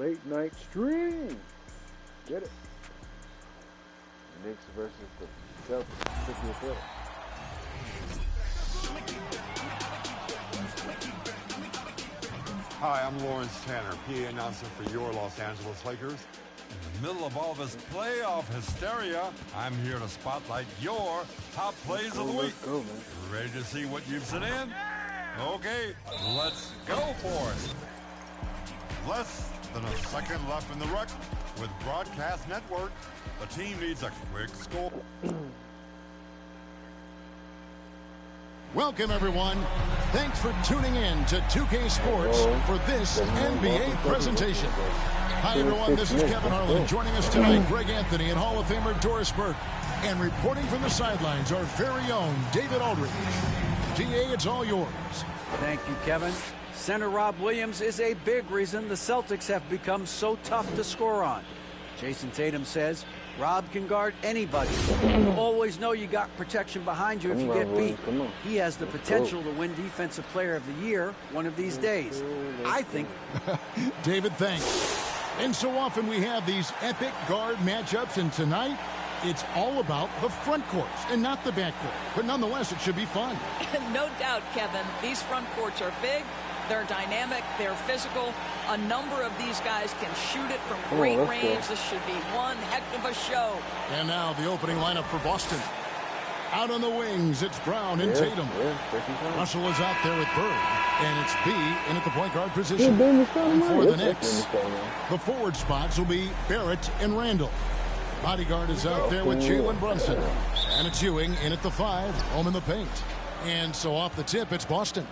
Late night stream. Get it. Knicks versus the Celtics. 50th hill. Hi, I'm Lawrence Tanner, PA announcer for your Los Angeles Lakers. In the middle of all this playoff hysteria, I'm here to spotlight your top plays of the week. Ready to see what you've sent in? Okay, let's go for it. Less than a second left in the ruck with Broadcast Network. The team needs a quick score. Welcome, everyone. Thanks for tuning in to 2K Sports for this NBA presentation. Hi, everyone. This is Kevin Harlan. Joining us tonight, Greg Anthony and Hall of Famer Doris Burke. And reporting from the sidelines, our very own David Aldridge. DA, it's all yours. Thank you, Kevin. Center Rob Williams is a big reason the Celtics have become so tough to score on. Jason Tatum says Rob can guard anybody. Always know you got protection behind you if you get beat. He has the potential to win Defensive Player of the Year one of these days. I think. David, thanks. And so often we have these epic guard matchups, and tonight it's all about the front courts and not the back court. But nonetheless, it should be fun. No doubt, Kevin. These front courts are big. They're dynamic. They're physical. A number of these guys can shoot it from great range. This should be one heck of a show. And now the opening lineup for Boston. Out on the wings, it's Brown and Tatum. Russell is out there with Bird. And it's B in at the point guard position. And for the Knicks, the forward spots will be Barrett and Randall. Bodyguard is out there with Jalen Brunson. And it's Ewing in at the 5, home in the paint. And so off the tip, it's Boston.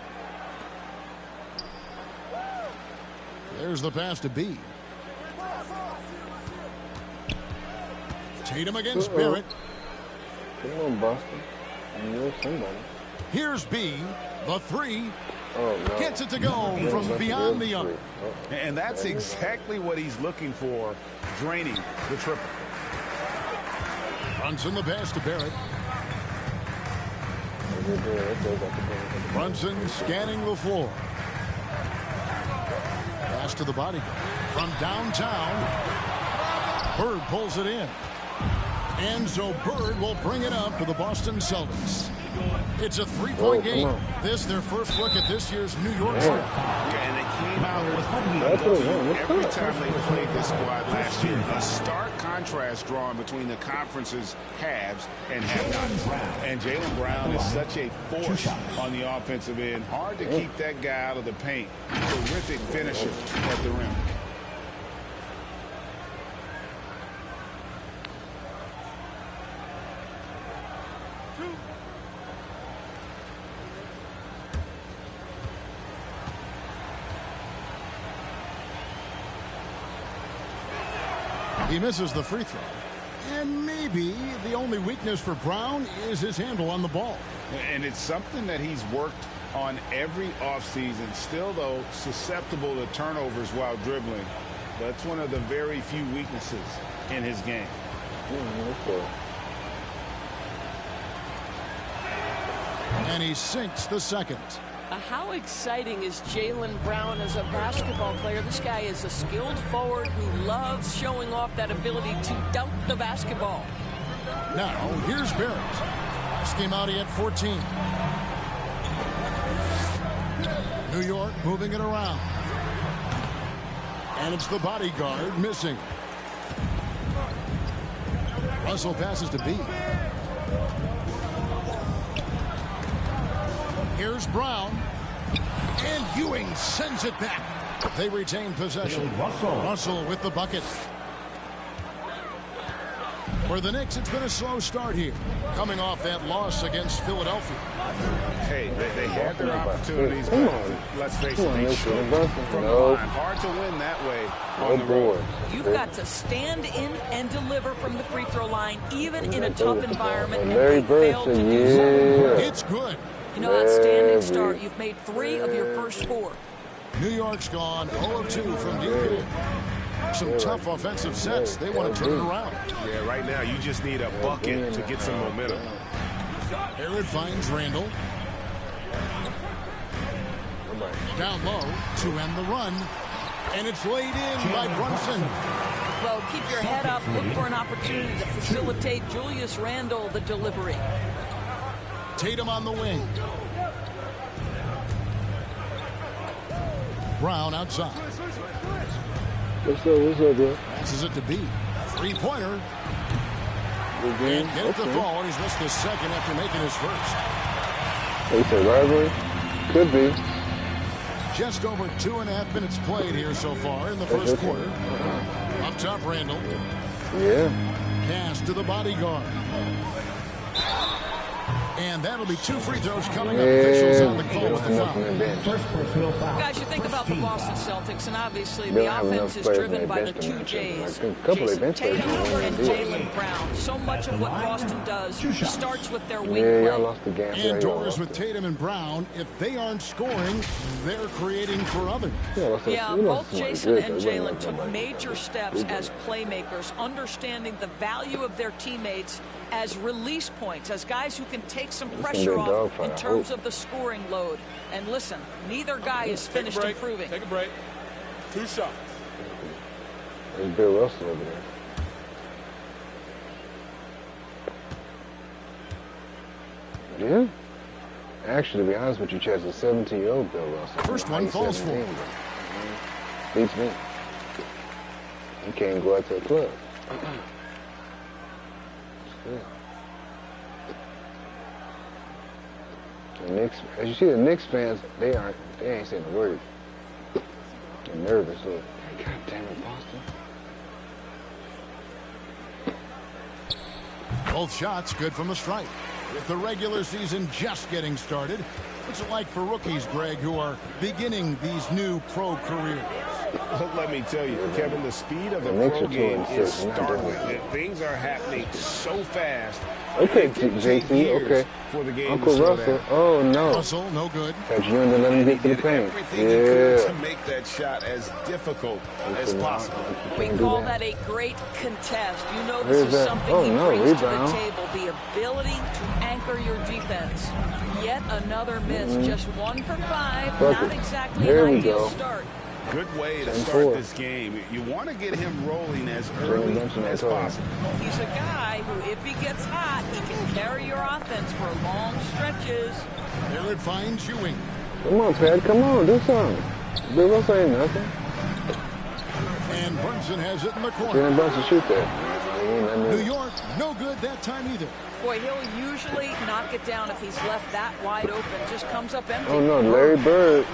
There's the pass to B. Tatum against Barrett. Come on, Boston. You're somebody. Here's B, the 3. Oh, no. Gets it to go from beyond the arc. And that's exactly what he's looking for, draining the triple. Brunson the pass to Barrett. Brunson scanning the floor. Pass to the bodyguard. From downtown, Bird pulls it in. And so Bird will bring it up for the Boston Celtics. It's a three-point game. This their first look at this year's New York City. And they came out with every time they played this squad last year. A stark contrast drawn between the conference's halves and have-nots. And Jaylen Brown is such a force on the offensive end. Hard to keep that guy out of the paint. Terrific finisher at the rim. He misses the free throw. And maybe the only weakness for Brown is his handle on the ball. And it's something that he's worked on every offseason. Still, though, susceptible to turnovers while dribbling. That's one of the very few weaknesses in his game. And he sinks the second. How exciting is Jaylen Brown as a basketball player? This guy is a skilled forward who loves showing off that ability to dunk the basketball. Now, here's Barrett. Last game out, he had 14. New York moving it around. And it's the bodyguard missing. Russell passes to B. Here's Brown. And Ewing sends it back. They retain possession. Russell with the bucket. For the Knicks, it's been a slow start here, coming off that loss against Philadelphia. Hey, they had their opportunities, but let's face it, they shoot from the line. Hard to win that way on the road. You've got to stand in and deliver from the free throw line, even in a tough environment, and they failed to do so. It's good. You know, outstanding start. You've made 3 of your first 4. New York's gone 0 of 2 from deep. Some tough offensive sets. They want to turn it around. Yeah, right now you just need a bucket to get some momentum. Barrett finds Randall. Down low to end the run. And it's laid in by Brunson. Well, keep your head up. Look for an opportunity to facilitate Julius Randle the delivery. Tatum on the wing. Brown outside. What's up, bro? Passes it to B. Three-pointer. Good game. And get it to fall. He's missed his second after making his first. It's a rivalry? Could be. Just over 2.5 minutes played here so far in the first quarter. Up top, Randall. Yeah. Pass to the bodyguard. And that'll be 2 free throws coming up. Officials on the call with the foul. First personal foul. Guys, you think about the Boston Celtics, and obviously the offense is driven by the 2 J's. Jason Tatum and Jaylen Brown. So much of what Boston does starts with their wing Yeah, y'all play. lost the game. Indoors with Tatum and Brown, if they aren't scoring, they're creating for others. Yeah, both Jason and Jaylen took major steps as playmakers, understanding the value of their teammates as release points, as guys who can take some pressure off in terms of the scoring load. And listen, neither guy is finished improving. Take a break. 2 shots. There's Bill Russell over there. Yeah. Actually, to be honest with you, Chaz, a 17-year-old Bill Russell. First one falls for him. Beats me. He can't go out to a club. The Knicks, as you see, the Knicks fans, they ain't saying a word. They're nervous. Look, God damn it, Boston. Both shots good from the stripe. With the regular season just getting started, what's it like for rookies, Greg, who are beginning these new pro careers? Let me tell you, Kevin, the speed of the pro game is startling. Things are happening so fast. Okay, JC, okay. For the game Uncle Russell, oh no. Russell, no good. That you didn't let him get to the paint. To make that shot as difficult as possible. We call that a great contest. You know this is something he brings to the table, the ability to anchor your defense. Yet another miss, just 1 for 5, not exactly an ideal start. Good way to start this game. You want to get him rolling as early as possible. He's a guy who, if he gets hot, he can carry your offense for long stretches. There it finds Ewing. Come on, Pat, come on, do something. Bill Russell ain't nothing. And Brunson has it in the corner. Jalen Brunson shoot that. New York, no good that time either. Boy, he'll usually knock it down if he's left that wide open. Just comes up empty. Oh no, Larry Bird.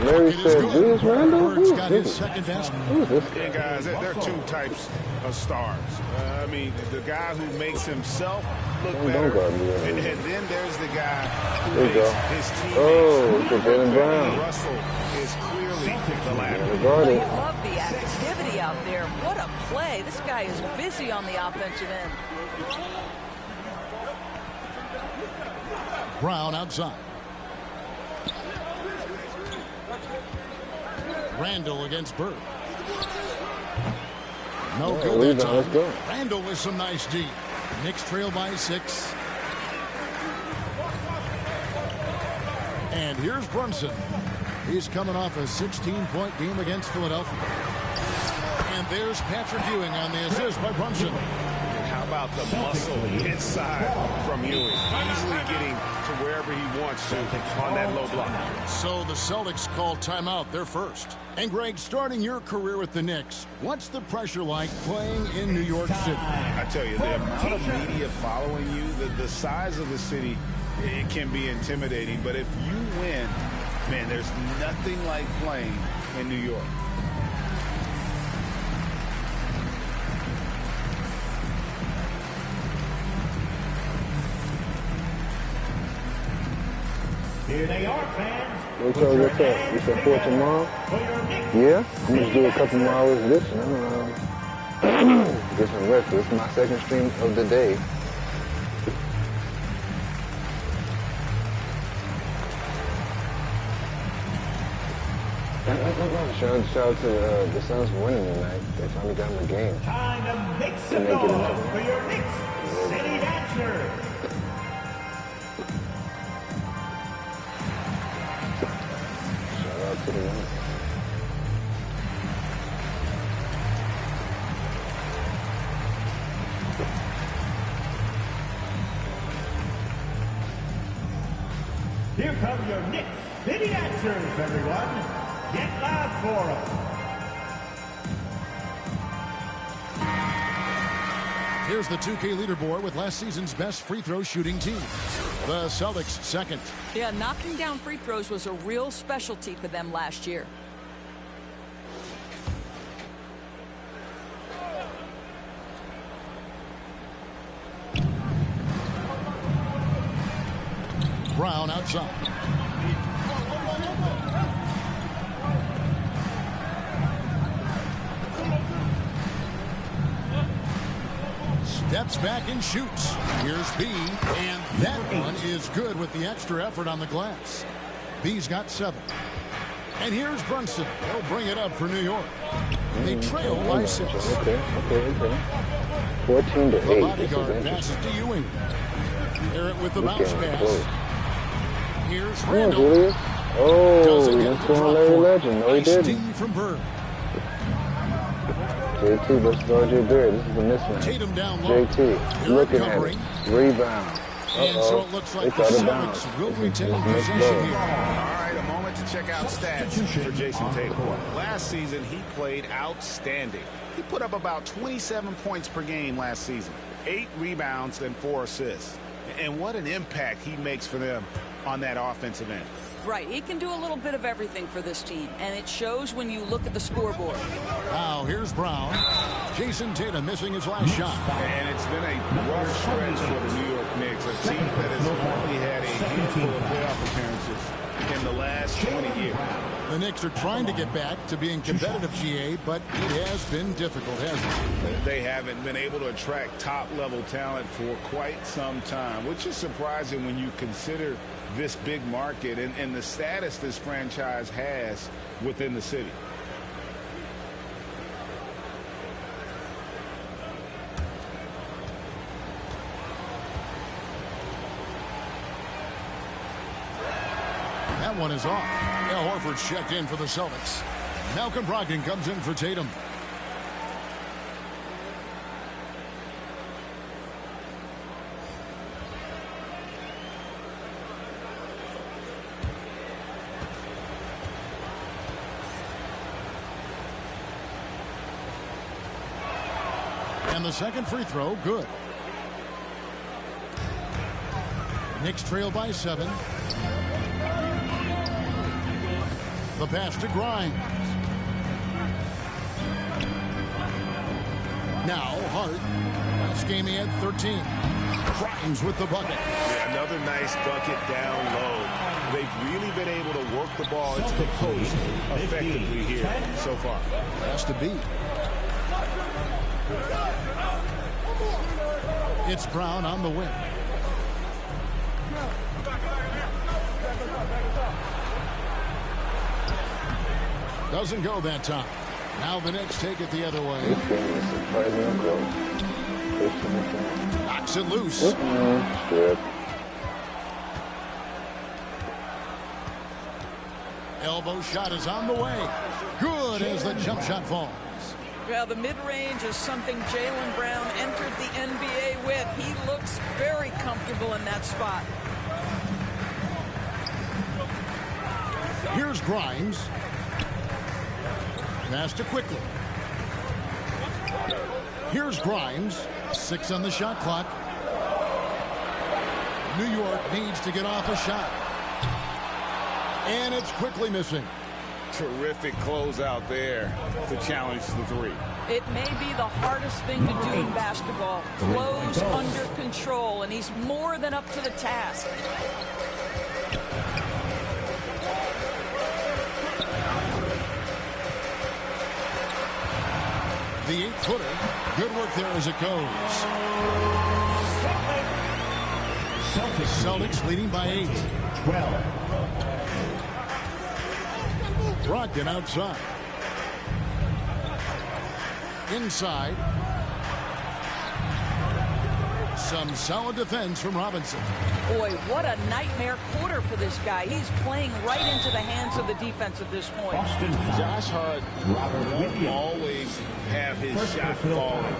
Larry said, Julius Randle? Bird's got his second basket. Yeah, guys, there are 2 types of stars. I mean, the guy who makes himself look better, and then there's the guy who makes his teammates look Jaylen Brown. Russell is clearly the latter. Well, you love the activity out there. What a play. This guy is busy on the offensive end. Brown outside. Randall against Bird. No good that time. Randall with some nice D. Knicks trail by 6. And here's Brunson. He's coming off a 16-point game against Philadelphia. And there's Patrick Ewing on the assist by Brunson. How about the muscle inside from Ewing? Easily getting to wherever he wants to on that low block. So the Celtics call timeout, their first. And Greg, starting your career with the Knicks, what's the pressure like playing in New York City? I tell you, the amount of media following you, the size of the city, it can be intimidating. But if you win, man, there's nothing like playing in New York. Here they are, fans. What's up? You said for tomorrow? Yeah, I'm going to do a couple more hours of this and get some rest. This is my second stream of the day. Shout out to the Suns for winning tonight. They finally got in the game. Time to make some noise for your Knicks City Dancer. Shout out to the Suns. Here come your Knicks City answers, everyone. Get loud for them. Here's the 2K leaderboard with last season's best free throw shooting team. The Celtics second. Yeah, knocking down free throws was a real specialty for them last year. Brown outside. Steps back and shoots. Here's B, and that one is good with the extra effort on the glass. B's got 7. And here's Brunson. He'll bring it up for New York. They trail by 6. Okay. 14 to 8. The bodyguard passes to Ewing. Barrett with the bounce pass. Here's Randall. Julius. Oh, he didn't score on Larry Legend. No, he didn't. From Bird. JT versus RJ Barrett. This is a mismatch. Tatum down low. JT looking at it. Rebound. And so it looks like the Celtics will retain possession here. All right, a moment to check out stats for Jason Tatum. Last season, he played outstanding. He put up about 27 points per game last season, 8 rebounds and 4 assists. And what an impact he makes for them on that offensive end. Right, he can do a little bit of everything for this team, and it shows when you look at the scoreboard. Now here's Brown. Jason Tatum missing his last shot. And it's been a rough stretch for the New York Knicks, a team that has only had a handful of playoff appearances in the last 20 years. The Knicks are trying to get back to being competitive, GA, but it has been difficult, hasn't it? They haven't been able to attract top-level talent for quite some time, which is surprising when you consider this big market and the status this franchise has within the city. That one is off. Al Horford's checked in for the Celtics. Malcolm Brogdon comes in for Tatum. And the second free throw, good. Knicks trail by 7. The pass to Grimes. Now Hart. Last game he had 13. Grimes with the bucket. Yeah, another nice bucket down low. They've really been able to work the ball into the post effectively here so far. Has to be. It's Brown on the wing. Doesn't go that time. Now the Knicks take it the other way. Knocks it loose. Elbow shot is on the way. Good as the jump shot falls. Well, the mid-range is something Jaylen Brown entered the NBA with. He looks very comfortable in that spot. Here's Grimes. Pass to quickly. Here's Grimes. 6 on the shot clock. New York needs to get off a shot. And it's quickly missing. Terrific closeout there to challenge the 3. It may be the hardest thing to do in basketball. Close under control, and he's more than up to the task. The 8-footer. Good work there as it goes. Celtics leading by 8. 12. Brogdon outside. Inside. Some solid defense from Robinson. Boy, what a nightmare quarter for this guy. He's playing right into the hands of the defense at this point. Josh Hart won't always have his shot falling,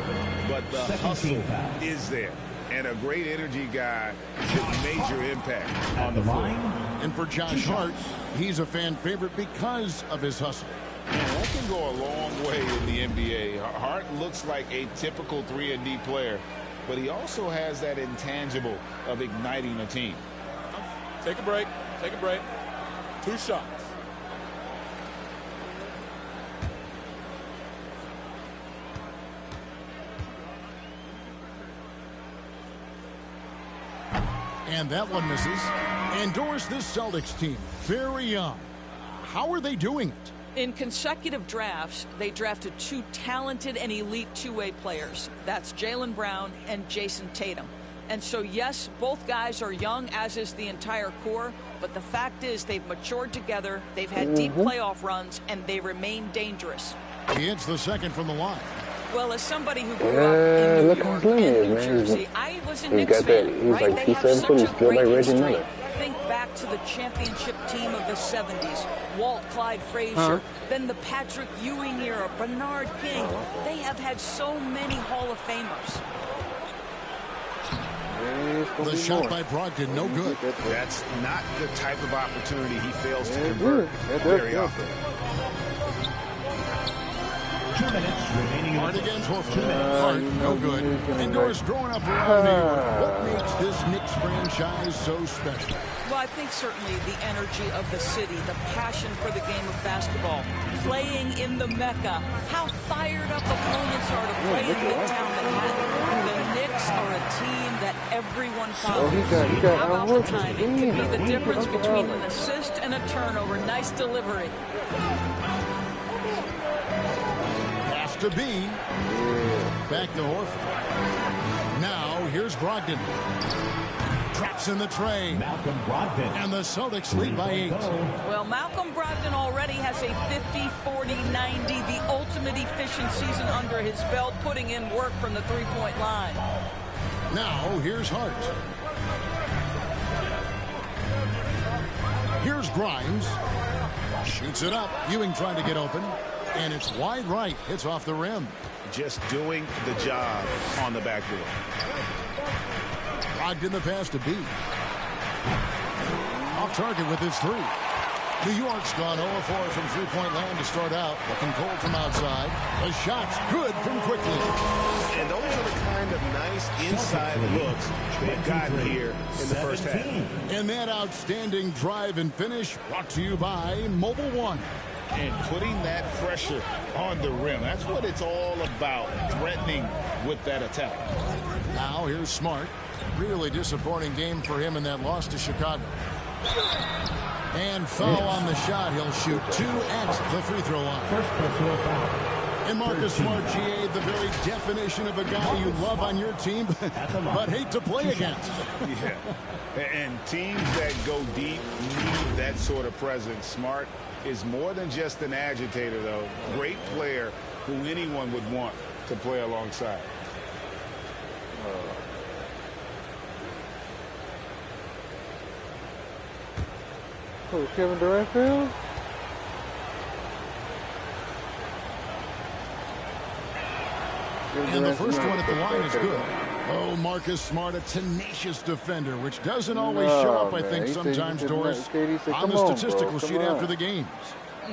but the hustle is there. and a great energy guy with major impact on the floor. And for Josh Hart, he's a fan favorite because of his hustle. Man, that can go a long way in the NBA. Hart looks like a typical 3-and-D player, but he also has that intangible of igniting a team. Take a break. Take a break. 2 shots. And that one misses. Endorse this Celtics team. Very young. How are they doing it? In consecutive drafts, they drafted 2 talented and elite two-way players. That's Jaylen Brown and Jason Tatum. And so, yes, both guys are young, as is the entire core. But the fact is they've matured together, they've had deep playoff runs, and they remain dangerous. He hits the second from the line. Well, as somebody who grew up in New York and New Jersey, I was a Knicks fan, right? They have such a great history. Think back to the championship team of the 70s. Walt Clyde Frazier, then the Patrick Ewing era, Bernard King. They have had so many Hall of Famers. The shot by Brogdon, no good. That's not the type of opportunity he fails to convert very often. 2 minutes remaining. Hard against Horford. Hard, no good. Indoors growing up around New York. What makes this Knicks franchise so special? Well, I think certainly the energy of the city, the passion for the game of basketball, playing in the Mecca, how fired up opponents are to play in Midtown Manhattan. The Knicks are a team that everyone follows. How about the timing? Could be the difference between an assist and a turnover. Nice delivery. Has to be. Back to Horford. Now, here's Brogdon. Traps in the tray. Malcolm Brogdon. And the Celtics lead by 8. Well, Malcolm Brogdon already has a 50, 40, 90, the ultimate efficient season under his belt, putting in work from the three-point line. Now, here's Hart. Here's Grimes. Shoots it up. Ewing trying to get open. And it's wide right. Hits off the rim. Just doing the job on the backdoor. Brogdon the pass to B. Off target with his 3. New York's gone 0-4 from three-point land to start out. Looking cold from outside. The shot's good from quickly. And those are the kind of nice inside looks they've gotten here in the first half. And that outstanding drive and finish brought to you by Mobile One. And putting that pressure on the rim. That's what it's all about, threatening with that attack. Now here's Smart. Really disappointing game for him in that loss to Chicago. And foul on the shot. He'll shoot 2 at the free throw line. First personal foul. And Marcus Smart, GA, the very definition of a guy you love on your team, but hate to play against. Yeah. And teams that go deep need that sort of presence. Smart is more than just an agitator, though. Great player who anyone would want to play alongside. Oh, Kevin Durant field? And the first one at the line is good. Oh, Marcus Smart, a tenacious defender, which doesn't always show up, I think, sometimes, Doris, on the statistical sheet after the games.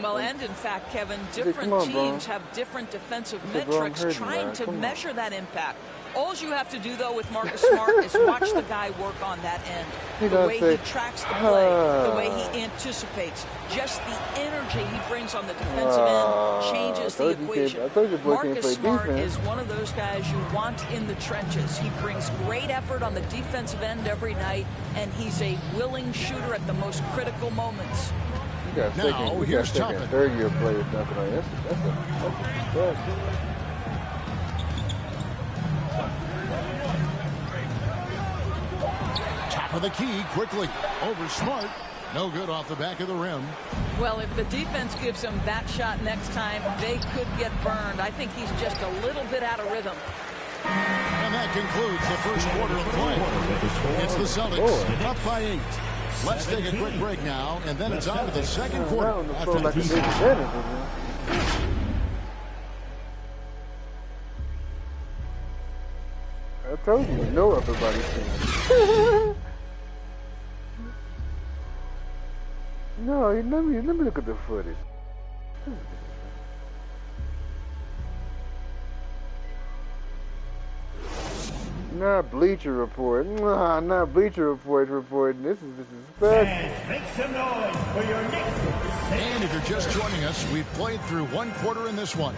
Well, and in fact, Kevin, different teams have different defensive metrics trying to measure that impact. All you have to do, though, with Marcus Smart is watch the guy work on that end. The way he tracks the play, the way he anticipates, just the energy he brings on the defensive end changes the equation. Marcus Smart is one of those guys you want in the trenches. He brings great effort on the defensive end every night, and he's a willing shooter at the most critical moments. Now, here's Toppin. Third-year players knocking on. That's top of the key, quickly. Over Smart. No good off the back of the rim. Well, if the defense gives him that shot next time, they could get burned. I think he's just a little bit out of rhythm. And that concludes the first quarter of play. It's the Celtics up by 8. Let's take a quick break now, and then it's on to the second quarter. After I told you, no upper body swing. No, let me look at the footage. Not Bleacher Report. Not Bleacher Report reporting. This is disrespectful. Make some noise for your next. And if you're just joining us, we've played through one quarter in this one.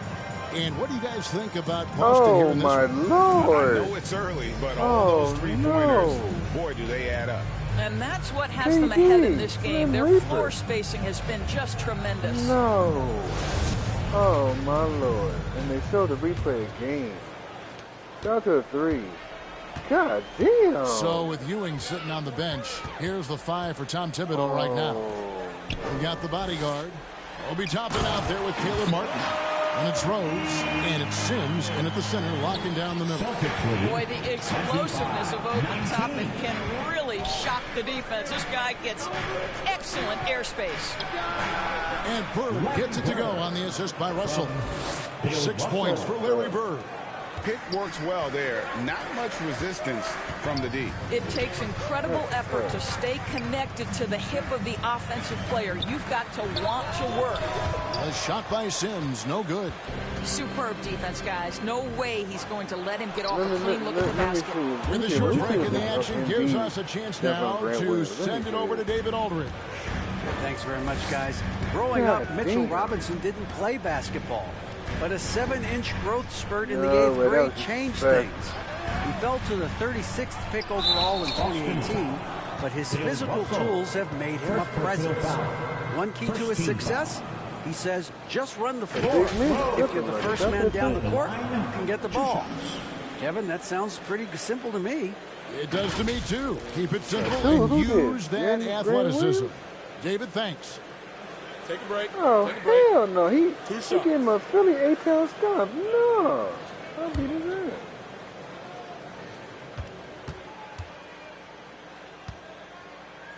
And what do you guys think about Boston here in this one? Oh, my Lord. I know it's early, but all those three-pointers, boy, do they add up. And that's what has them ahead in this game. Their floor spacing has been just tremendous. No. Oh, my Lord. And they showed the replay again. Shout to the three. God damn. So with Ewing sitting on the bench, here's the 5 for Tom Thibodeau right now. We got the bodyguard. We'll be topping out there with Caleb Martin. And it's Rose, and it's Sims in at the center, locking down the middle. Boy, the explosiveness of open top can really shock the defense. This guy gets excellent airspace. And Bird gets it to go on the assist by Russell. 6 points for Larry Bird. Pick works well there. Not much resistance from the D. It takes incredible effort to stay connected to the hip of the offensive player. You've got to want to work. A shot by Sims, no good. Superb defense, guys. No way he's going to let him get off a clean look at the basket. And the short break in the action gives us a chance now to send it over to David Aldridge. Thanks very much, guys. Growing up, Mitchell Robinson didn't play basketball. But a 7-inch growth spurt in the 8th grade changed things. He fell to the 36th pick overall in 2018, but his physical tools have made him a presence. One key to his success, he says, just run the floor. If you're the first man down the court, you can get the ball. Kevin, that sounds pretty simple to me. It does to me, too. Keep it simple and use that athleticism. David, thanks. Take a break. Oh, Take a break. hell no. He gave him a Philly A-Town stop. No. I'll beat his ass.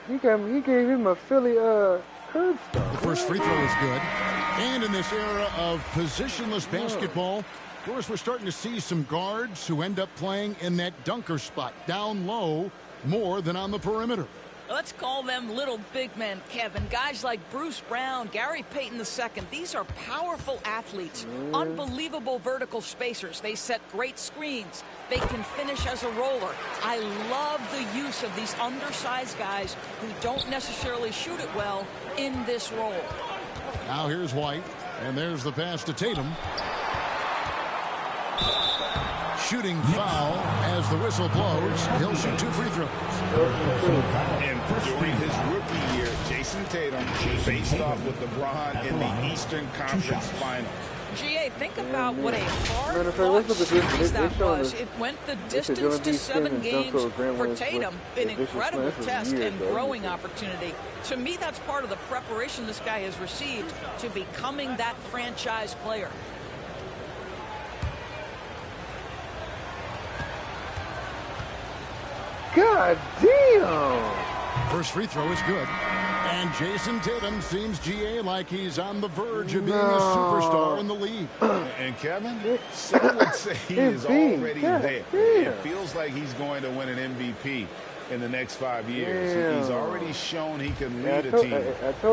He gave him a Philly curb stop. The first free throw is good. And in this era of positionless basketball, of course, we're starting to see some guards who end up playing in that dunker spot, down low, more than on the perimeter. Let's call them little big men, Kevin. Guys like Bruce Brown, Gary Payton II. These are powerful athletes, unbelievable vertical spacers. They set great screens. They can finish as a roller. I love the use of these undersized guys who don't necessarily shoot it well in this role. Now here's White, and there's the pass to Tatum. Shooting foul as the whistle blows. He'll shoot 2 free throws. And during his rookie year, Jason Tatum faced off with LeBron in the Eastern Conference Final. GA, think about what a hard-fought series that was. It went the distance to 7 games for Tatum. An incredible test and growing opportunity. To me, that's part of the preparation this guy has received to becoming that franchise player. God damn! First free throw is good. And Jason Tatum seems, GA, like he's on the verge of being a superstar in the league. And Kevin, some would say he is already there. It feels like he's going to win an MVP in the next 5 years. He's already shown he can lead a team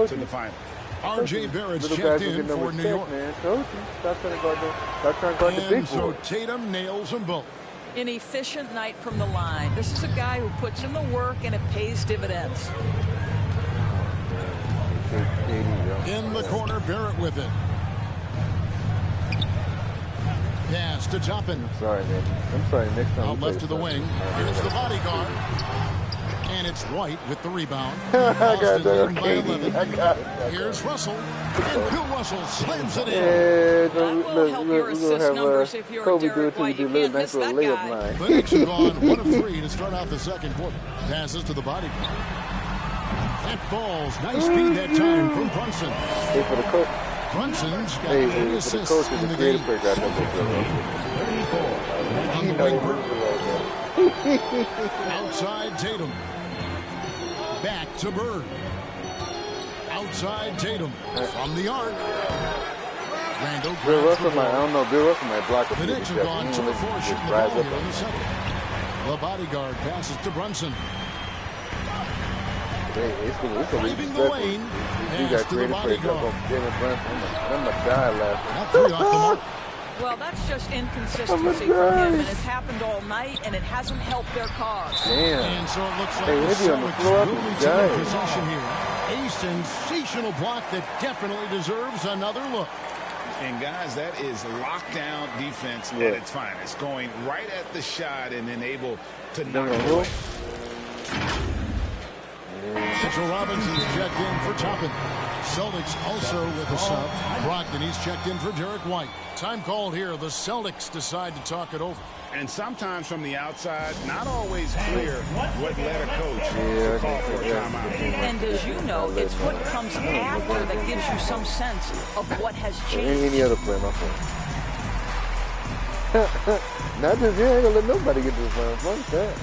to the final. R.J. Barrett's checked in for New York. And so Tatum nails them both. An efficient night from the line. This is a guy who puts in the work and it pays dividends. In the corner, Barrett with it. Pass to Toppin. I'm sorry, man. I'm sorry. Next time. Out left to the wing. Here's the bodyguard. And it's White with the rebound. I got that. By 11. I got it. Here's Russell. And Bill Russell slams it in. That will help your assist numbers if you're Derek White. You can't miss that guy. The Knicks have gone 1 of 3 to start out the second quarter. Passes to the bodyguard. That falls. Nice speed that time from Brunson. Hey, for the coach. Brunson's got 3 assists in the game. On the wing, outside Tatum. Back to Bird. Outside Tatum. From the arc. Randall. Bill Russell might, I don't know, Bill Russell might block a The Knicks have gone 2 of 4 shooting the ball here in the second. The bodyguard passes to Brunson. Leaving the lane. He got creative for himself. I'm going to die laughing. 3 off the mark. Well, that's just inconsistency from him, and it's happened all night, and it hasn't helped their cause. Damn. And so it looks like the Celtics will retain possession here. A sensational block that definitely deserves another look. And, guys, that is lockdown defense at its finest. Going right at the shot and then able to knock it away. Mitchell Robinson's checked in for Toppin. Celtics also with a sub. Brogdon, he's checked in for Derek White. Time called here. The Celtics decide to talk it over. And sometimes from the outside, not always clear what led a coach to call for a timeout. And as you know, it's what comes after that gives you some sense of what has changed. Any other play, my friend. Not just you, ain't gonna let nobody get this one. Fuck that.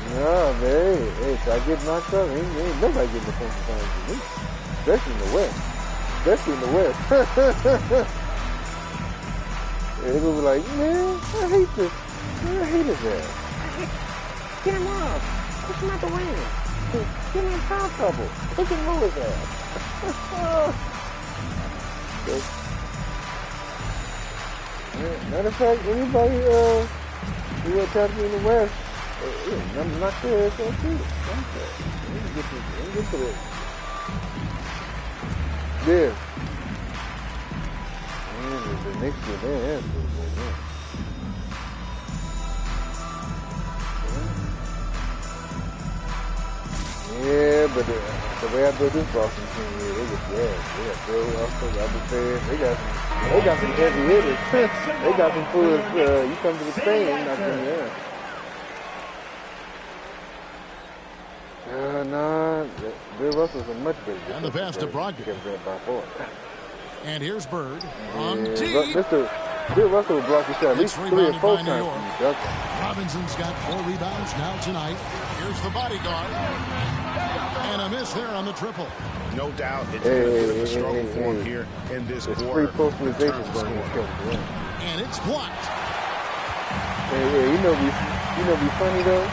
Nah, man. Hey, if I get knocked up, ain't nobody getting the defensive time to me. Especially in the West. Especially in the West. It was like, man, I hate this. I hate his ass. Get him off. Push him out the way. Get him in foul trouble. Look at move his ass. Matter of fact, anybody who attacks me in the West, I'm not sure it's going to shoot it. Let me get to this. Yeah. Man, the next year, man, yeah, but the way I built this Boston team, they got Bill Russell, Robert Perry, they got some heavy hitters. They got some fools, you come to the Spain, not them there. Nah, Bill Russell's a much better. And the pass to Brogdon. And here's Bird on deep. Bill Russell will block the shot at least 3 or 4 times. Robinson's got 4 rebounds now tonight. Here's the bodyguard. And a miss there on the triple. No doubt it's been a bit of a struggle for him here in this quarter. And it's blocked. Hey, you know be funny though?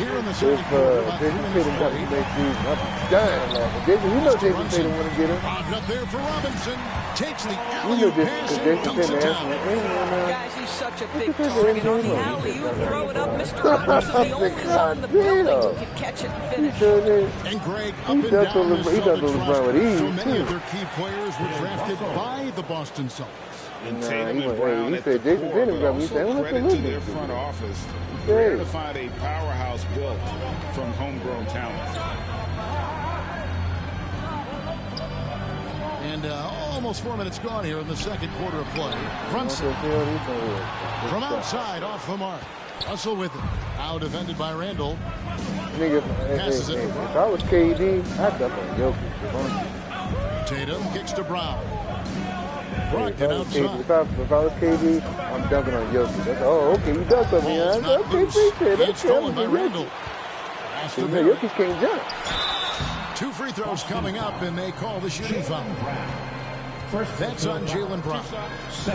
Here in the second quarter, Jason Tatum got to make these. I'm dying laughing. You know Jason Tatum want to get him. Bobbed up there for Robinson. Takes the alley-oop pass and dumps it down. Guys, he's such a big target on the alley. You throw it up, Mr. Robinson, the only one in the building who can catch it and finish. And Greg, up and down the Celtics roster, so many of their key players were drafted by the Boston Celtics. And Tatum and Brown at the core, but also credit to their front office. Rare to find a powerhouse built from homegrown talent. And almost 4 minutes gone here in the second quarter of play. Brunson from outside off the mark. Russell with it. Now defended by Randall. Passes it to Brown. If I was KD, I'd duck on Jokic. Tatum kicks to Brown. Brogdon outside. If I was KD, I'm dunking on Jokic. Okay, you dunked on me. Okay, appreciate it. It's stolen by Randall. Jokic can't jump. 2 free throws coming up, and they call the shooting foul. That's on Jaylen Brown.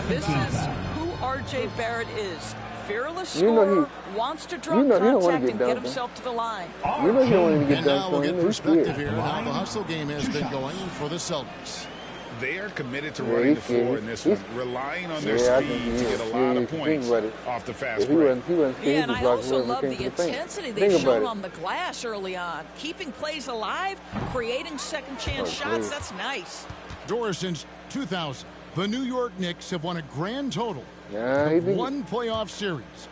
This is who R.J. Barrett is. Fearless scorer, wants to drop contact and get himself to the line. You know he don't want to get and now we'll get perspective here on how the hustle game has been going for the Celtics. They are committed to running the floor in this one, relying on their speed to get a lot of points off the fast break. Yeah, and I also love the intensity they've shown on the glass early on. Keeping plays alive, creating second-chance shots, that's nice. Doris, since 2000, the New York Knicks have won a grand total of 1 playoff series.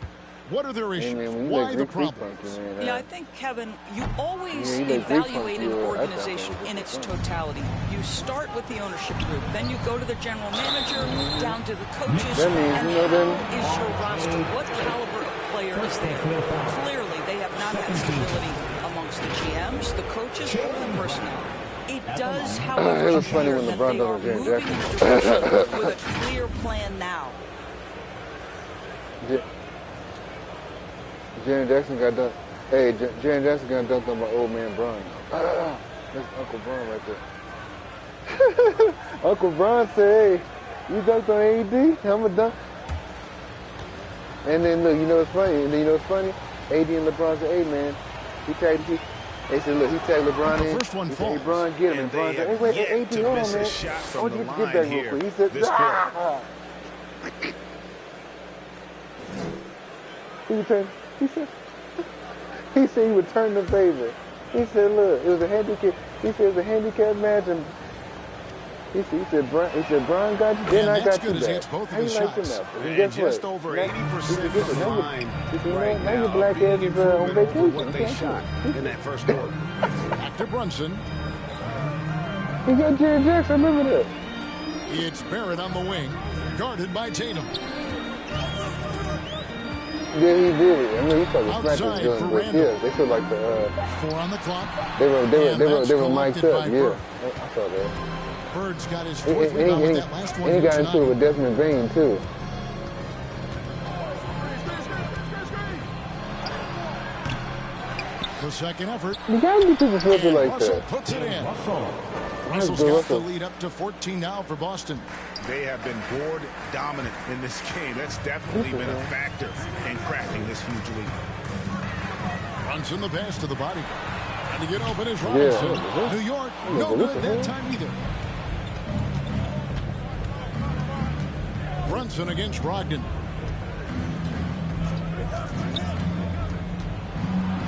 What are their issues? Why the problems? Yeah, I think, Kevin, you always evaluate an organization in its totality. You start with the ownership group, then you go to the general manager, down to the coaches, and how is your roster? What caliber of player is there? Clearly, they have not had stability amongst the GMs, the coaches, or the personnel. It does, however, it was funny when that LeBron they are James moving in a direction with a clear plan now. Jaren Jackson got dunked. Hey, Jaren Jackson got dunked on my old man Bron. That's Uncle Bron right there. Uncle Bron said, hey, You dunked on AD? I'm a dunk. And then look, you know what's funny? AD and LeBron said, hey man, they said, look, he tagged LeBron in. First one he said, hey, LeBron, get him. And LeBron said, hey, wait, AD, hold on, man. I want you to get back real quick. He said, he said he returned the favor. He said, look, it was a handicap. He said it was a handicap match, and he said, Brian got you, then I got you back. How you like him out? And guess just what? over 80% of the line right now your black ass is on vacation. What they shot in that first quarter. Back to Brunson. He got Jerry Jackson, remember that. It's Barrett on the wing, guarded by Tatum. Yeah, he did. I mean, he started Outside doing for good. Randall. Yeah, they feel like the 4 on the clock. they were mic'd up. Yeah, Bird. I saw that. Bird's got his fourth rebound with that last one. And he got into it with Desmond Bain too. The second effort. You gotta be people flipping like Russell that. puts it in. Russell's got the lead up to 14 now for Boston. They have been board dominant in this game. That's definitely been a factor in cracking this huge lead. Brunson the pass to the body. And to get open is Robinson. Yeah. New York, no good that time either. Brunson against Brogdon.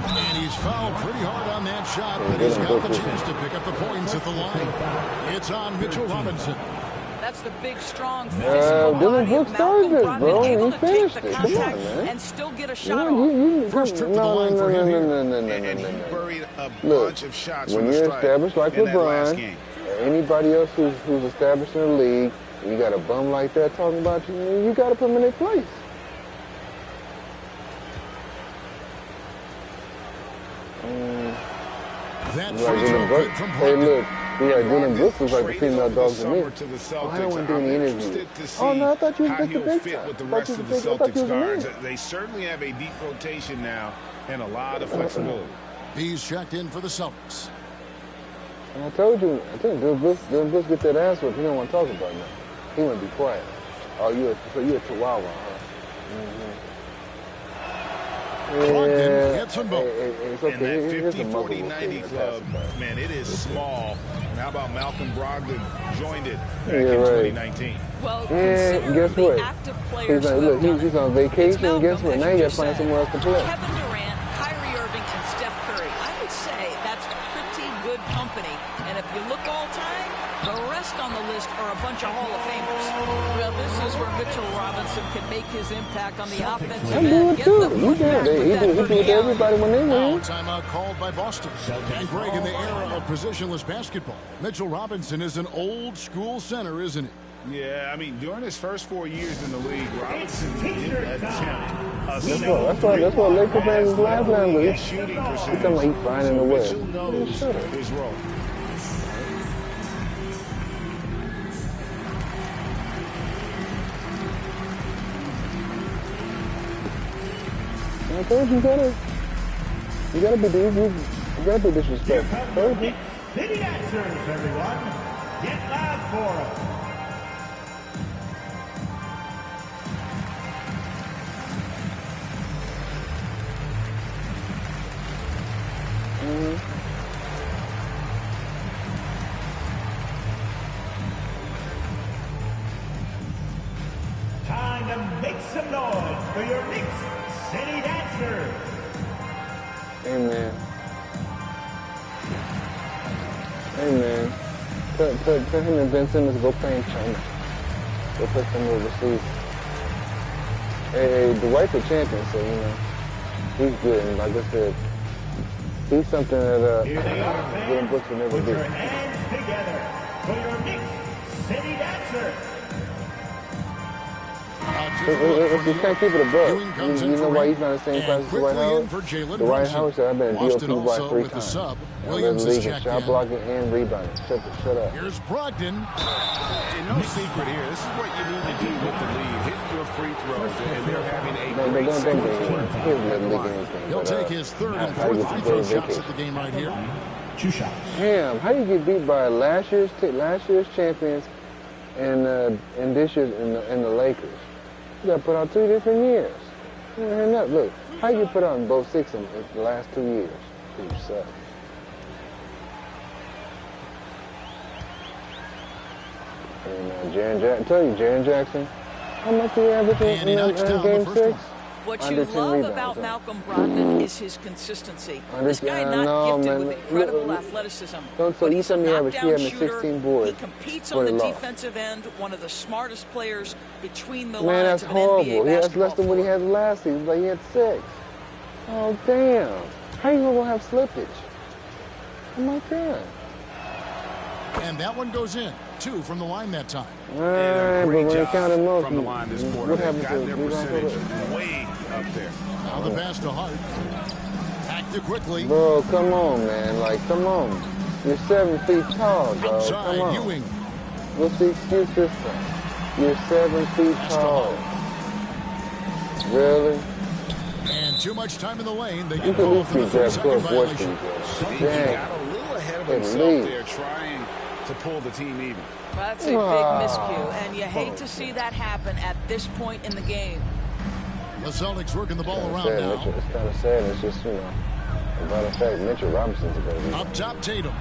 And he's fouled pretty hard on that shot, but he's got the chance to pick up the points at the line. It's on Mitchell Robinson. That's the big, strong, physical body of Malcolm Brogdon, able to take the contact and still get a shot off. First trip to the line for him here. And he buried a bunch of shots when from the you're stripe established like in that last LeBron, game. or anybody else who's established in the league, and you got a bum like that talking about you, you got to put them in their place. That Like Dylan Brooks. Hey, look, Dylan Brooks was like the female dogs to me. Oh, I don't want to do any interviews. Oh, no, I thought you was just the big time. With the rest of the Celtics guards. They certainly have a deep rotation now and a lot of flexibility. He's checked in for the Celtics. And I told you, I think Dylan Brooks get that ass whipped. He don't want to talk about it now. He want to be quiet. Oh, you're a Chihuahua, huh? Mm-hmm. Brogdon gets them both. It's okay. And that 50-40-90 club, man, it is small. And how about Malcolm Brogdon joined it back in 2019? Well, guess what? active players he's on vacation. Guess what? Now you got to find somewhere else to play. Kevin Durant, Kyrie Irving, and Steph Curry. I would say that's pretty good company. And if you look all time, the rest on the list are a bunch of Hall of Famers. Well, this is where Mitchell Robinson can make his impact on the offensive end. do it too. He do it to everybody when they Now, win. timeout called by Boston. And Greg, in the era of positionless basketball, Mitchell Robinson is an old school center, isn't he? Yeah, I mean, during his first 4 years in the league, Robinson didn't attempt That's why Lakers fans is laughing with his shooting He's percentage. talking about he's finding the way. Mitchell knows his role. I told you, you gotta be disrespectful. Told you. City Dancers, everyone. Get loud for them. Time to make some noise for your Knicks City Dancers. Amen. Tell him and Ben Simmons to go play in China. Go play some overseas. Hey, Dwight's a champion, so he's good. And like I said, he's something that Here they are, Dylan Brooks will never Put do. your hands together for your Knicks City Dancers. If you can't keep it above, you know why he's not the same class as Dwight Howard? Dwight Howard said, I've been in DOP by 3 times. I led the league in shot blocking and rebounding. Shut up. Here's Brogdon. And no secret here. This is what you need to do with the lead. Hit your free throws, and they're having a great He'll take his third and fourth free throw shots at the game right here. 2 shots. Damn, how do you get beat by last year's champions and this year in the Lakers. You got to put out 2 different years. Look, how you put out in both 6 in the last 2 years? You suck. And Jaren Jackson, I tell you, Jaren Jackson, how much he averaging in game 6? What you love about Malcolm Brogdon is his consistency. This guy not gifted with incredible athleticism. So you tell me he had 16 boards. He competes on the defensive end, one of the smartest players between the lines. Man, that's horrible. That's less than what he had last season. Like he had 6. Oh, damn. How you going to have slippage? Oh, my God. And that one goes in. 2 from the line that time. But when they counted most, from the line this quarter, what happened to their percentage way up there. Now the pass to Hart. Acted quickly. Bro, come on, man. Like, come on. You're 7 feet tall, dog. Outside, come on. Ewing. What's the excuse this time? You're 7 feet tall. Really? And too much time in the lane. They You get can at called least for the keep that 4-second score voice violation. He got a little ahead of himself there, trying to pull the team even. That's a big miscue, and you hate to see that happen at this point in the game. The Celtics working the ball around It's now. kind of sad. It's just, a matter of fact, Mitchell Robinson's going to be. Up top, Tatum.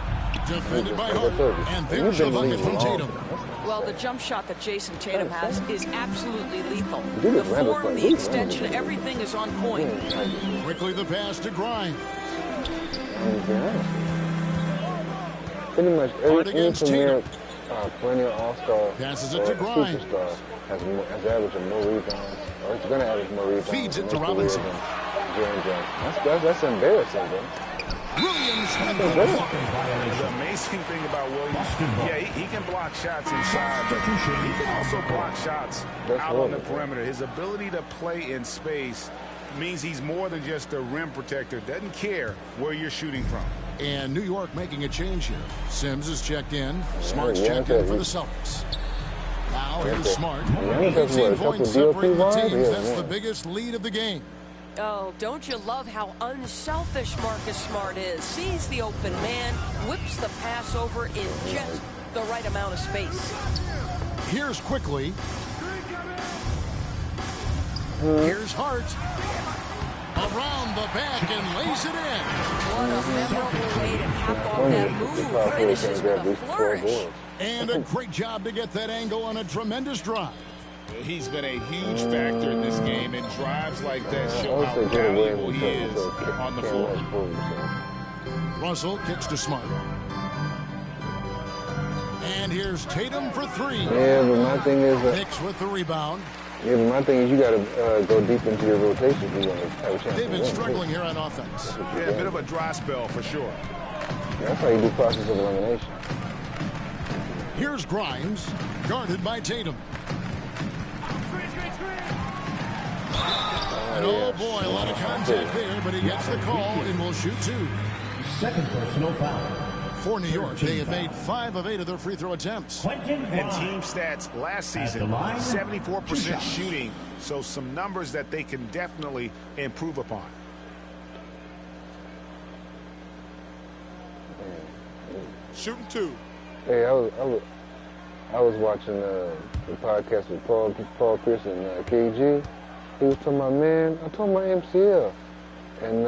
Defended by Hart. And there's the bucket from Tatum. Well, the jump shot that Jason Tatum has is absolutely lethal. The form, the extension, everything is on point. Quickly the pass to Grimes. Pretty much Hard every against premier perennial all-star passes it to Grimes. superstar has averaged more rebounds, or it's going to average more rebounds. Feeds it to Robinson. Jaren Jackson. That's embarrassing, bro. Williams. The amazing thing about Williams, he can block shots inside, but he can also block shots out on the perimeter. His ability to play in space means he's more than just a rim protector. Doesn't care where you're shooting from. And New York making a change here. Sims is checked in. Smart's checked in for the Celtics. Now here's Smart. 15 points separating the teams. That's the biggest lead of the game. Oh, don't you love how unselfish Marcus Smart is? Sees the open man, whips the pass over in just the right amount of space. Here's Quickly. Here's Hart. Around the back and lays it in. What a memorable way to cap off that move. Finishes with a flourish. And a great job to get that angle on a tremendous drive. He's been a huge factor in this game, and drives like that show how valuable he is on the floor. Russell kicks to Smart. And here's Tatum for 3. Yeah, but my thing is... Hicks with the rebound. Yeah, but my thing is you got to go deep into your rotation if you want to have a chance. They've been struggling here on offense. Yeah, a bit of a dry spell for sure. That's how you do process of elimination. Here's Grimes, guarded by Tatum. And oh boy, a lot of contact there, but he gets the call and will shoot 2. Second personal foul. For New York, they have made 5 of 8 of their free throw attempts. And team stats last season, 74% shooting, so some numbers that they can definitely improve upon. Shooting 2. Hey, I was watching the podcast with Paul Pierce and KG. He was talking about, man, I told my MCL. And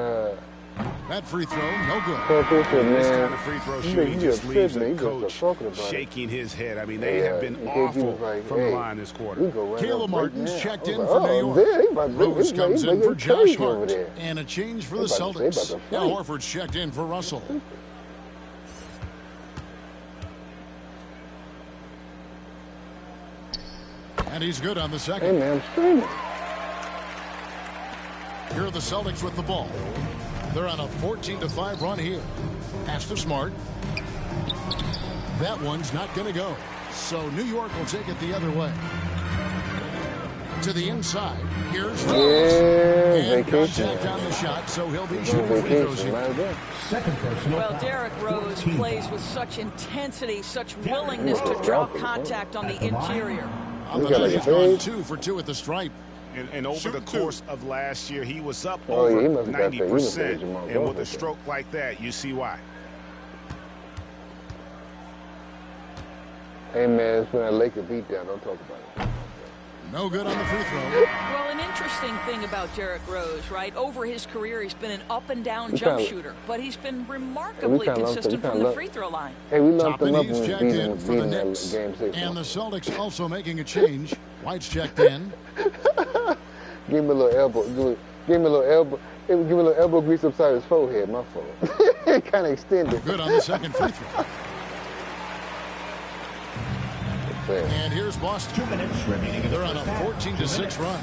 that free throw, no good. Paul Pierce said, man, this kind of free throw shooting just leaves the coach shaking his head. I mean, they have been awful from the line this quarter. Caleb Martin's checked in for New York. Rose comes in for Josh Hart. And a change for the Celtics. Now Horford's checked in for Russell. And he's good on the second. Hey, man, I'm screaming. Here are the Celtics with the ball. They're on a 14-5 run here. Pass to Smart. That one's not going to go. So New York will take it the other way. To the inside. Here's Rose. And contact on the shot, so he'll be shooting free throws here. Well, Derrick Rose plays with such intensity, such willingness to draw contact on the interior. He's gone 2 for 2 at the stripe. And over the course of last year, he was up over 90%. And with a stroke like that, you see why. Hey, man, it's been a Laker beatdown. Don't talk about it. No good on the free throw. Well, an interesting thing about Derrick Rose, right? Over his career, he's been an up-and-down jump shooter, but he's been remarkably consistent from the free throw line. Hey, we lumped him up Toppin, when he's we checked beat in him for the in Knicks. Game 6. And the Celtics also making a change. White's checked in. Give me a little elbow. Give me a little elbow. Give me a little elbow grease upside his forehead. My fault. Kind of extended. Good on the second free throw. And here's Boston. 2 minutes remaining. They're on a 14-6 run.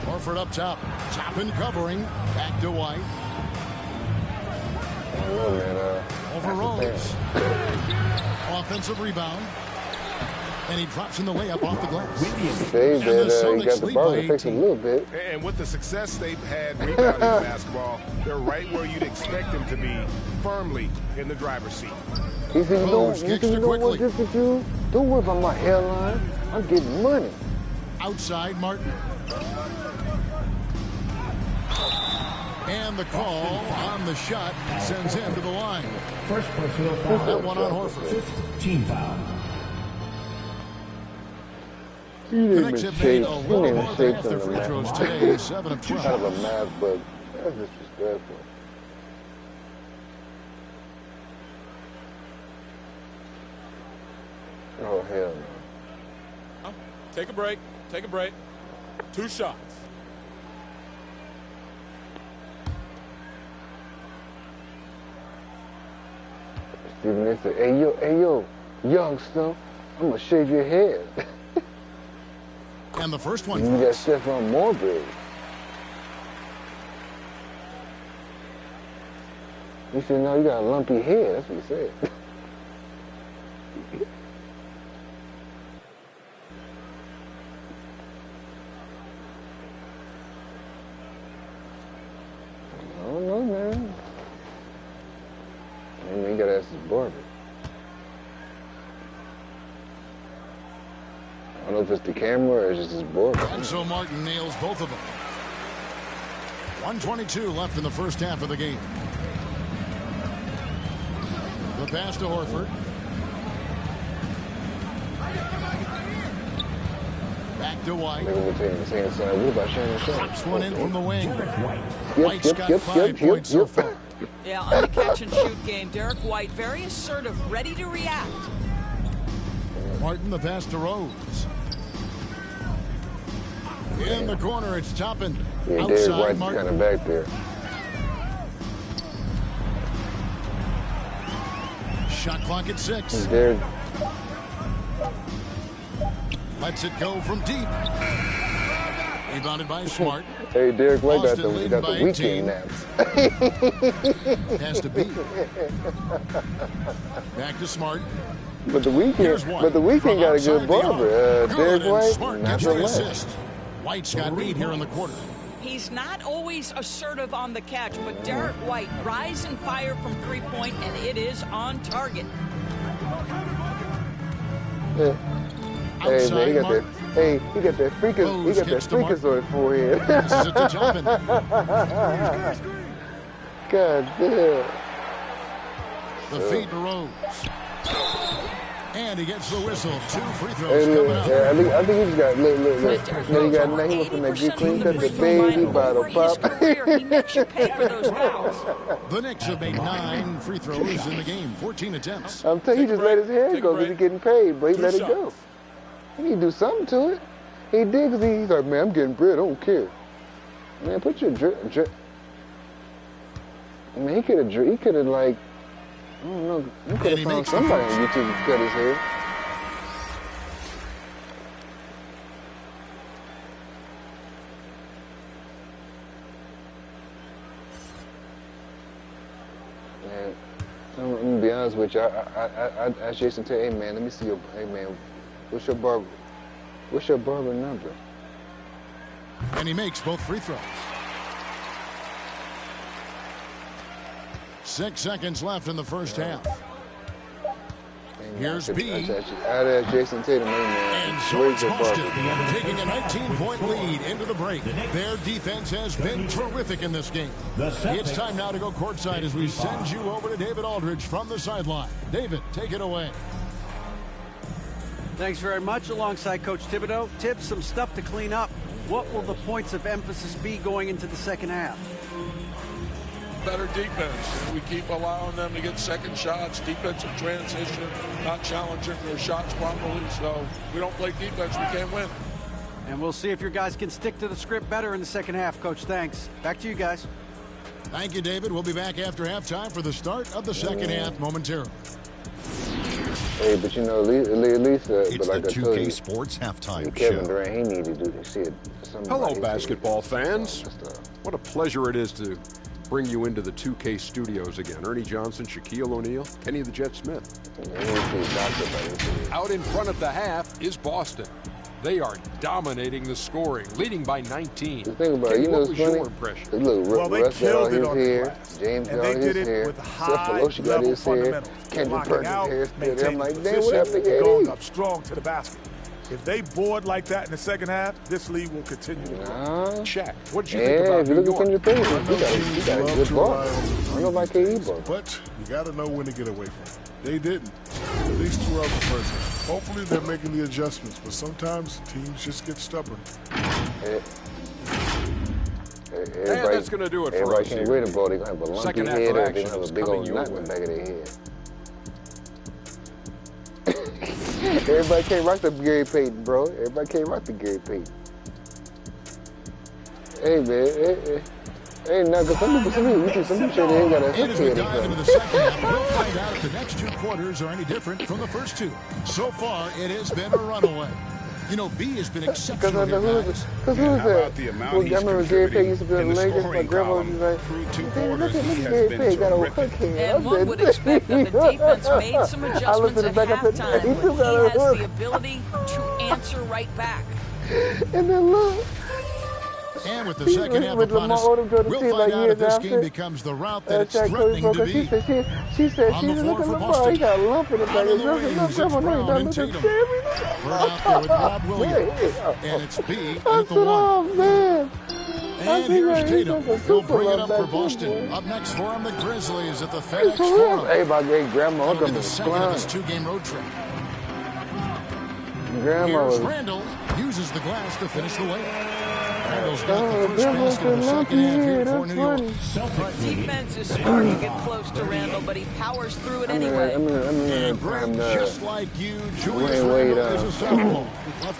Horford up top. Toppin covering. Back to White. Oh, man. Over Rose. Offensive rebound. And he drops in the layup off the glass. Say that he got the ball to fix a little bit. And with the success they've had rebounding basketball, they're right where you'd expect them to be, firmly in the driver's seat. He said, you don't want this with you? Don't worry about my hairline. I'm getting money. Outside Martin. And the call on the shot sends him to the line. First personal foul. That one on Horford. Fifth team foul. The Knicks have made a little more than half their free throws today, 7 of 12. Kind of a math, but that's disrespectful. Oh, hell no. Take a break. Take a break. 2 shots. Stephen A said, hey, yo, youngster, I'm going to shave your head. And the first one. You got Stephon Marbury. He said, no, you got a lumpy head. That's what he said. I don't know, man. I mean, you got to ask his barber. I don't know if it's the camera or it's just his board. And so Martin nails both of them. 1:22 left in the first half of the game. The pass to Horford. Back to White. Drops one in from the wing. White's got 5 points so far. Yeah, on the catch-and-shoot game, Derrick White, very assertive, ready to react. Martin, the pass to Rose. In the corner, it's Toppin. Yeah, Derrick White's kind of back there. Shot clock at 6. Derrick. Lets it go from deep. Rebounded by Smart. Hey, Derrick White got the weekend 18. naps. Has to be. Back to Smart. But the weekend got a good barber. Derrick White, Smart not gets so the much. assist. White's got 8 here in the quarter. He's not always assertive on the catch, but Derrick White rise and fire from three-point, and it is on target. Yeah. Hey, man, he got that. Hey, he got that freakus on his forehead. This is it to Toppin. God damn. The feed to Rose. And he gets the whistle. 2 free throws Hey, coming look, up. I think he just got look. Now he got he was from that G Queen cut the baby bottle pop. He makes you pay for those fouls. The Knicks have made 9 free throws in the game, 14 attempts. I'm telling you, he just let his hair go because he's getting paid, but he let it go. He need to do something to it. He did because he's like, man, I'm getting bread. I don't care. Man, put your drip. I mean, he could have like, I don't know. You could have found somebody on YouTube to cut his hair. Man, I'm gonna be honest with you. I asked Jason Tate, hey man, let me see your, hey man, what's your barber number? And he makes both free throws. 6 seconds left in the first half. Hey Here's B. Out of Jason Tatum, man. And so it's Boston taking a 19-point lead into the break. Their defense has been terrific in this game. It's time now to go courtside as we send you over to David Aldridge from the sideline. David, take it away. Thanks very much. Alongside Coach Thibodeau, Tibbs, some stuff to clean up. What will the points of emphasis be going into the second half? Better defense. We keep allowing them to get second shots, defensive transition, not challenging their shots properly. So we don't play defense, we can't win. And we'll see if your guys can stick to the script better in the second half, Coach. Thanks. Back to you guys. Thank you, David. We'll be back after halftime for the start of the second half momentarily. Hey, but you know, at least it's but like the I told 2K you, Sports halftime Kevin show. Durant, he needed to do this shit. Hello, basketball fans. What a pleasure it is to bring you into the 2K studios again. Ernie Johnson, Shaquille O'Neal, Kenny the Jet Smith. Out in front of the half is Boston. They are dominating the scoring, leading by 19. The thing about Kenny, it, you know what what's was funny? your impression? Look, Well, they Russ got all killed it his on the hair, glass. James And got they all did his it hair, with Seth high Pelosi got level his hair, fundamentals. Kendrick Blocking Perkins' out, hair still there. I'm maintaining like, damn, position, what happened to going KD? up strong to the basket. If they board like that in the second half, this league will continue to grow. Shaq, what did you think Yeah, about if you New look at York? Kendrick Perkins, he got a good ball. I don't know about KD ball. But you got to know when to get away from it. They didn't. At least throughout the first half. Hopefully they're making the adjustments, but sometimes teams just get stubborn. And that's going to do it for everybody us can't here. wear the ball. They're going to have a lumpy Second half head, of or they're action going to have is a big coming old your knot in way. the back of their head. Everybody can't rock the Gary Payton, bro. Everybody can't rock the Gary Payton. Hey, man. Hey, no, because some people say they ain't got a And as head we or dive into the something. second half, we'll find out if the next two quarters are any different from the first two. So far, it has been a runaway. You know, B has been exceptional here, guys. Because who was that? Well, I remember Gary Payton used to be on the Lakers. My grandma was like, hey, look at Gary Payton, got a hook head. And one would expect that the defense made some adjustments at halftime when he has the ability to answer right back. And then look. And with the second half With upon Lamar us, Odom to the we'll team find like out if years this after. game becomes the route that it's Shaq threatening to Coach, be. she said, On the look floor at for Lamar, Boston. he got a lump in the back. Out on the wings, it's Brown and Tatum. We're out there with Rob Williams. And it's B in at the one. Oh, man. And here's Tatum. He'll bring it up for Boston. Up next for him, the Grizzlies at the FedEx Forum. Hey, my great grandma, That'll be Uncle the was second of his blind. two-game road trip. Grandma Here's was Randall. Uses the glass to finish the way. Randall's got the first basket of the second half here for New York. Defense is smart to get close to Randall, but he powers through it anyway. And Brett, just like you, Julius Wait, Randall is a sophomore.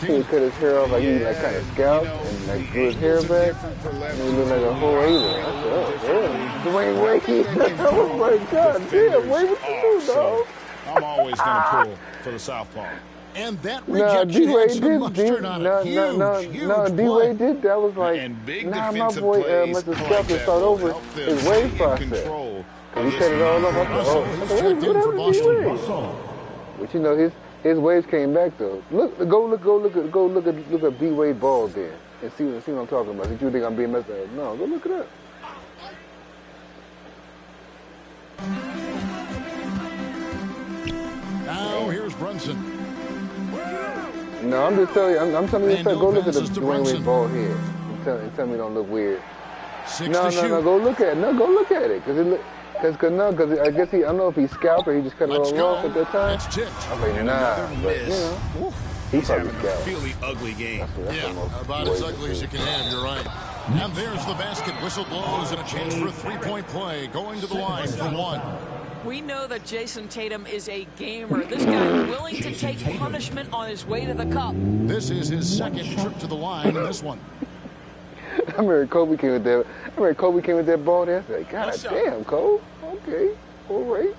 he cut his hair off like he like kind of scalped and like grew his hair back. And he looked like a whole alien. I said, oh, damn. Dwayne Wade. Oh, my God. Damn, Wade, what you do, dog? I'm always going to pull for the southpaw. And that Nah, rejection had D-Wade some did. mustard on it. Huge D-Wade play. did. That was like, And big nah, my defensive boy plays must have like scalped and that start will over help them his stay wave in process. control And of he this set it all up. I Russell, said, he's oh, checked in for Boston. but you know, his waves came back though. Go look at D-Wade ball there and see what I'm talking about. Did you think I'm being messed up? No, go look it up. Now here's Brunson. No, I'm just telling you. I'm telling you. Randall Go look at the passes to Dwayne Brunson. Wade ball here. And tell me it don't look weird. Six No, to shoot. go look at it. No, go look at it. Because I guess I don't know if he scalped or he just cut it Let's all go. off at that time. It's tipped. I'm like, nah, but you know, he He's probably having a scalped. really ugly game. That's the Yeah, most about as way ugly to as do you it. can have, you're right. And there's the basket. Whistle blows and a chance for a three-point play. Going to the line for one. We know that Jason Tatum is a gamer. This guy willing to take punishment on his way to the cup. This is his second trip to the line in this one. I remember Kobe came with that ball there. I said, God damn, Cole. Okay, all right.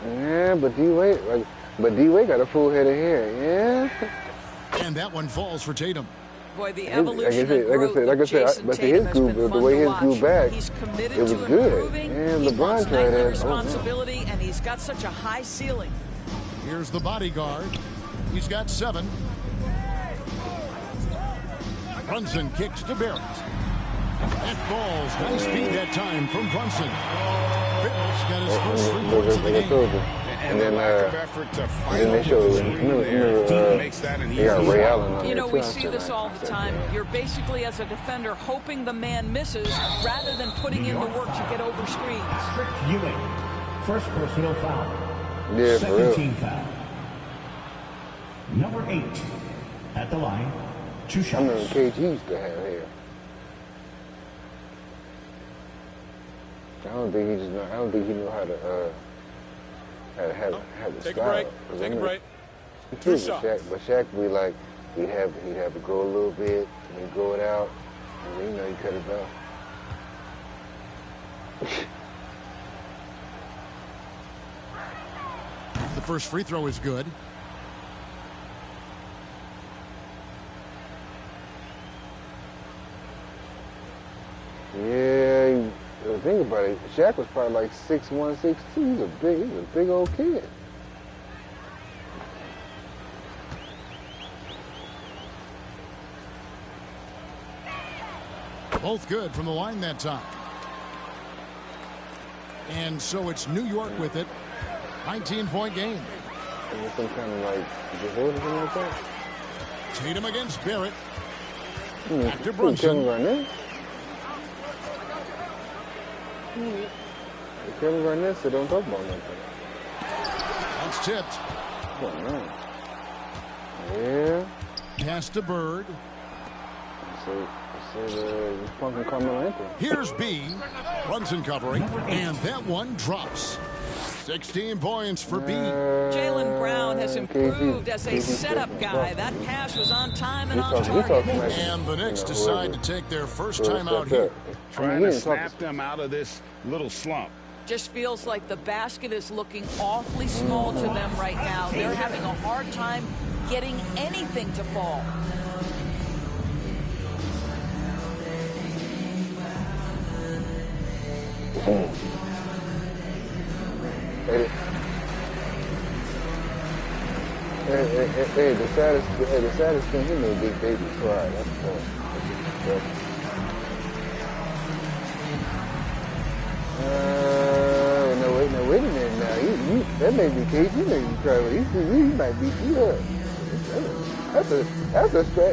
Yeah, but D-Wade got a full head of hair. Yeah. And that one falls for Tatum. Boy, the evolution and growth like I of said, Jason but Tatum his has grew, been the fun way to his watch. grew back, He's committed it was to good. improving. And He LeBron wants tried nightly that. responsibility, and he's got such a high ceiling. Here's the bodyguard. He's got 7. Brunson kicks to Barrett. That falls. Nice feed that time from Brunson. Barrett's got his first 3 points of the game. And then lack of effort to fight they showed makes that an easy Ray Allen on You know, there, we too. see this all the time. You're basically, as a defender, hoping the man misses rather than putting in the work to get over screens. Ewing, first personal foul. Yeah, for real. Second team foul. Number 8 at the line. 2 shots. I remember KG used to have hair. I don't think he knew how to have the Take style. a break. Take a break. True, but Shaq would be like, he'd have to go a little bit, and he'd grow it out, and then, you know, he cut it off. The first free throw is good. Yeah, think about it. Shaq was probably like 6'1", 6'2". He was a big old kid. Both good from the line that time. And so it's New York with it. 19-point game. Some kind of like divorce or something like that. Tatum against Barrett. Back to Brunson. Kevin Garnett said don't talk about nothing. That's tipped. Oh, man. Yeah. Pass to Bird. So fucking Carmelo Anthony. Here's B. Brunson covering. And that one drops. 16 points for B. Jaylen Brown has improved as a setup guy. That pass was on time and on target. And the Knicks decide to take their first time out here. Trying to snap them out of this little slump. Just feels like the basket is looking awfully small to them right now. They're having a hard time getting anything to fall. Hey, the saddest thing, he made Big Baby cry. That's no, wait a minute now. That made me crazy. He made me cry. He might beat you up. That's a strong.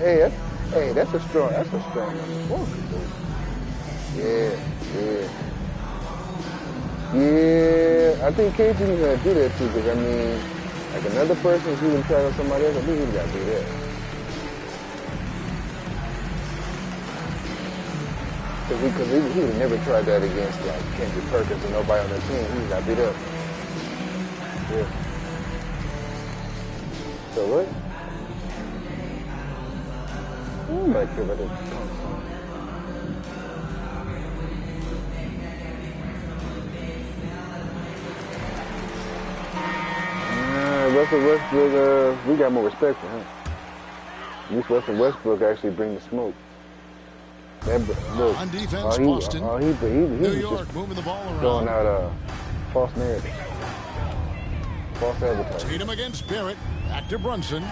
Hey, that's a strong motherfucker, dude. Yeah. I think KG was gonna do that too, because I mean, like another person, if he would try on somebody else, I think he gotta do that. Because he would have never tried that against like Kendrick Perkins and nobody on the team. He got beat up. Yeah. So what? I'm not sure about that. Russell Westbrook, we got more respect for him. At least Russell Westbrook actually bring the smoke. On defense, Boston. New York moving the ball around. Throwing out false narrative. False advertising. Tatum against Barrett. Back to Brunson.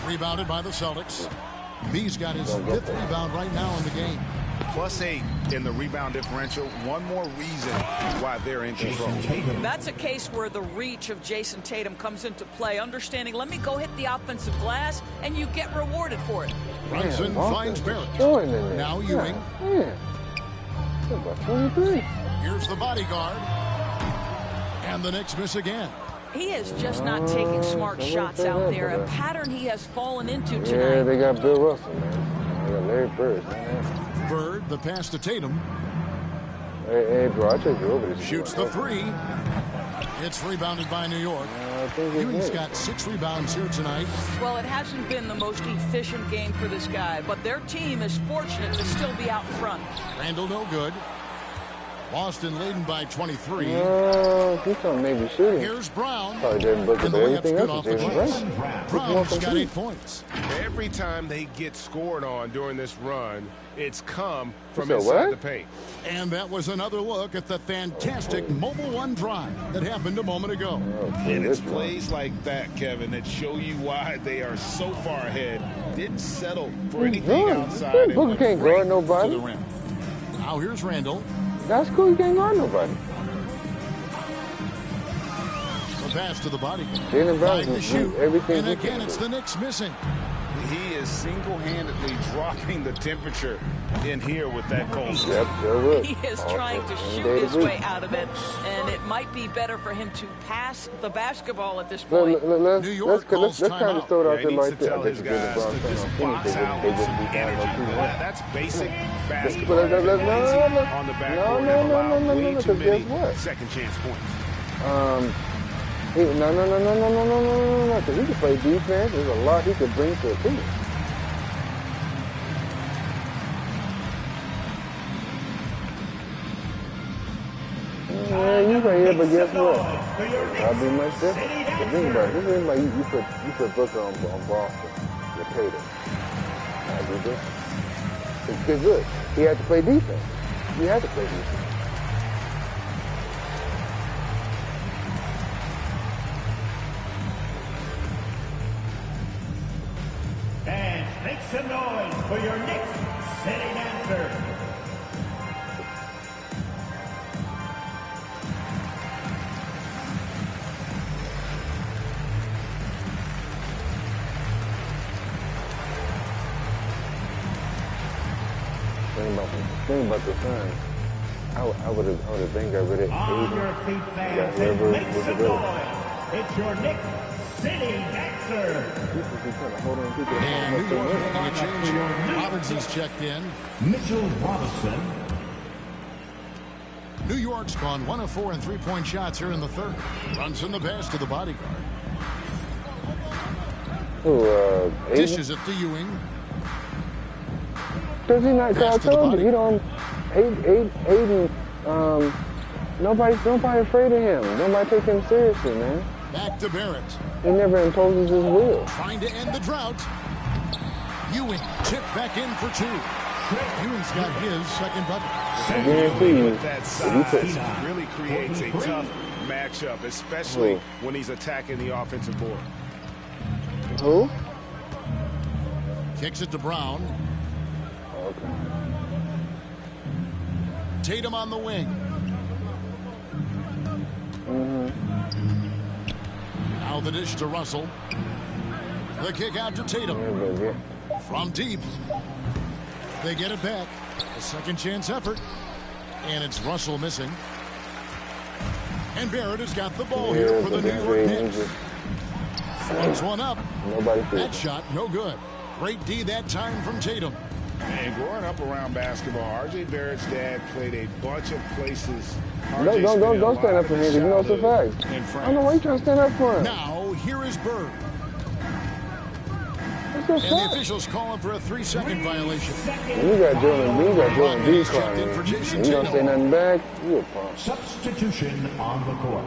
Rebounded by the Celtics. B's got his 5th rebound right now in the game. +8 in the rebound differential. One more reason why they're in control. That's a case where the reach of Jason Tatum comes into play. Understanding, let me go hit the offensive glass, and you get rewarded for it. Brunson finds Barrett. Now Ewing. About 23. Here's the bodyguard. And the Knicks miss again. He is just not taking smart shots out there, a pattern he has fallen into tonight. Yeah, they got Bill Russell, man. They got Larry Bird, man. Bird, the pass to Tatum. Hey, bro, I'll take you over this. Shoots the 3. It's rebounded by New York. Ewing's got 6 rebounds here tonight. Well, it hasn't been the most efficient game for this guy, but their team is fortunate to still be out in front. Randall no good. Boston leading by 23. He's trying to maybe shooting. Here's Brown. Probably didn't book it, And but the everything layup's else good is off the even glass. right. Brown's got 8 points. Every time they get scored on during this run, it's come from So inside what? the paint. And that was another look at the fantastic Mobile One drive that happened a moment ago. And it's plays like that, Kevin, that show you why they are so far ahead. Didn't settle for anything outside. Booker can't guard nobody. To the rim. Now here's Randall. That's cool. He can't guard nobody. The pass to the body. Jaylen Brown Find the can shoot. do everything And he again, can it's do. the Knicks missing. He is single-handedly dropping the temperature in here with that cold. Yep, sure will. He is trying to shoot his way out of it, and it might be better for him to pass the basketball at this point. Let's kind of throw it out there like that. I His guess guys to just box out with some energy. That's basic basketball. On the backboard, no, because guess what? Second chance points. No, because he can play defense. There's a lot he could bring to a team. Yeah, you right here, but guess what? I'll be much different. The thing about it, this is like you put Booker on Boston, you paid him. I'll be different. Because look, he had to play defense. He had to play defense. Fans, make some noise for your Knicks sitting answer. Think about the Suns. I would have been got rid of On your feet, fans, and make some noise. It's your Knicks sitting answer. And New York making a change here. Robinson's checked in. Mitchell Robinson. New York's gone 1 of 4 in three-point shots here in the third. Runs in the pass to the bodyguard. Dishes it to Ewing. Does he not? I told you, he don't. Aiden. Nobody's afraid of him. Nobody takes him seriously, man. Back to Barrett. He never imposes his will. Trying to end the drought. Ewing chipped back in for 2. Ewing's got his second bucket. I guarantee you, With that size, really creates a tough matchup, especially when he's attacking the offensive board. Who? Kicks it to Brown. Okay. Tatum on the wing. Now the dish to Russell. The kick out to Tatum. From deep. They get it back. A second chance effort. And it's Russell missing. And Barrett has got the ball here for the New York Knicks. Flings one up. That shot, no good. Great D that time from Tatum. And growing up around basketball, R.J. Barrett's dad played a bunch of places. Don't stand up for him. You know it's a fact. I don't know why you trying to stand up for him. Now, here is Bird. That's a And fact. the officials calling for a 3-second violation. You got Jordan B crying. You don't say nothing back, you a punk. Substitution on the court.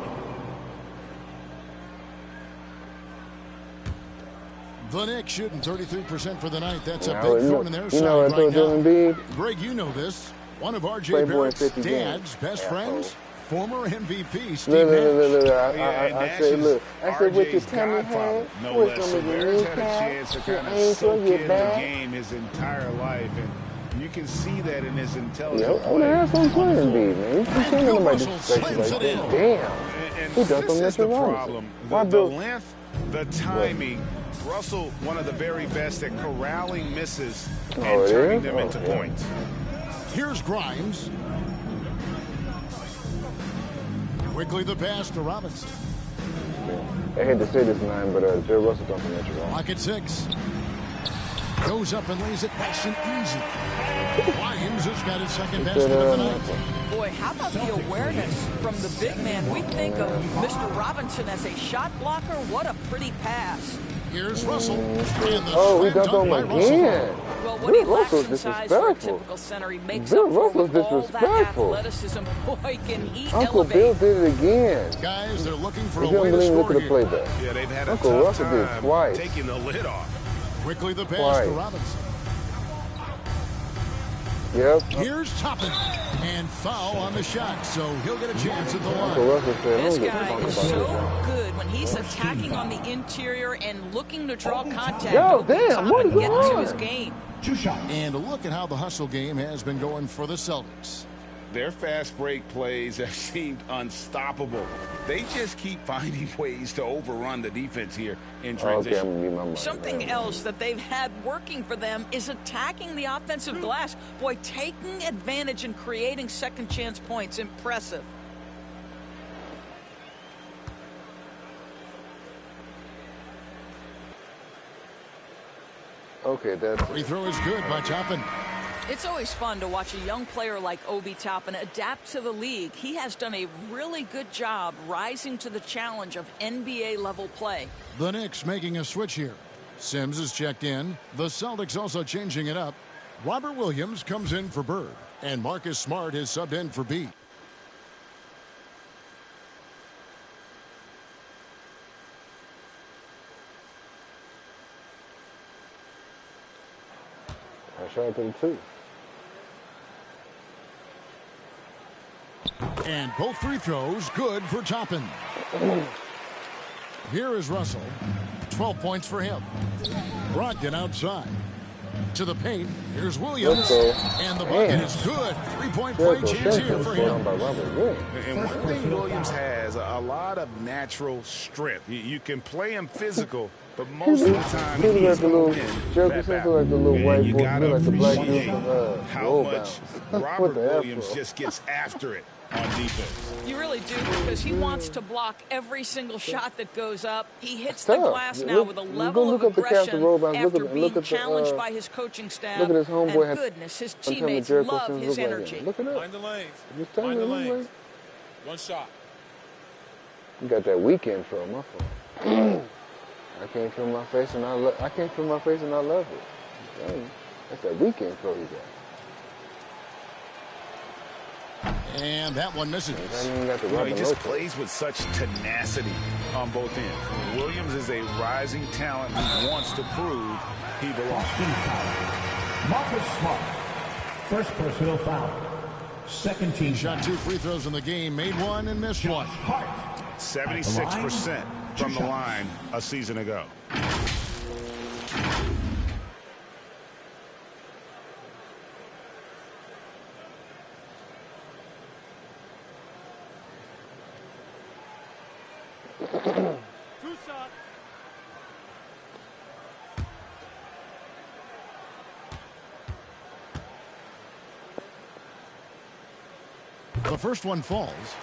The Knicks shooting 33% for the night. That's a Now, big thorn in their you side know what I right told Jordan now. B? Greg, you know this. One of R.J. Playboy Barrett's 50 dad's games. best friends, former MVP Steve Look, Nash. I said, with your tummy head, no with less. some So of your Barrett's had a kneecap, chance to your kind of ankle, soak your in the back. game his entire life, and you can see that in his intelligence. Yo, what the hell's on playing B, man? You can't let nobody disrespect you like that. Damn. And He dunked on this is Mitchell the Robinson. problem. Why The Bill? length, the timing. Russell, one of the very best at corralling misses and turning them into points. Here's Grimes. Quickly the pass to Robinson. I hate to say this, man, but Joe Russell dunked on Mitchell Robinson. Clock at 6. Goes up and lays it nice and easy. Williams has got his second basket of the night. Boy, how about the awareness from the big man? We think of Mr. Robinson as a shot blocker. What a pretty pass. Here's Russell. And the Oh, he slam dunked on dunk him by Russell. again. Well, what he lacks in size for a typical center, he makes Bill up for Russell's with all that disrespectful. athleticism. Boy, can he Uncle elevate. Bill did it again. Guys, they're looking for You a way to couldn't believe score look at the here. playback. Yeah, they've had a Uncle tough Russell did time twice. taking the lid off. Quickly the pass Twice. to Robinson. Yep. Here's Toppin. And foul on the shot, so he'll get a chance at the Uncle line. Russell said, This "Don't get guy talking is about so this." good when he's attacking on the interior and looking to draw contact. Yo, over the damn, top what and is get going to on? his game. 2 shots. And look at how the hustle game has been going for the Celtics. Their fast break plays have seemed unstoppable. They just keep finding ways to overrun the defense here in transition. Okay, I'm gonna be my mind. Something else that they've had working for them is attacking the offensive glass. Boy, taking advantage and creating second chance points. Impressive. Okay, that's Free throw is good by Toppin. It's always fun to watch a young player like Obi Toppin adapt to the league. He has done a really good job rising to the challenge of NBA-level play. The Knicks making a switch here. Sims is checked in. The Celtics also changing it up. Robert Williams comes in for Bird. And Marcus Smart is subbed in for B. I shot to the 2. And both free throws good for Toppin. Here is Russell. 12 points for him. Brogdon outside. To the paint. Here's Williams. And the bucket is good. 3-point play chance here for him. And one thing Williams has, a lot of natural strength. You can play him physical, but most of the time He he's look going like to the win little that Jerky, battle. like the little And white you boy, gotta like the black dude appreciate from how Roll much Bound. Robert With the Williams afro. just gets after it on defense. You really do, because he wants to block every single shot that goes up. He hits Tough. the glass now Look- with a you level go of look up the Castle aggression Roll Bounds. after Look at being the, challenged by his coaching staff. look at his homeboy And had- goodness, his I'm telling you, teammates Jericho love Sims his look like energy. him. Look it up. Find the lanes. Just telling Find the you, look lanes. like- One shot. You got that weekend feel, my fault. I can't feel my face and I can't feel my face and I love it. Dang, that's that weekend feel you got. And that one misses. I ain't even got the You know, he Robin just Lopez. plays with such tenacity on both ends. Williams is a rising talent who wants to prove he belongs. Boston foul. Marcus Smart. First personal foul. Second team Shot 2 free throws in the game. Made one and missed one. Hart. 76% from the line a season ago. The first one falls.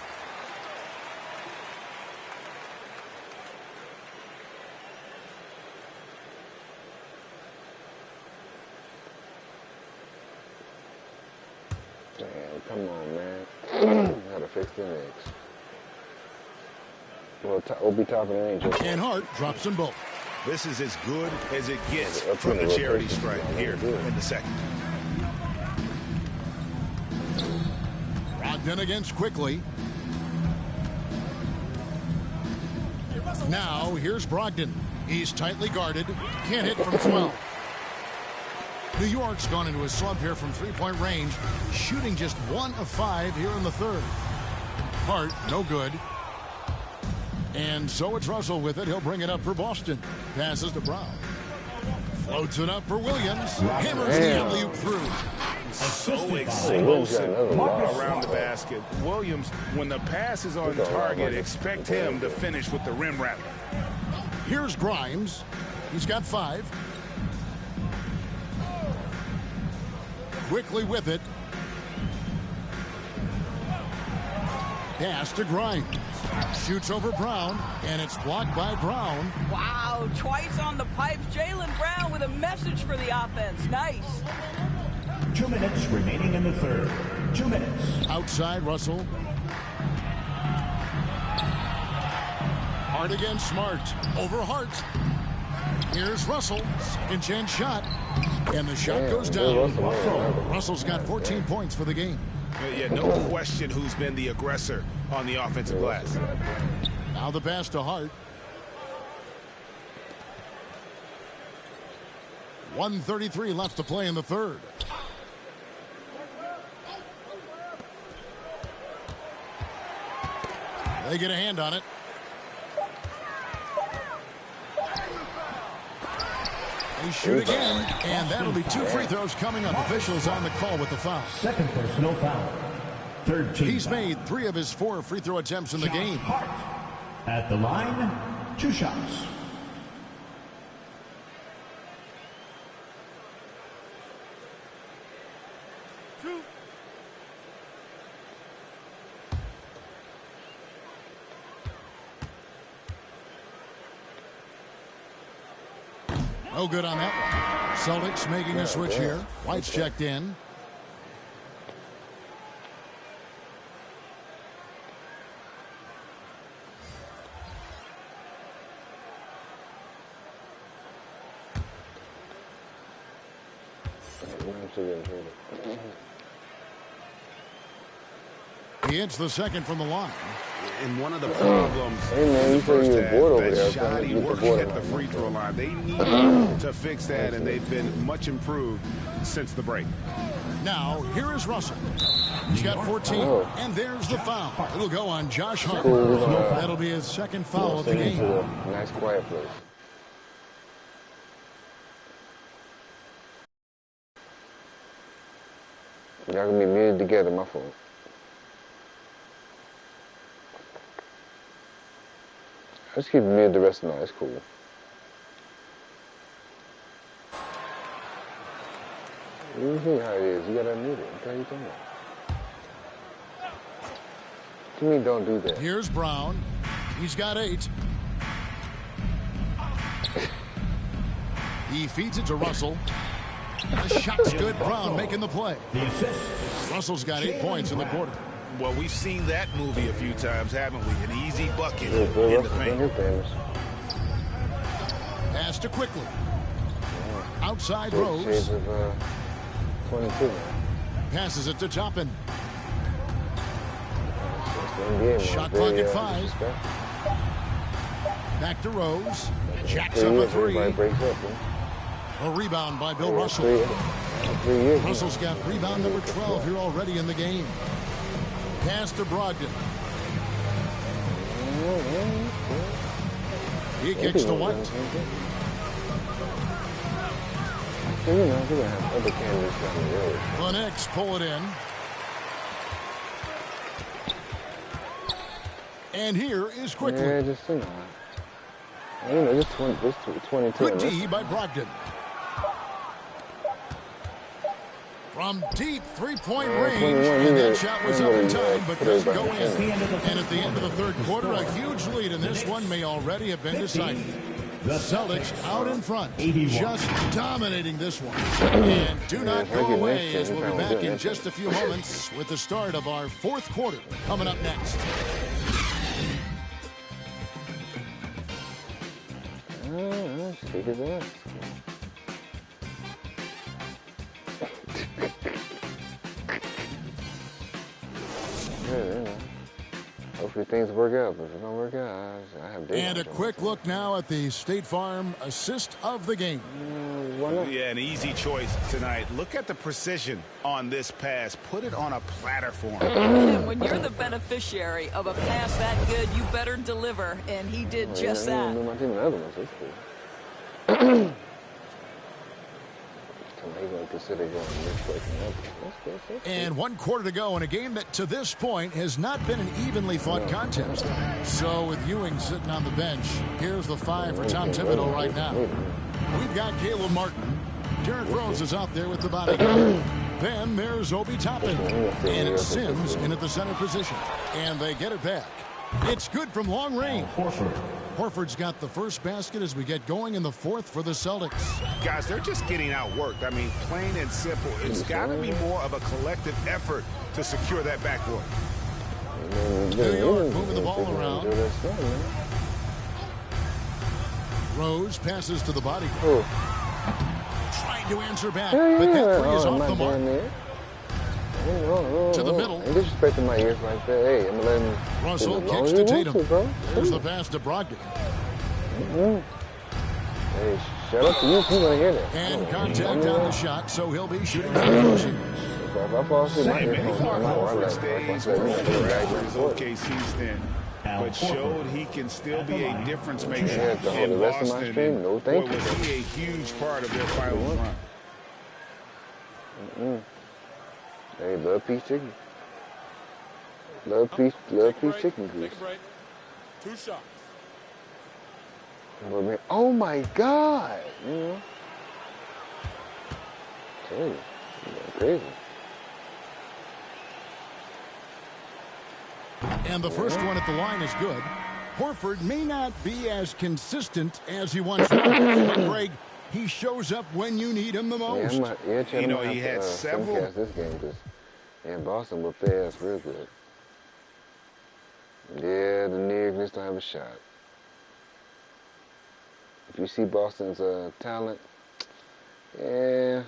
Damn, come on, man. Gotta fix the Knicks. Well, Obi Toppin ain't just. And Hart drops them both. This is as good as it gets That's from the really charity rotation. stripe here in the second. Brogdon against quickly. Now here's Brogdon. He's tightly guarded. Can't hit from 12. New York's gone into a slump here from three-point range, shooting just 1 of 5 here in the third. Hart, no good. And so it's Russell with it. He'll bring it up for Boston. Passes to Brown. Floats it up for Williams. Hammers the alley-oop through. So explosive around the basket. Williams, when the pass is on target, expect him to finish with the rim wrap. Here's Grimes. He's got 5. Quickly with it. Pass to Grimes. Shoots over Brown, and it's blocked by Brown. Wow, twice on the pipes. Jaylen Brown with a message for the offense. Nice. 2 minutes remaining in the third. 2 minutes. Outside Russell. Hart against Smart. Over Hart. Here's Russell. Second chance shot. And the shot goes down. Russell's got 14 points for the game. Yeah, no question who's been the aggressor on the offensive glass. Now the pass to Hart. 1:33 left to play in the third. They get a hand on it. They shoot again, and that'll be 2 free throws coming up. Officials on the call with the foul. Second personal foul. Third team. He's made 3 of his 4 free throw attempts in the game. At the line, 2 shots. No good on that one. Celtics making a switch here. White's checked in. He hits the second from the line. And one of the problems in the first half, that shoddy work at the free throw line. They need to fix that, and they've been much improved since the break. Now, here is Russell. He's got 14, and there's the foul. It'll go on Josh Hart. That'll be his second foul of the game. Nice quiet place. Y'all gonna be muted together, my fault. Let's keep it muted the rest of the night. It's cool. You see how it is. You gotta mute it. What are you talking about? To me, don't do that. Here's Brown. He's got 8. He feeds it to Russell. The shot's good. Brown making the play. Russell's got 8 points in the quarter. Well, we've seen that movie a few times, haven't we? An easy bucket in the paint. Pass to Quickly. Outside Rose. 22. Passes it to Toppin. Shot clock at 5. Back to Rose. Jacks up a 3. A rebound by Bill Russell. Russell's got rebound number 12 here already in the game. Pass to Brogdon. He kicks to White. The Knicks pull it in. And here is Quickly. Yeah, just 22. Good D by Brogdon. From deep three-point range, and that shot was up in time, but doesn't go in. And at the end of the third quarter, a huge lead in this one may already have been decided. The Celtics out in front, just dominating this one. And do not go away, as we'll be back in just a few moments with the start of our fourth quarter coming up next. Hopefully things work out, but if it don't work out, I have days. And a quick look now at the State Farm assist of the game. Yeah, an easy choice tonight. Look at the precision on this pass. Put it on a platter for him. And when you're the beneficiary of a pass that good, you better deliver, and he did just that. And 1 quarter to go in a game that to this point has not been an evenly fought contest. So with Ewing sitting on the bench, here's the 5 for Tom Thibodeau right now. We've got Caleb Martin. Derrick Rose is out there with the body. Then there's Obi Toppin. And it's Sims in at the center position. And they get it back. It's good from long range. Horford's got the first basket as we get going in the fourth for the Celtics. Guys, they're just getting outworked. I mean, plain and simple. It's got to be more of a collective effort to secure that backcourt. New York moving the ball around. Rose passes to the body. Trying to answer back, but that three is off the mark. To the middle. Ain't disrespecting my ears like that. Hey, I'm gonna let him. Russell kicks to Tatum. There's the pass to Brogdon. Hey, shut up to you. You wanna hear that? And contact on the shot, so he'll be shooting from close here. If I fall asleep, my earphones on my wireless. OKC stand, but showed he can still be a difference maker in the rest of my stream. No, thank you. Was he a huge part of their finals run? Hey, love peace chicken. Love peace chicken grease. Two shots. Oh my God! You know, tell you, crazy. And the first one at the line is good. Horford may not be as consistent as he once was, but Greg, he shows up when you need him the most. He had several. This game because Boston will pass real good. Yeah, the Knicks needs to have a shot. If you see Boston's talent, yeah.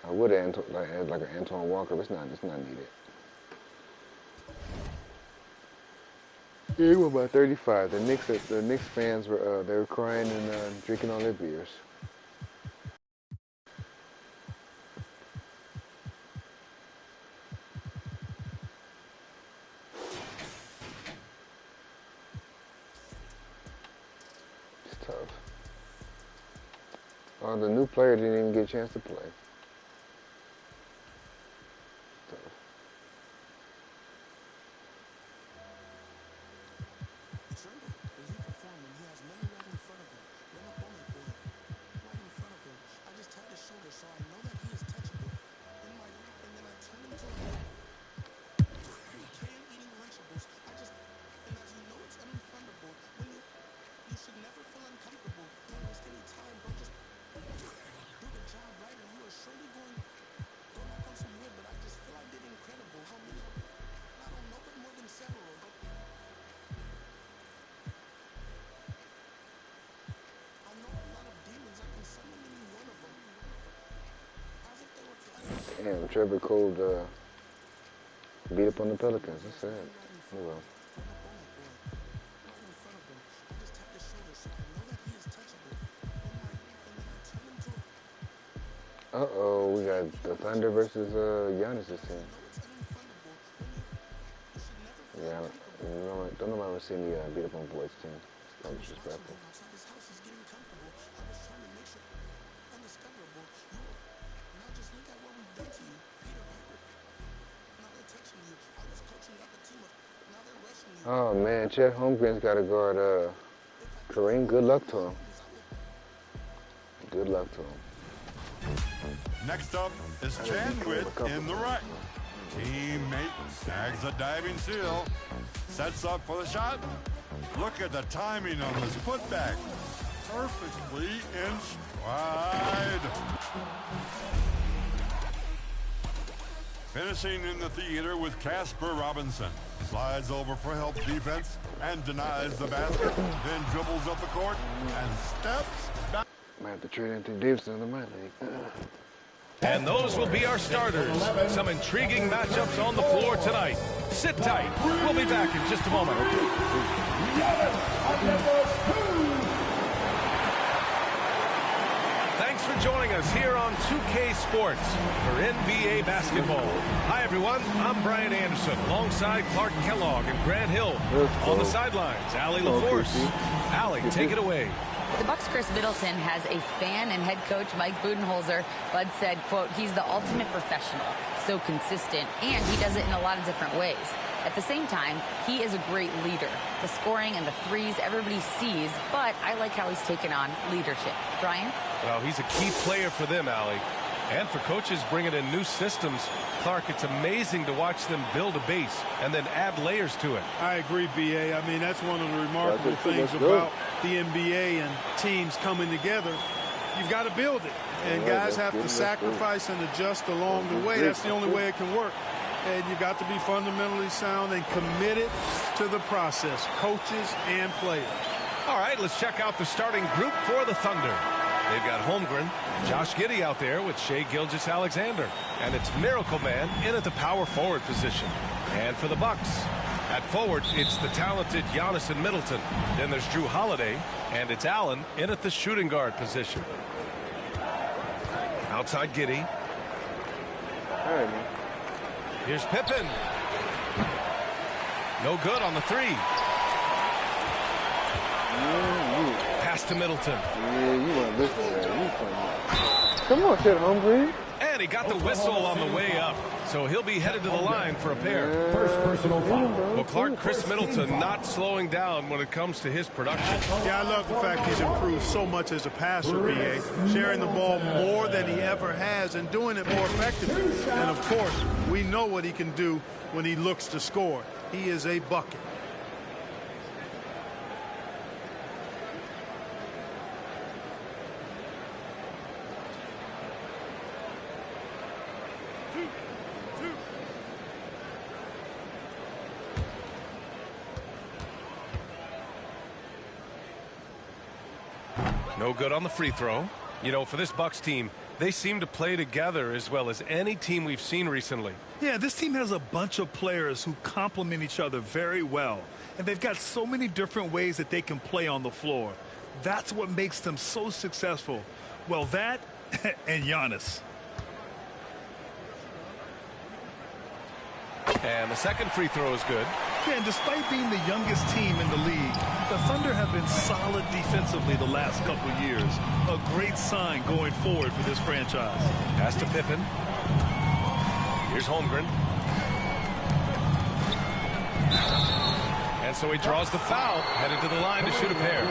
I would have had like an Antoine Walker, but it's not needed. Yeah, he went by 35. The Knicks fans were they were crying and drinking all their beers. It's tough. Oh, the new player didn't even get a chance to play. Damn, Trevor Cole beat up on the Pelicans. That's sad. Oh well. Uh-oh, we got the Thunder versus Giannis this team. Yeah, don't nobody ever see me beat up on Boyd's team. It's probably disrespectful. Oh man, Chet Holmgren's got to guard Kareem. Good luck to him. Good luck to him. Next up is Chandwit in the right. Teammate snags a diving steal. Sets up for the shot. Look at the timing on this putback. Perfectly in stride. Finishing in the theater with Casper Robinson. Slides over for help defense and denies the basket. Then dribbles up the court and steps back. Might have to trade Anthony Davis into my league. And those will be our starters. Some intriguing matchups on the floor tonight. Sit tight. We'll be back in just a moment. Thanks for joining us here on 2K Sports for NBA basketball. Hi, everyone. I'm Brian Anderson alongside Clark Kellogg and Grant Hill. On the sidelines, Allie LaForce. Allie, take it away. The Bucks' Chris Middleton has a fan and head coach Mike Budenholzer. Bud said, quote, he's the ultimate professional, so consistent, and he does it in a lot of different ways. At the same time, he is a great leader. The scoring and the threes everybody sees, but I like how he's taken on leadership. Brian? Well, he's a key player for them, Allie. And for coaches bringing in new systems, Clark, it's amazing to watch them build a base and then add layers to it. I agree, B.A. I mean, that's one of the remarkable things about the NBA and teams coming together. You've got to build it, and guys have to sacrifice and adjust along the way. That's the only way it can work. And you got to be fundamentally sound and committed to the process, coaches and players. All right, let's check out the starting group for the Thunder. They've got Holmgren, Josh Giddey out there with Shai Gilgeous-Alexander. And it's Miracle Man in at the power forward position. And for the Bucks, at forward, it's the talented Giannis and Middleton. Then there's Drew Holiday, and it's Allen in at the shooting guard position. Outside Giddey. All right, man. Here's Pippen. No good on the three. Pass to Middleton. Yeah, you weren't listening to that. Come on, Chet Holmgren. And he got the whistle on the way up. So he'll be headed to the line for a pair. First personal foul. Well, Clark, Chris Middleton not slowing down when it comes to his production. Yeah, I love the fact he's improved so much as a passer, B.A. Sharing the ball more than he ever has and doing it more effectively. And, of course, we know what he can do when he looks to score. He is a bucket. No good on the free throw. You know, for this Bucks team, they seem to play together as well as any team we've seen recently. Yeah, this team has a bunch of players who complement each other very well. And they've got so many different ways that they can play on the floor. That's what makes them so successful. Well, that and Giannis. And the second free throw is good. Yeah, and despite being the youngest team in the league, the Thunder have been solid defensively the last couple of years. A great sign going forward for this franchise. Pass to Pippen. Here's Holmgren. And so he draws the foul, headed to the line to shoot a pair.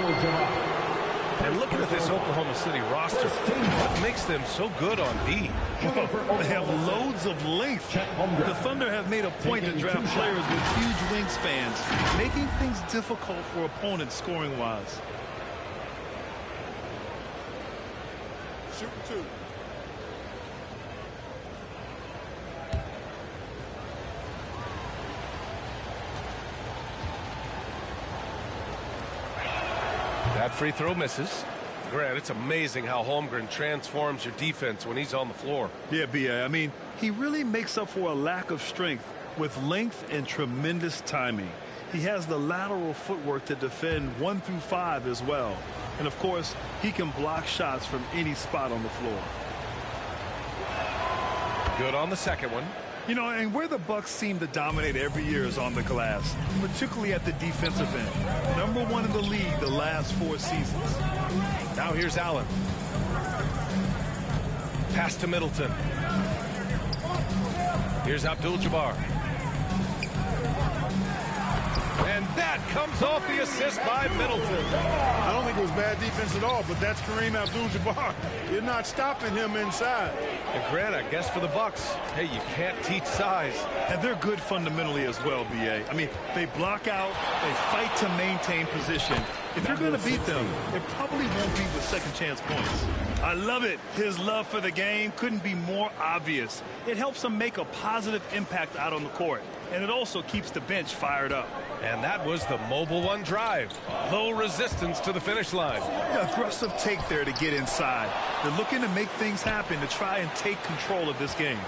And looking at this Oklahoma City roster, what makes them so good on D? Well, they have loads of length. The Thunder have made a point to draft players with huge wingspans, making things difficult for opponents scoring-wise. Shoot two. That free throw misses. Grant, it's amazing how Holmgren transforms your defense when he's on the floor. Yeah, B.A. I mean, he really makes up for a lack of strength with length and tremendous timing. He has the lateral footwork to defend 1 through 5 as well. And, of course, he can block shots from any spot on the floor. Good on the second one. You know, and where the Bucks seem to dominate every year is on the glass, particularly at the defensive end. #1 in the league the last 4 seasons. Now here's Allen. Pass to Middleton. Here's Abdul-Jabbar. And that comes off the assist by Middleton. I don't think it was bad defense at all, but that's Kareem Abdul-Jabbar. You're not stopping him inside. And Grant, I guess for the Bucks, hey, you can't teach size. And they're good fundamentally as well, B.A. I mean, they block out, they fight to maintain position. If you're going to beat them, it probably won't be with second chance points. I love it. His love for the game couldn't be more obvious. It helps him make a positive impact out on the court. And it also keeps the bench fired up. And that was the mobile one drive. Low resistance to the finish line. Yeah, aggressive take there to get inside. They're looking to make things happen to try and take control of this game.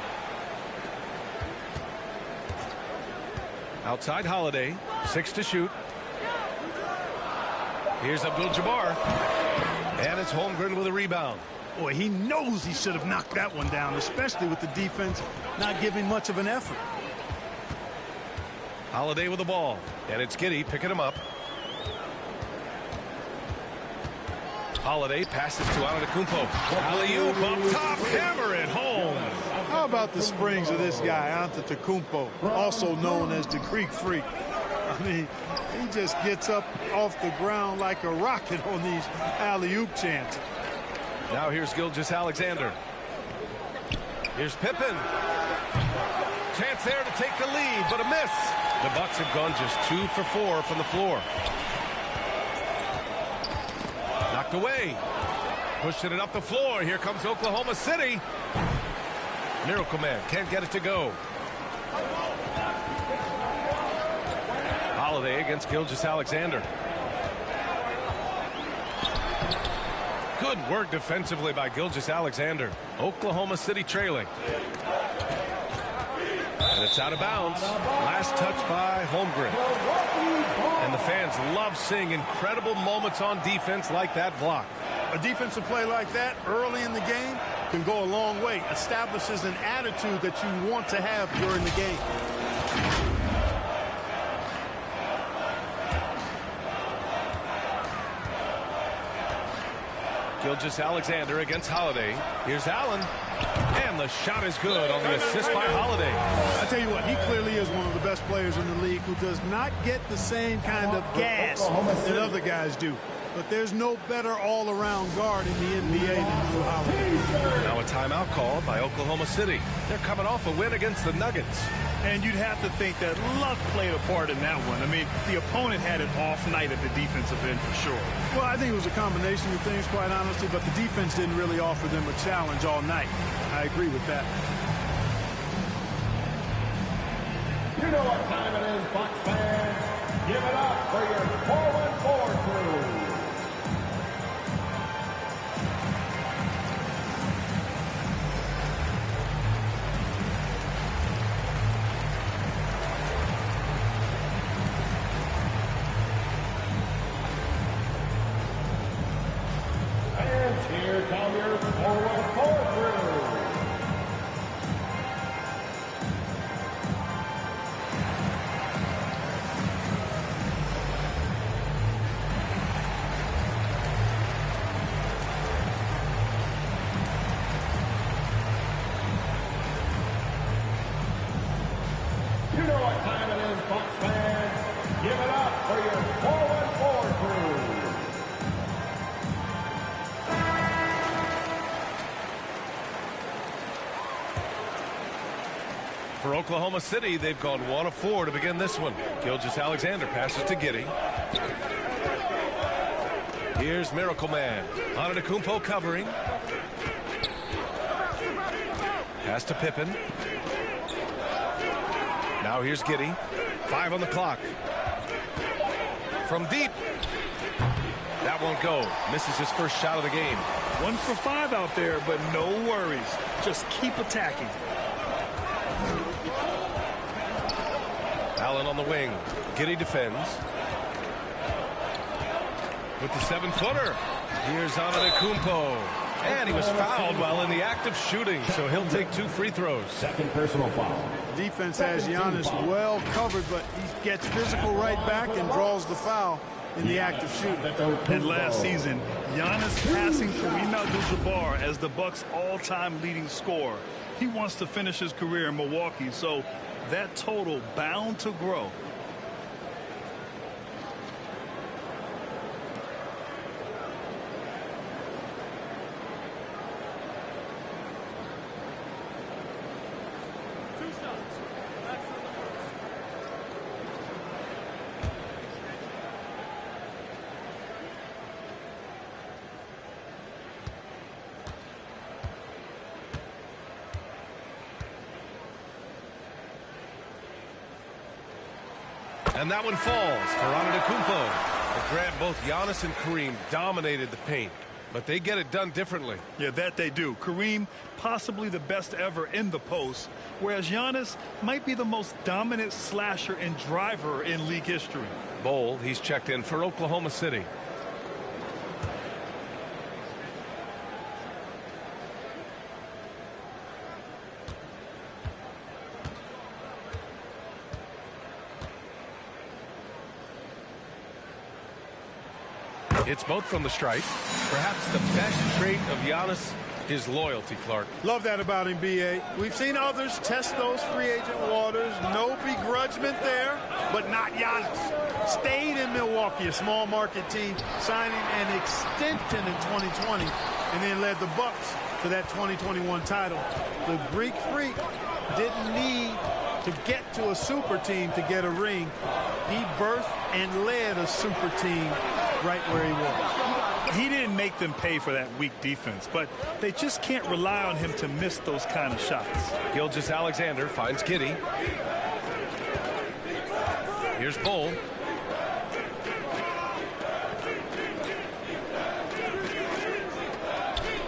Outside Holiday, 6 to shoot. Here's Abdul-Jabbar. And it's Holmgren with a rebound. Boy, he knows he should have knocked that one down, especially with the defense not giving much of an effort. Holiday with the ball. And it's Giddey picking him up. Holiday passes to Antetokounmpo. Alley-oop up top, hammer it home. How about the springs of this guy, Antetokounmpo, also known as the Creek Freak? I mean, he just gets up off the ground like a rocket on these alley-oop chances. Now here's Gilgeous-Alexander. Here's Pippen. Chance there to take the lead, but a miss. The Bucks have gone just 2 for 4 from the floor. Knocked away. Pushing it up the floor. Here comes Oklahoma City. Miracle Man can't get it to go. Holiday against Gilgeous-Alexander. Good work defensively by Gilgeous-Alexander. Oklahoma City trailing. And it's out of bounds. Last touch by Holmgren. And the fans love seeing incredible moments on defense like that block. A defensive play like that early in the game can go a long way. Establishes an attitude that you want to have during the game. Gilgeous-Alexander against Holiday. Here's Allen. And the shot is good on the assist by Holiday. I tell you what, he clearly is one of the best players in the league who does not get the same kind of gas that other guys do. But there's no better all-around guard in the NBA than Drew Holiday. Now a timeout called by Oklahoma City. They're coming off a win against the Nuggets. And you'd have to think that luck played a part in that one. I mean, the opponent had an off night at the defensive end for sure. Well, I think it was a combination of things, quite honestly, but the defense didn't really offer them a challenge all night. I agree with that. You know what time it is, Bucs fans. Give it up for your 414 crew. Here come your 414 crew. You know what time it is, Bucs fans. Give it up for your 414 crew. For Oklahoma City, they've gone 1 of 4 to begin this one. Gilgeous-Alexander passes to Giddey. Here's Miracle Man. Antetokounmpo covering. Pass to Pippen. Now here's Giddey. 5 on the clock. From deep. That won't go. Misses his first shot of the game. 1 for 5 out there, but no worries. Just keep attacking. Allen on the wing. Giddey defends. With the 7-footer. Here's Antetokounmpo. And he was fouled while in the act of shooting, so he'll take 2 free throws. Second personal foul. Defense has Giannis well covered, but he gets physical right back and draws the foul in the act of shooting. And last season, Giannis passing Kareem Abdul-Jabbar as the Bucs' all-time leading scorer. He wants to finish his career in Milwaukee, so that total bound to grow. And that one falls for Antetokounmpo. But Grant, both Giannis and Kareem dominated the paint, but they get it done differently. Yeah, that they do. Kareem, possibly the best ever in the post, whereas Giannis might be the most dominant slasher and driver in league history. Bol, he's checked in for Oklahoma City. It's both from the stripe. Perhaps the best trait of Giannis is loyalty, Clark. Love that about him, B.A. We've seen others test those free agent waters. No begrudgment there, but not Giannis. Stayed in Milwaukee, a small market team, signing an extension in 2020, and then led the Bucs to that 2021 title. The Greek Freak didn't need to get to a super team to get a ring. He birthed and led a super team right where he was. He didn't make them pay for that weak defense, but they just can't rely on him to miss those kind of shots. Gilgeous-Alexander finds Giddey. Here's Bull.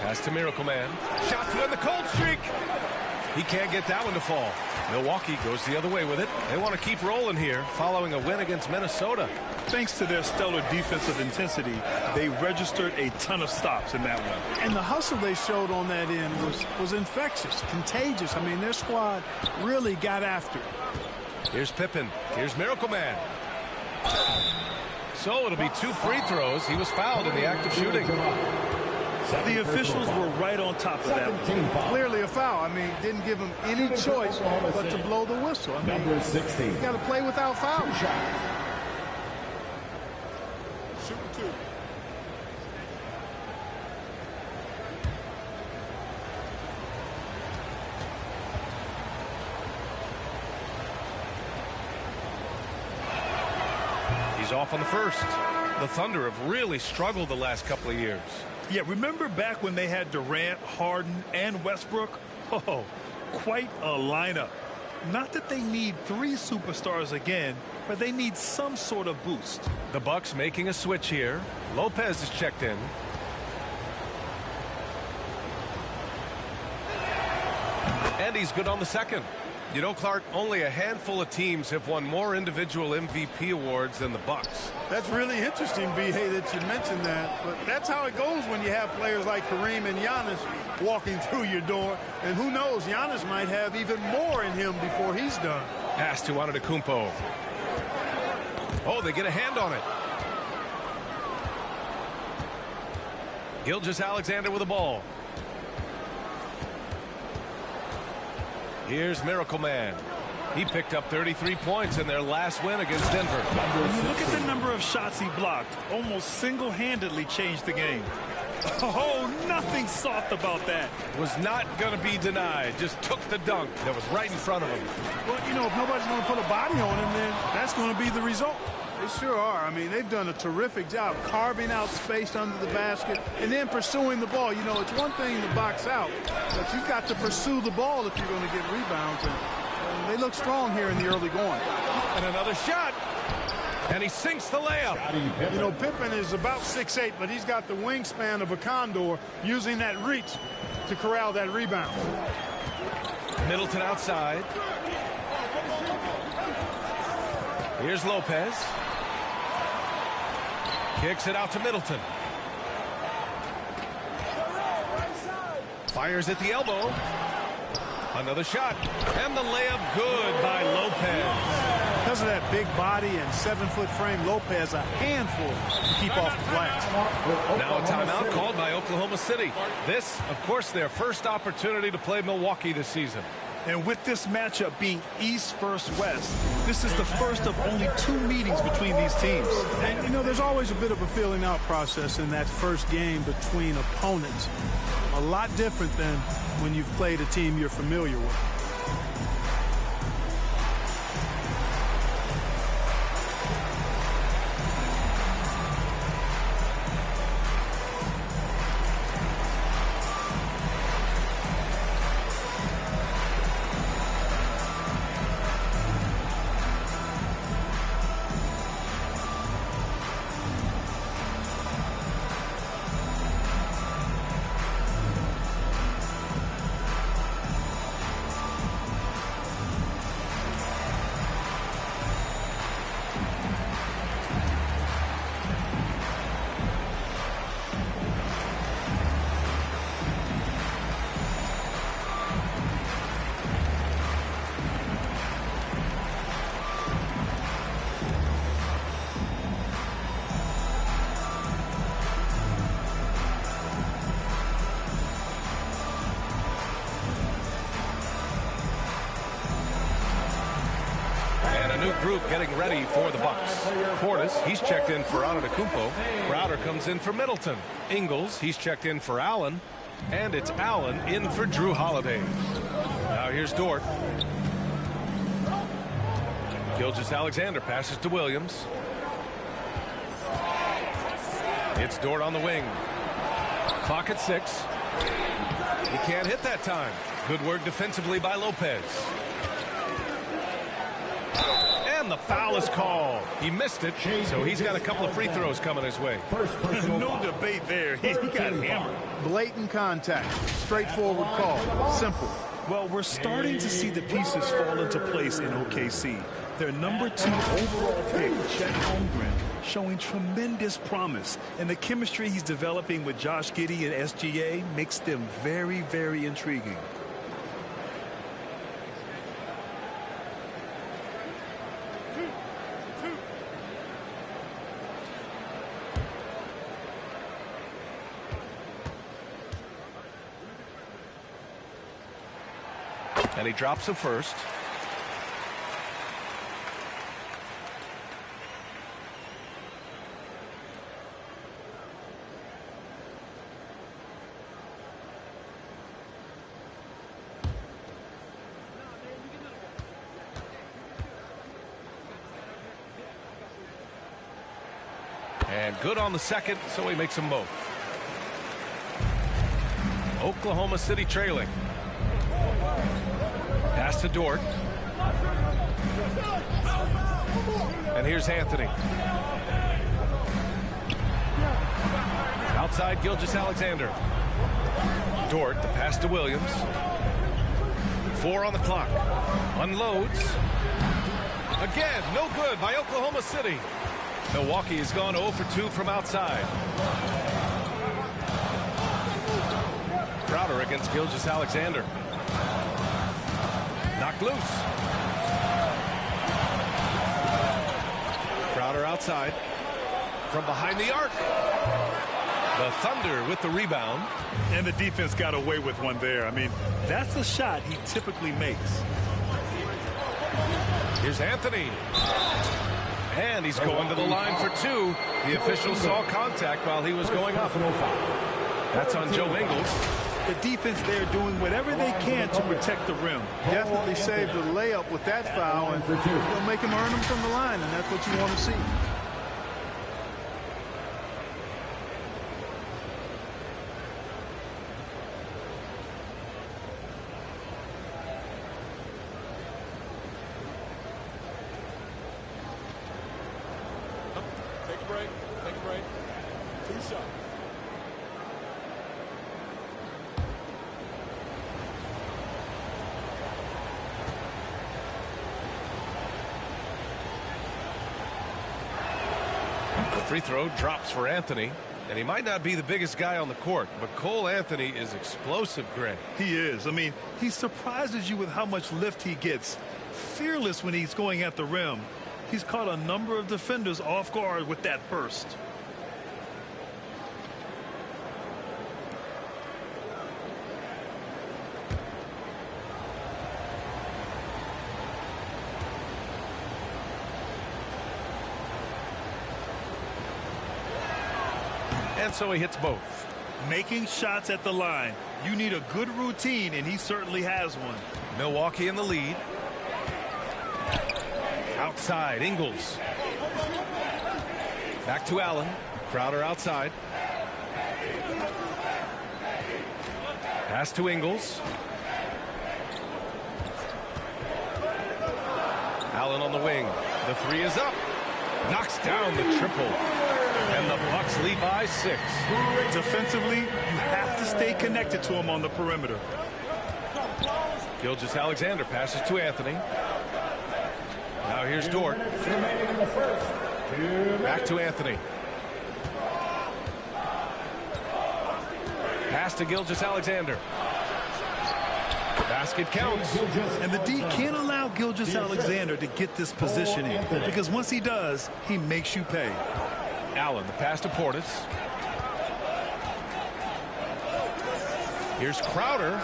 Pass to Miracle Man. Shot to end the cold streak. He can't get that one to fall. Milwaukee goes the other way with it. They want to keep rolling here following a win against Minnesota. Thanks to their stellar defensive intensity, they registered a ton of stops in that one. And the hustle they showed on that end was infectious, contagious. I mean, their squad really got after it. Here's Pippen. Here's Miracle Man. So it'll be 2 free throws. He was fouled in the act of shooting. The officials were right on top of that one. Clearly a foul. I mean, didn't give him any choice but to blow the whistle. I mean, Number 16. You got to play without fouls. Shooting 2. He's off on the first. The Thunder have really struggled the last couple of years. Yeah, remember back when they had Durant, Harden, and Westbrook? Oh, quite a lineup. Not that they need 3 superstars again, but they need some sort of boost. The Bucks making a switch here. Lopez is checked in. And he's good on the second. You know, Clark, only a handful of teams have won more individual MVP awards than the Bucks. That's really interesting, B.A., that you mentioned that. But that's how it goes when you have players like Kareem and Giannis walking through your door. And who knows, Giannis might have even more in him before he's done. Pass to Antetokounmpo. Oh, they get a hand on it. Gilgeous-Alexander with the ball. Here's Miracle Man. He picked up 33 points in their last win against Denver. When you look at the number of shots he blocked, almost single-handedly changed the game. Oh, nothing soft about that. Was not going to be denied. Just took the dunk that was right in front of him. Well, you know, if nobody's going to put a body on him, then that's going to be the result. They sure are. I mean, they've done a terrific job carving out space under the basket and then pursuing the ball. You know, it's one thing to box out, but you've got to pursue the ball if you're going to get rebounds. And they look strong here in the early going. And another shot. And he sinks the layup. You know, Pippen is about 6'8", but he's got the wingspan of a condor, using that reach to corral that rebound. Middleton outside. Here's Lopez. Kicks it out to Middleton. Fires at the elbow. Another shot. And the layup good by Lopez. Because of that big body and 7-foot frame, Lopez a handful to keep off the glass. Now a timeout called by Oklahoma City. This, of course, their first opportunity to play Milwaukee this season. And with this matchup being East versus West, this is the first of only 2 meetings between these teams. And, you know, there's always a bit of a filling out process in that first game between opponents. A lot different than when you've played a team you're familiar with. Group getting ready for the Bucks. Portis, he's checked in for Antetokounmpo. Crowder comes in for Middleton. Ingles, he's checked in for Allen. And it's Allen in for Drew Holiday. Now here's Dort. Gilgeous-Alexander passes to Williams. It's Dort on the wing. Clock at 6. He can't hit that time. Good work defensively by Lopez. And the foul is called. He missed it, so he's got a couple of free throws coming his way. No debate there. He got hammered. Blatant contact. Straightforward call. Simple. Well, we're starting to see the pieces fall into place in OKC. Their number 2 overall pick, Chet Holmgren, showing tremendous promise. And the chemistry he's developing with Josh Giddey and SGA makes them very, very intriguing. And he drops the first. And good on the second, so he makes them both. Oklahoma City trailing. Pass to Dort. And here's Anthony. Outside Gilgeous-Alexander. Dort, the pass to Williams. 4 on the clock. Unloads. Again, no good by Oklahoma City. Milwaukee has gone 0 for 2 from outside. Crowder against Gilgeous-Alexander. Knocked loose. Crowder outside. From behind the arc. The Thunder with the rebound. And the defense got away with one there. I mean, that's a shot he typically makes. Here's Anthony. And he's going to the line for 2. The official saw contact while he was going up. That's on Joe Ingles. The defense there doing whatever they can to protect the rim. Definitely saved the layup with that foul, and they'll make him earn them from the line, and that's what you want to see. Take a break. Take a break. 2 shots. The free throw drops for Anthony, and he might not be the biggest guy on the court, but Cole Anthony is explosive, Greg. He is. I mean, he surprises you with how much lift he gets. Fearless when he's going at the rim. He's caught a number of defenders off guard with that burst. And so he hits both. Making shots at the line. You need a good routine, and he certainly has one. Milwaukee in the lead. Outside, Ingles. Back to Allen. Crowder outside. Pass to Ingles. Allen on the wing. The 3 is up. Knocks down the triple. And the Bucks lead by 6. Defensively, you have to stay connected to him on the perimeter. Gilgeous-Alexander passes to Anthony. Now here's Dort. Back to Anthony. Pass to Gilgeous-Alexander. Basket counts. And the D can't allow Gilgeous-Alexander to get this positioning, because once he does, he makes you pay. Allen, the pass to Portis. Here's Crowder.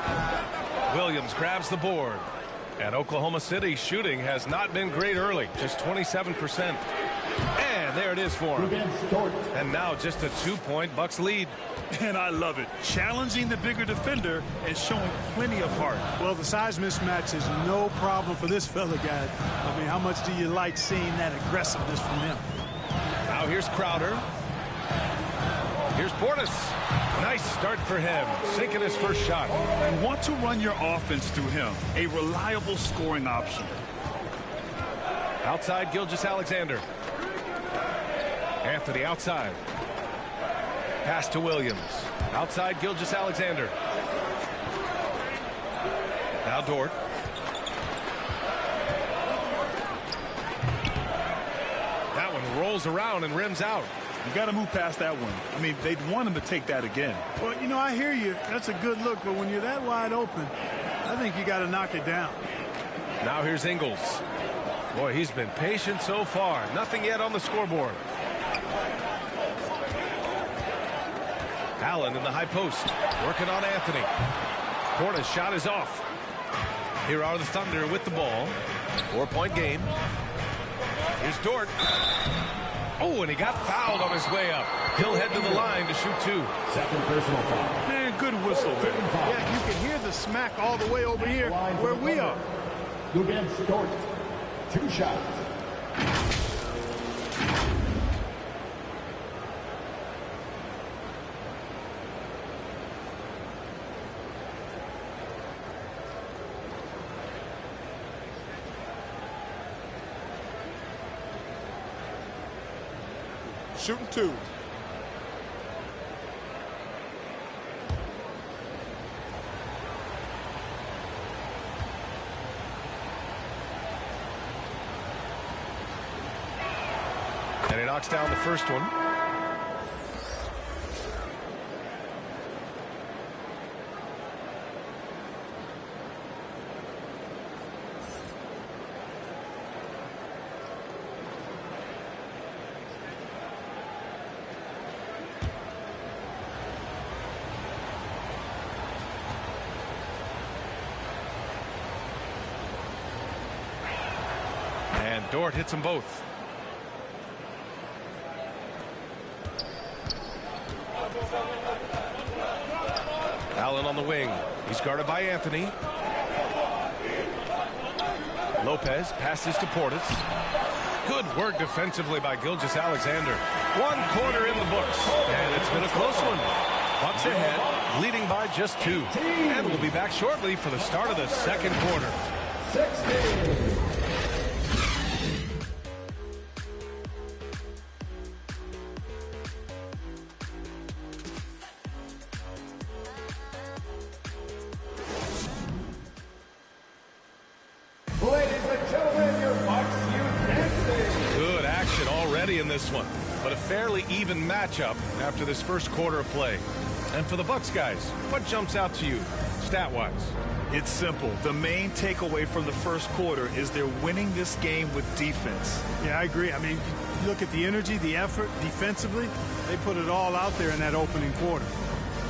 Williams grabs the board. And Oklahoma City shooting has not been great early, just 27%. And there it is for him. And now just a 2-point Bucks lead. And I love it. Challenging the bigger defender and showing plenty of heart. Well, the size mismatch is no problem for this fella, guys. I mean, how much do you like seeing that aggressiveness from him? Now here's Crowder. Here's Portis. Nice start for him, sinking his first shot. You want to run your offense through him, a reliable scoring option. Outside, Gilgeous-Alexander. Anthony outside. Pass to Williams. Outside, Gilgeous-Alexander. Now Dort. That one rolls around and rims out. You got to move past that one. I mean, they'd want him to take that again. Well, you know, I hear you. That's a good look, but when you're that wide open, I think you got to knock it down. Now here's Ingles. Boy, he's been patient so far. Nothing yet on the scoreboard. Allen in the high post, working on Anthony. Portis' shot is off. Here are the Thunder with the ball. 4-point game. Here's Dort. Oh, and he got fouled on his way up. He'll head to the line to shoot 2. Second personal foul. Man, good whistle there. Yeah, you can hear the smack all the way over here where we are. Against Dort. 2 shots. Shooting 2. And he knocks down the first one. And Dort hits them both. Allen on the wing. He's guarded by Anthony. Lopez passes to Portis. Good work defensively by Gilgeous-Alexander. 1 quarter in the books, and it's been a close one. Bucks ahead, leading by just 2. And we'll be back shortly for the start of the second quarter. 16. In this one, but a fairly even matchup after this first quarter of play. And for the Bucks guys, what jumps out to you stat-wise? It's simple. The main takeaway from the first quarter is they're winning this game with defense. Yeah, I agree. I mean, you look at the energy, the effort defensively, they put it all out there in that opening quarter.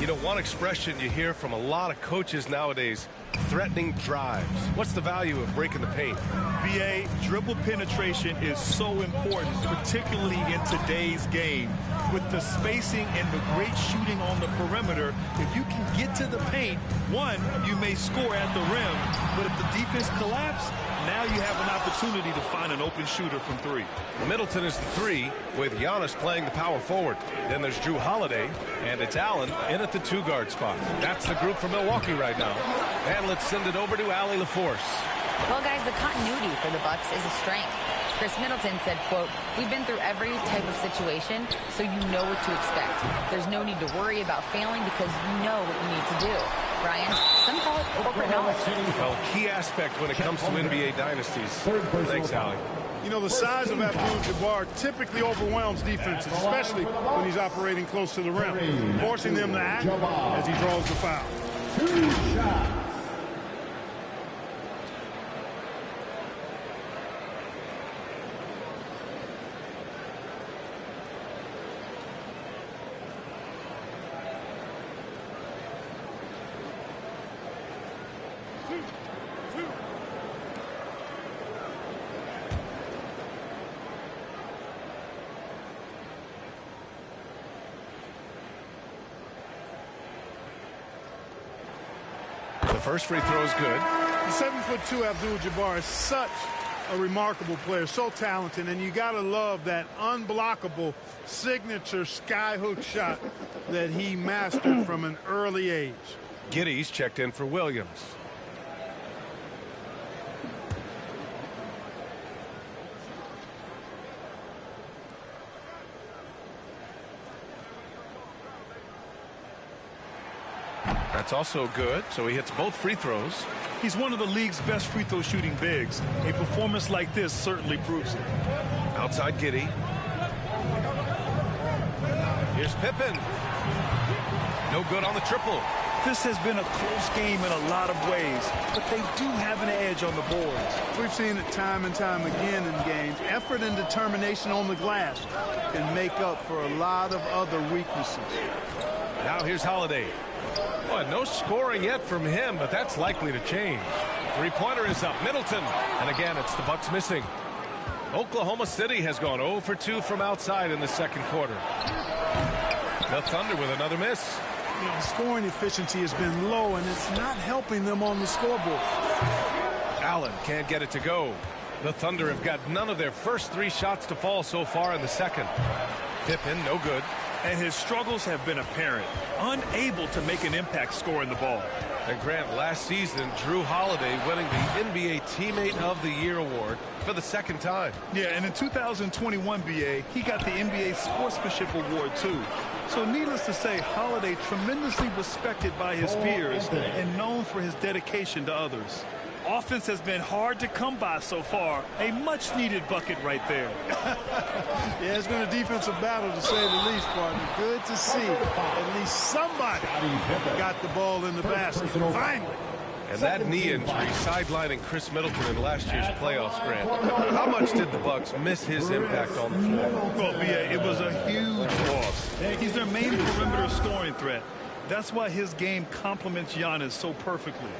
You know, one expression you hear from a lot of coaches nowadays, threatening drives. What's the value of breaking the paint? BA, dribble penetration is so important, particularly in today's game. With the spacing and the great shooting on the perimeter, if you can get to the paint, one, you may score at the rim, but if the defense collapses, now you have an opportunity to find an open shooter from 3. Middleton is the 3, with Giannis playing the power forward. Then there's Drew Holiday, and it's Allen in at the 2-guard spot. That's the group for Milwaukee right now. And let's send it over to Allie LaForce. Well, guys, the continuity for the Bucks is a strength. Chris Middleton said, quote, "We've been through every type of situation, so you know what to expect. There's no need to worry about failing because you know what you need to do." Brian, some call it corporate knowledge. Well, key aspect when it comes to NBA dynasties. Thanks, Allie. You know, the size of Abdul-Jabbar typically overwhelms defenses, especially when he's operating close to the rim, forcing them to act as he draws the foul. 2 shots. The first free throw is good. The 7'2" Abdul-Jabbar is such a remarkable player, so talented, and you got to love that unblockable signature skyhook shot that he mastered from an early age. Giddey's checked in for Williams. That's also good, so he hits both free throws. He's one of the league's best free throw shooting bigs. A performance like this certainly proves it. Outside Giddey. Here's Pippen. No good on the triple. This has been a close game in a lot of ways, but they do have an edge on the boards. We've seen it time and time again in games. Effort and determination on the glass can make up for a lot of other weaknesses. Now here's Holiday. Well, no scoring yet from him, but that's likely to change. Three-pointer is up. Middleton. And again, it's the Bucks missing. Oklahoma City has gone 0 for 2 from outside in the second quarter. The Thunder with another miss. You know, scoring efficiency has been low, and it's not helping them on the scoreboard. Allen can't get it to go. The Thunder have got none of their first 3 shots to fall so far in the second. Pippen, no good. And his struggles have been apparent. Unable to make an impact scoring the ball. And Grant, last season, Drew Holiday winning the NBA Teammate of the Year award for the second time. Yeah, and in 2021, BA, he got the NBA Sportsmanship Award, too. So needless to say, Holiday tremendously respected by his peers and known for his dedication to others. Offense has been hard to come by so far. A much-needed bucket right there. Yeah, it's been a defensive battle, to say the least, partner. Good to see at least somebody got the ball in the basket. Finally. And that knee injury sidelining Chris Middleton in last year's playoffs, Grant. How much did the Bucks miss his impact on the floor? Well, yeah, it was a huge loss. He's their main perimeter scoring threat. That's why his game complements Giannis so perfectly.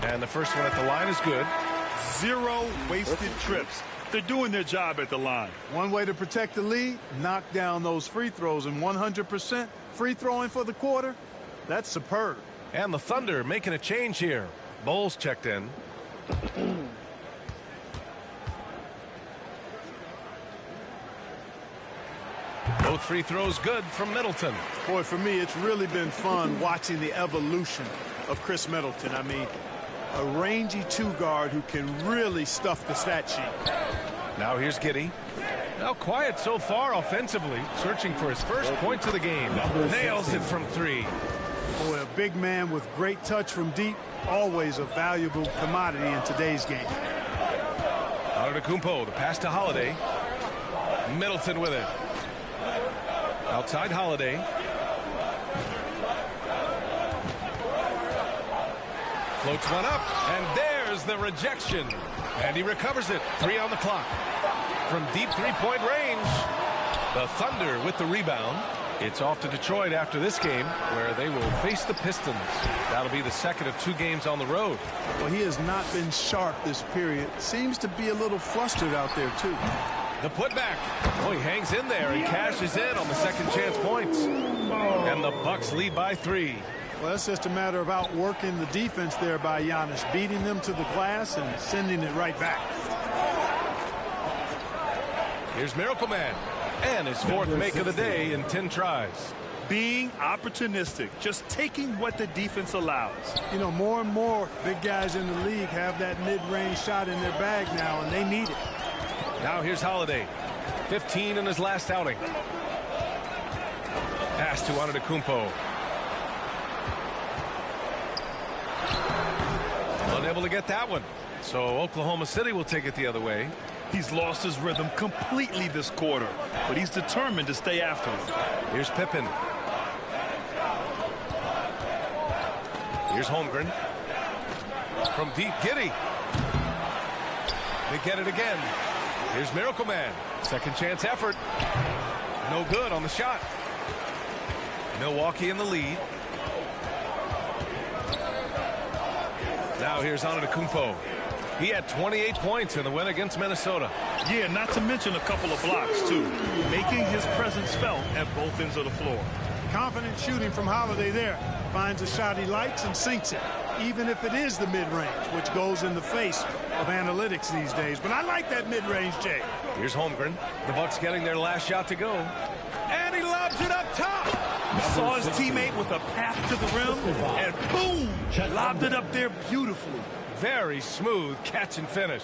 And the first one at the line is good. 0 wasted trips. They're doing their job at the line. One way to protect the lead, knock down those free throws, and 100% free throwing for the quarter, that's superb. And the Thunder making a change here. Bowles checked in. Both free throws good from Middleton. Boy, for me, it's really been fun watching the evolution of Chris Middleton. I mean, a rangy 2-guard who can really stuff the stat sheet. Now here's Giddey. Now quiet so far offensively, searching for his first points of the game. Nails it from 3. Boy, a big man with great touch from deep, always a valuable commodity in today's game. Antetokounmpo, the pass to Holiday. Middleton with it. Outside Holiday. Floats one up, and there's the rejection. And he recovers it. 3 on the clock. From deep three-point range, the Thunder with the rebound. It's off to Detroit after this game, where they will face the Pistons. That'll be the second of 2 games on the road. Well, he has not been sharp this period. Seems to be a little flustered out there, too. The putback. Oh, he hangs in there and cashes in on the second chance points. And the Bucks lead by 3. Well, that's just a matter of outworking the defense there by Giannis, beating them to the glass and sending it right back. Here's Miracle Man, and his 4th make of the day in 10 tries. Being opportunistic, just taking what the defense allows. You know, more and more big guys in the league have that mid-range shot in their bag now, and they need it. Now here's Holiday, 15 in his last outing. Pass to Antetokounmpo. Unable to get that one. So Oklahoma City will take it the other way. He's lost his rhythm completely this quarter, but he's determined to stay after it. Here's Pippen. Here's Holmgren. From deep, Giddey. They get it again. Here's Miracle Man. Second chance effort. No good on the shot. Milwaukee in the lead. Now here's Antetokounmpo. He had 28 points in the win against Minnesota. Yeah, not to mention a couple of blocks, too. Making his presence felt at both ends of the floor. Confident shooting from Holiday there. Finds a shot he likes and sinks it, even if it is the mid-range, which goes in the face of analytics these days. But I like that mid-range, Jay. Here's Holmgren. The Bucks getting their last shot to go. And he lobs it up top. Saw his teammate with a path to the rim, and boom, lobbed it up there beautifully. Very smooth catch and finish.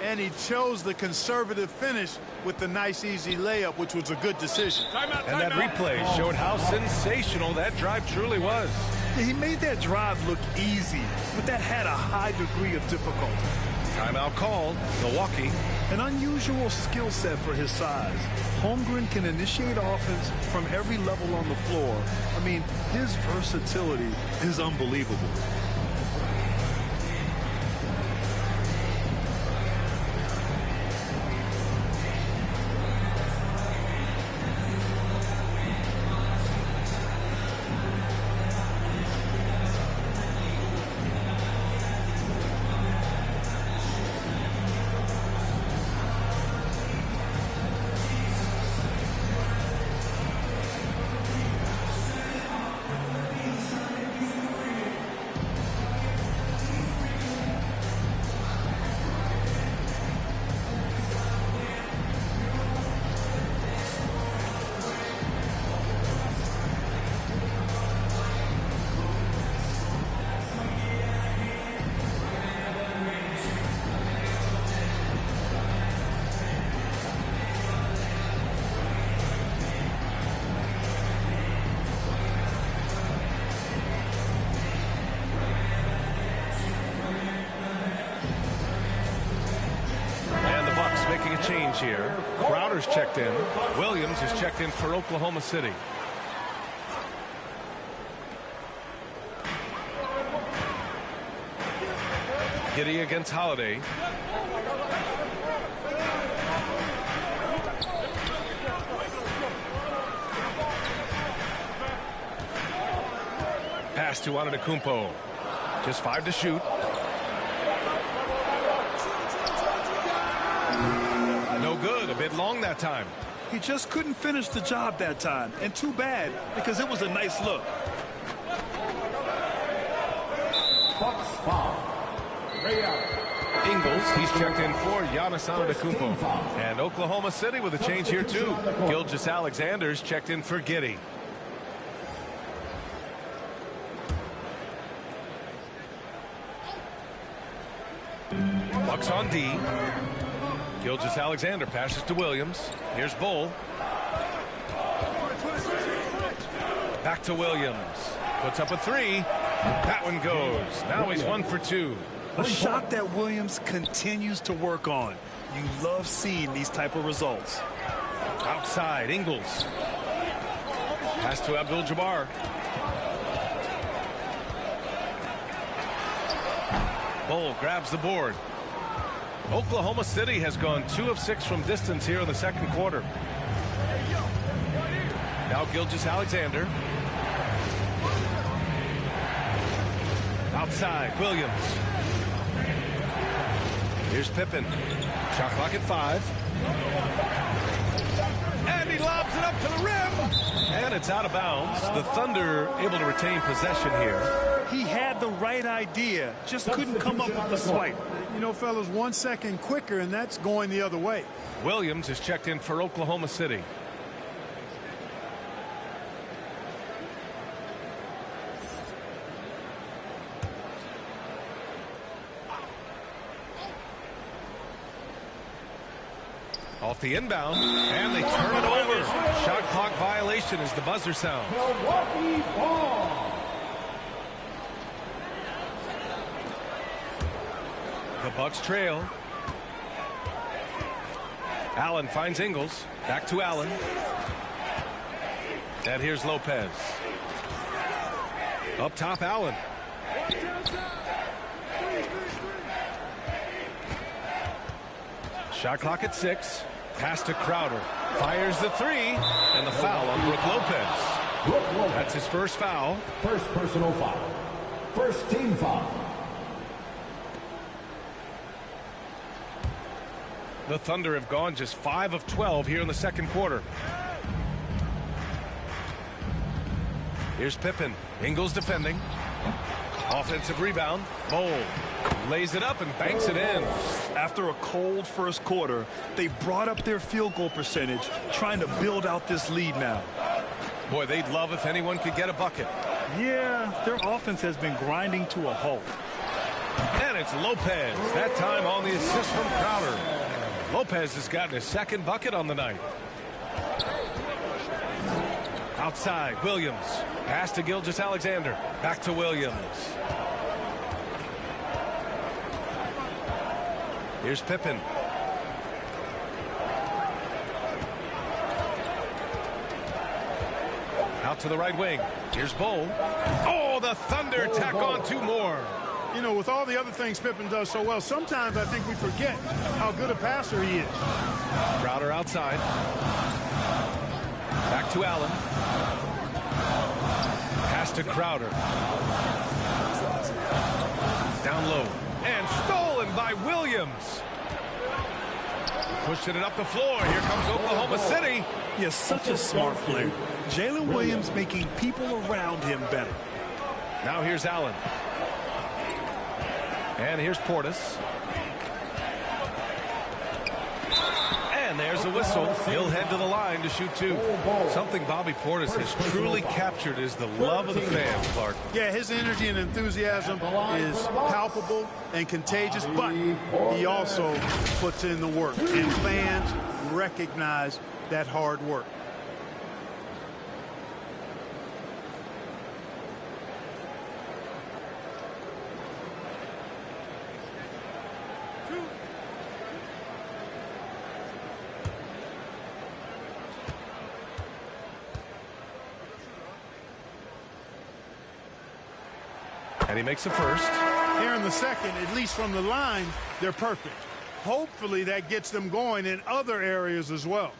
And he chose the conservative finish with the nice, easy layup, which was a good decision. And that replay showed how sensational that drive truly was. Yeah, he made that drive look easy, but that had a high degree of difficulty. Timeout called. Milwaukee. An unusual skill set for his size. Holmgren can initiate offense from every level on the floor. I mean, his versatility is unbelievable. Making a change here. Crowder's checked in. Williams is checked in for Oklahoma City. Giddey against Holiday. Pass to Antetokounmpo. Just 5 to shoot. No good. A bit long that time. He just couldn't finish the job that time. And too bad, because it was a nice look. Bucks foul. Ingles, he's checked in for Giannis Antetokounmpo. And Oklahoma City with a change here too. Gilgeous-Alexander's checked in for Giddey. Bucks on D. Gilgeous-Alexander passes to Williams. Here's Bull. Back to Williams. Puts up a 3. That one goes. Now he's 1 for 2. A shot that Williams continues to work on. You love seeing these type of results. Outside, Ingles. Pass to Abdul-Jabbar. Bull grabs the board. Oklahoma City has gone 2 of 6 from distance here in the second quarter. Now Gilgeous-Alexander. Outside, Williams. Here's Pippen. Shot clock at 5. And he lobs it up to the rim. And it's out of bounds. The Thunder able to retain possession here. He had the right idea, just couldn't come up with the swipe. You know, fellas, 1 second quicker, and that's going the other way. Williams is checked in for Oklahoma City. Off the inbound, and they turn it over. Shot clock violation as the buzzer sounds. Milwaukee ball. The Bucks trail. Allen finds Ingles. Back to Allen. And here's Lopez. Up top, Allen. Shot clock at 6. Pass to Crowder. Fires the 3. And the foul on Brook Lopez. That's his first foul. First personal foul. First team foul. The Thunder have gone just 5 of 12 here in the second quarter. Here's Pippen. Ingles defending. Offensive rebound. Bowl lays it up and banks it in. After a cold first quarter, they brought up their field goal percentage, trying to build out this lead now. Boy, they'd love if anyone could get a bucket. Yeah, their offense has been grinding to a halt. And it's Lopez, that time on the assist from Crowder. Lopez has gotten his second bucket on the night. Outside, Williams. Pass to Gilgeous-Alexander. Back to Williams. Here's Pippen. Out to the right wing. Here's Bowl. Oh, the Thunder tack on 2 more. You know, with all the other things Pippen does so well, sometimes I think we forget how good a passer he is. Crowder outside. Back to Allen. Pass to Crowder. Down low. And stolen by Williams. Pushing it up the floor. Here comes Oklahoma City. He is such a smart player. Jalen Williams making people around him better. Now here's Allen. And here's Portis. And there's a whistle. He'll head to the line to shoot 2. Something Bobby Portis has truly captured is the love of the fans, Clark. Yeah, his energy and enthusiasm is palpable and contagious, but he also puts in the work. And fans recognize that hard work. And he makes the first. Here in the second, at least from the line, they're perfect. Hopefully that gets them going in other areas as well.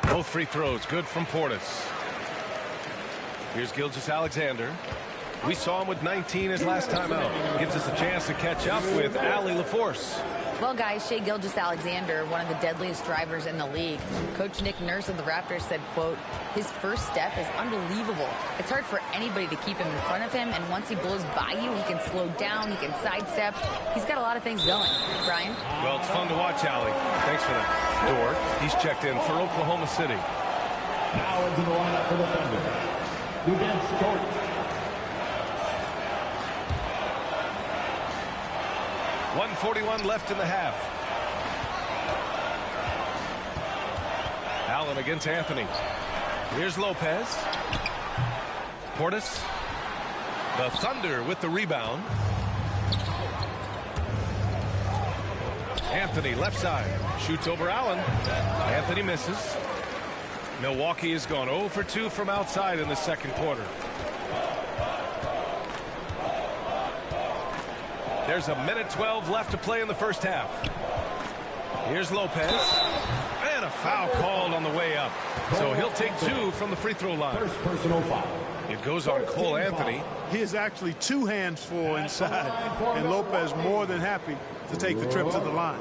Both free throws good from Portis. Here's Gilgeous-Alexander. We saw him with 19 his last time out. Gives us a chance to catch up with Allie LaForce. Well, guys, Shai Gilgeous-Alexander, one of the deadliest drivers in the league. Coach Nick Nurse of the Raptors said, quote, his first step is unbelievable. It's hard for anybody to keep him in front of him, and once he blows by you, he can slow down, he can sidestep. He's got a lot of things going. Brian? Well, it's fun to watch, Allie. Thanks for that. Dort, he's checked in for Oklahoma City. Now into the lineup for the Thunder. Against Dort. 1:41 left in the half. Allen against Anthony. Here's Lopez. Portis. The Thunder with the rebound. Anthony left side. Shoots over Allen. Anthony misses. Milwaukee has gone 0 for 2 from outside in the second quarter. There's a minute 12 left to play in the first half. Here's Lopez. And a foul called on the way up. So he'll take 2 from the free throw line. First personal foul. It goes on Cole Anthony. He is actually 2 hands full inside. And Lopez more than happy to take the trip to the line.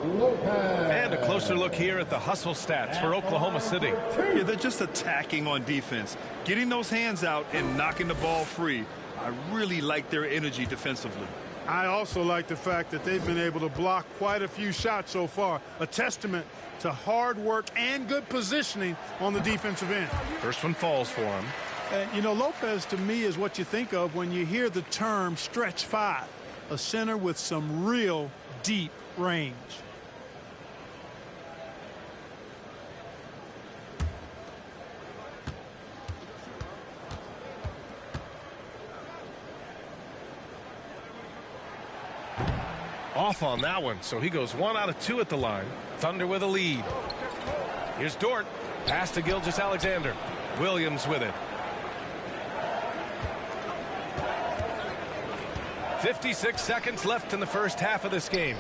And a closer look here at the hustle stats for Oklahoma City. Yeah, they're just attacking on defense. Getting those hands out and knocking the ball free. I really like their energy defensively. I also like the fact that they've been able to block quite a few shots so far. A testament to hard work and good positioning on the defensive end. First one falls for him. You know, Lopez to me is what you think of when you hear the term stretch 5. A center with some real deep range. Off on that one, so he goes 1 out of 2 at the line. Thunder with a lead. Here's Dort. Pass to Gilgeous-Alexander. Williams with it. 56 seconds left in the first half of this game.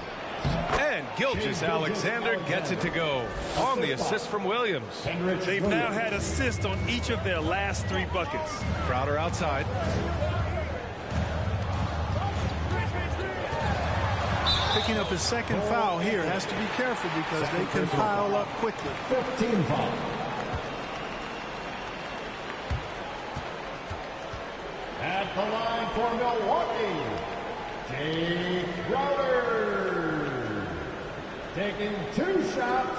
And Gilgeous-Alexander gets it to go on the assist from Williams. They've now had assists on each of their last 3 buckets. Crowder outside. Picking up his second foul here. Has to be careful because they can pile up quickly. 15 foul. At the line for Milwaukee, Jay Crowder. Taking 2 shots.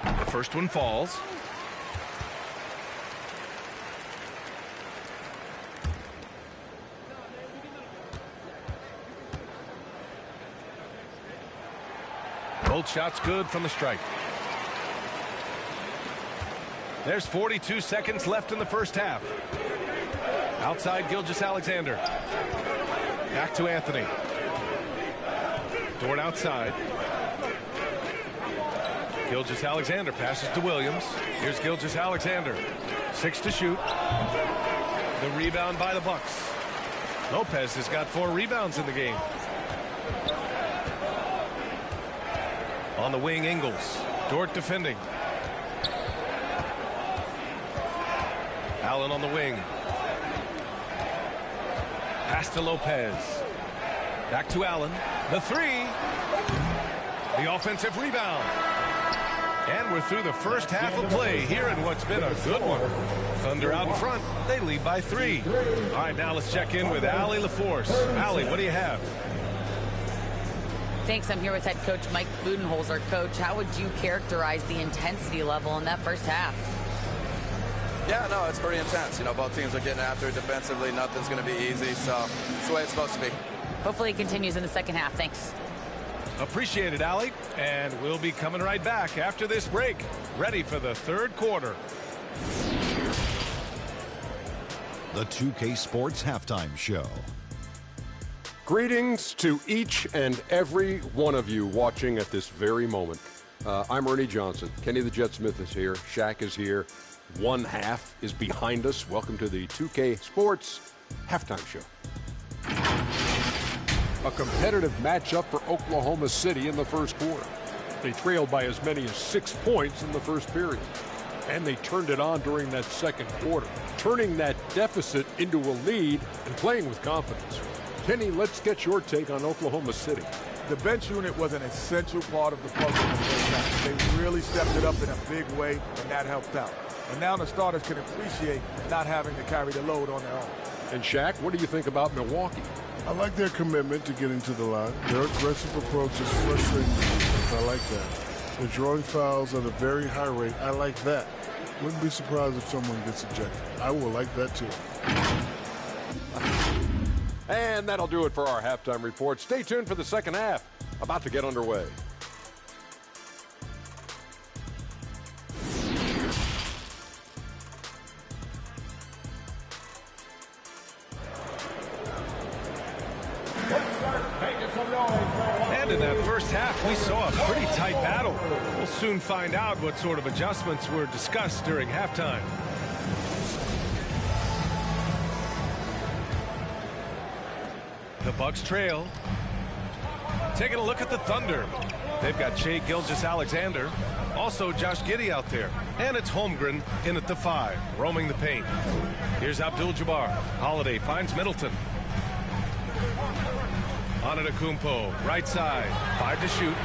The first one falls. Both shots good from the stripe. There's 42 seconds left in the first half. Outside Gilgeous-Alexander. Back to Anthony. Dort outside. Gilgeous-Alexander passes to Williams. Here's Gilgeous-Alexander. 6 to shoot. The rebound by the Bucks. Lopez has got 4 rebounds in the game. On the wing, Ingles. Dort defending. Allen on the wing. Pass to Lopez. Back to Allen. The 3. The offensive rebound. And we're through the first half of play here in what's been a good one. Thunder out in front. They lead by 3. All right, now let's check in with Allie LaForce. Allie, what do you have? Thanks. I'm here with head coach Mike Budenholzer. Coach, how would you characterize the intensity level in that first half? Yeah, no, it's pretty intense. You know, both teams are getting after it defensively. Nothing's going to be easy, so it's the way it's supposed to be. Hopefully it continues in the second half. Thanks. Appreciate it, Allie. And we'll be coming right back after this break. Ready for the third quarter. The 2K Sports Halftime Show. Greetings to each and every one of you watching at this very moment. I'm Ernie Johnson. Kenny the Jet Smith is here. Shaq is here. One half is behind us. Welcome to the 2K Sports Halftime Show. A competitive matchup for Oklahoma City in the first quarter. They trailed by as many as 6 points in the first period. And they turned it on during that second quarter, turning that deficit into a lead and playing with confidence. Kenny, let's get your take on Oklahoma City. The bench unit was an essential part of the puzzle in the first half. They really stepped it up in a big way, and that helped out. And now the starters can appreciate not having to carry the load on their own. And Shaq, what do you think about Milwaukee? I like their commitment to getting to the line. Their aggressive approach is frustrating. I like that. They're drawing fouls at a very high rate. I like that. Wouldn't be surprised if someone gets ejected. I will like that too. And that'll do it for our halftime report. Stay tuned for the second half. About to get underway. And in that first half, we saw a pretty tight battle. We'll soon find out what sort of adjustments were discussed during halftime. The Bucks trail. Taking a look at the Thunder. They've got Shai Gilgeous-Alexander. Also Josh Giddey out there. And it's Holmgren in at the 5, roaming the paint. Here's Abdul-Jabbar. Holiday finds Middleton. Antetokounmpo, right side. 5 to shoot.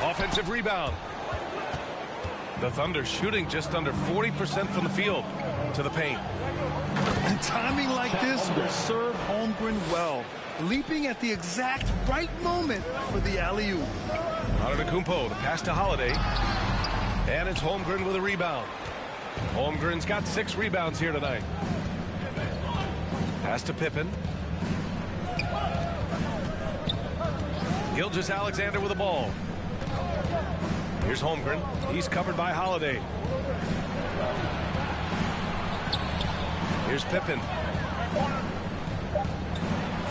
Offensive rebound. The Thunder shooting just under 40% from the field to the paint. And timing like this will serve Holmgren well. Leaping at the exact right moment for the alley-oop. Antetokounmpo, the pass to Holiday. And it's Holmgren with a rebound. Holmgren's got 6 rebounds here tonight. Pass to Pippen. Gilgeous-Alexander with the ball. Here's Holmgren. He's covered by Holiday. Here's Pippen.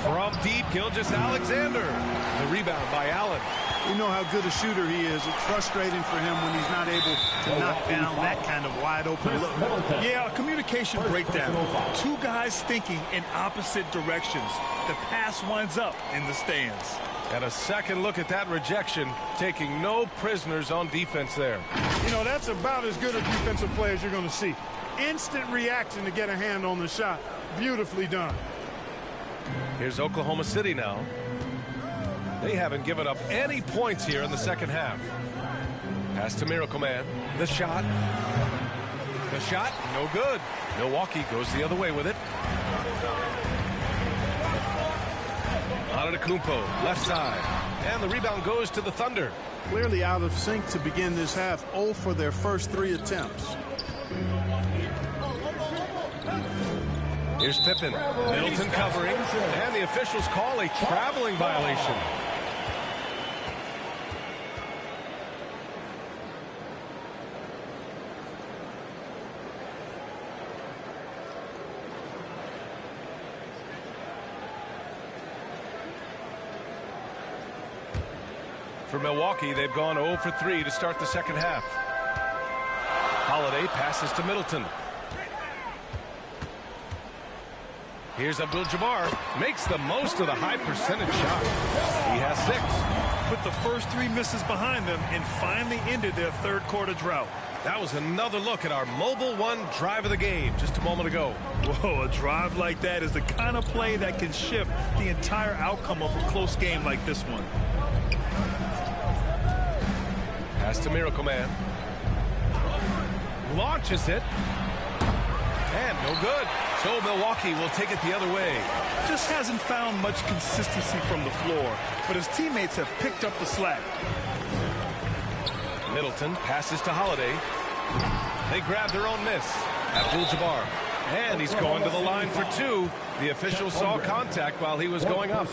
From deep, Gilgeous-Alexander. The rebound by Allen. You know how good a shooter he is. It's frustrating for him when he's not able to knock down that kind of wide open look. Yeah, a communication breakdown. Two guys thinking in opposite directions. The pass winds up in the stands. And a second look at that rejection, taking no prisoners on defense there. You know, that's about as good a defensive play as you're going to see. Instant reaction to get a hand on the shot. Beautifully done. Here's Oklahoma City now. They haven't given up any points here in the second half. Pass to Miracle Man. The shot. The shot, no good. Milwaukee goes the other way with it. Antetokounmpo, left side. And the rebound goes to the Thunder. Clearly out of sync to begin this half. 0 for their first 3 attempts. Here's Pippen. Middleton covering. And the officials call a traveling violation. For Milwaukee, they've gone 0 for 3 to start the second half. Holiday passes to Middleton. Here's Abdul-Jabbar. Makes the most of the high percentage shot. He has 6. Put the first 3 misses behind them and finally ended their third quarter drought. That was another look at our Mobile One drive of the game just a moment ago. Whoa, a drive like that is the kind of play that can shift the entire outcome of a close game like this one. Pass to Miracle Man. Launches it. And no good. So Milwaukee will take it the other way. Just hasn't found much consistency from the floor, but his teammates have picked up the slack. Middleton passes to Holiday. They grab their own miss. Abdul-Jabbar. And he's going to the line for 2. The official saw contact while he was going up.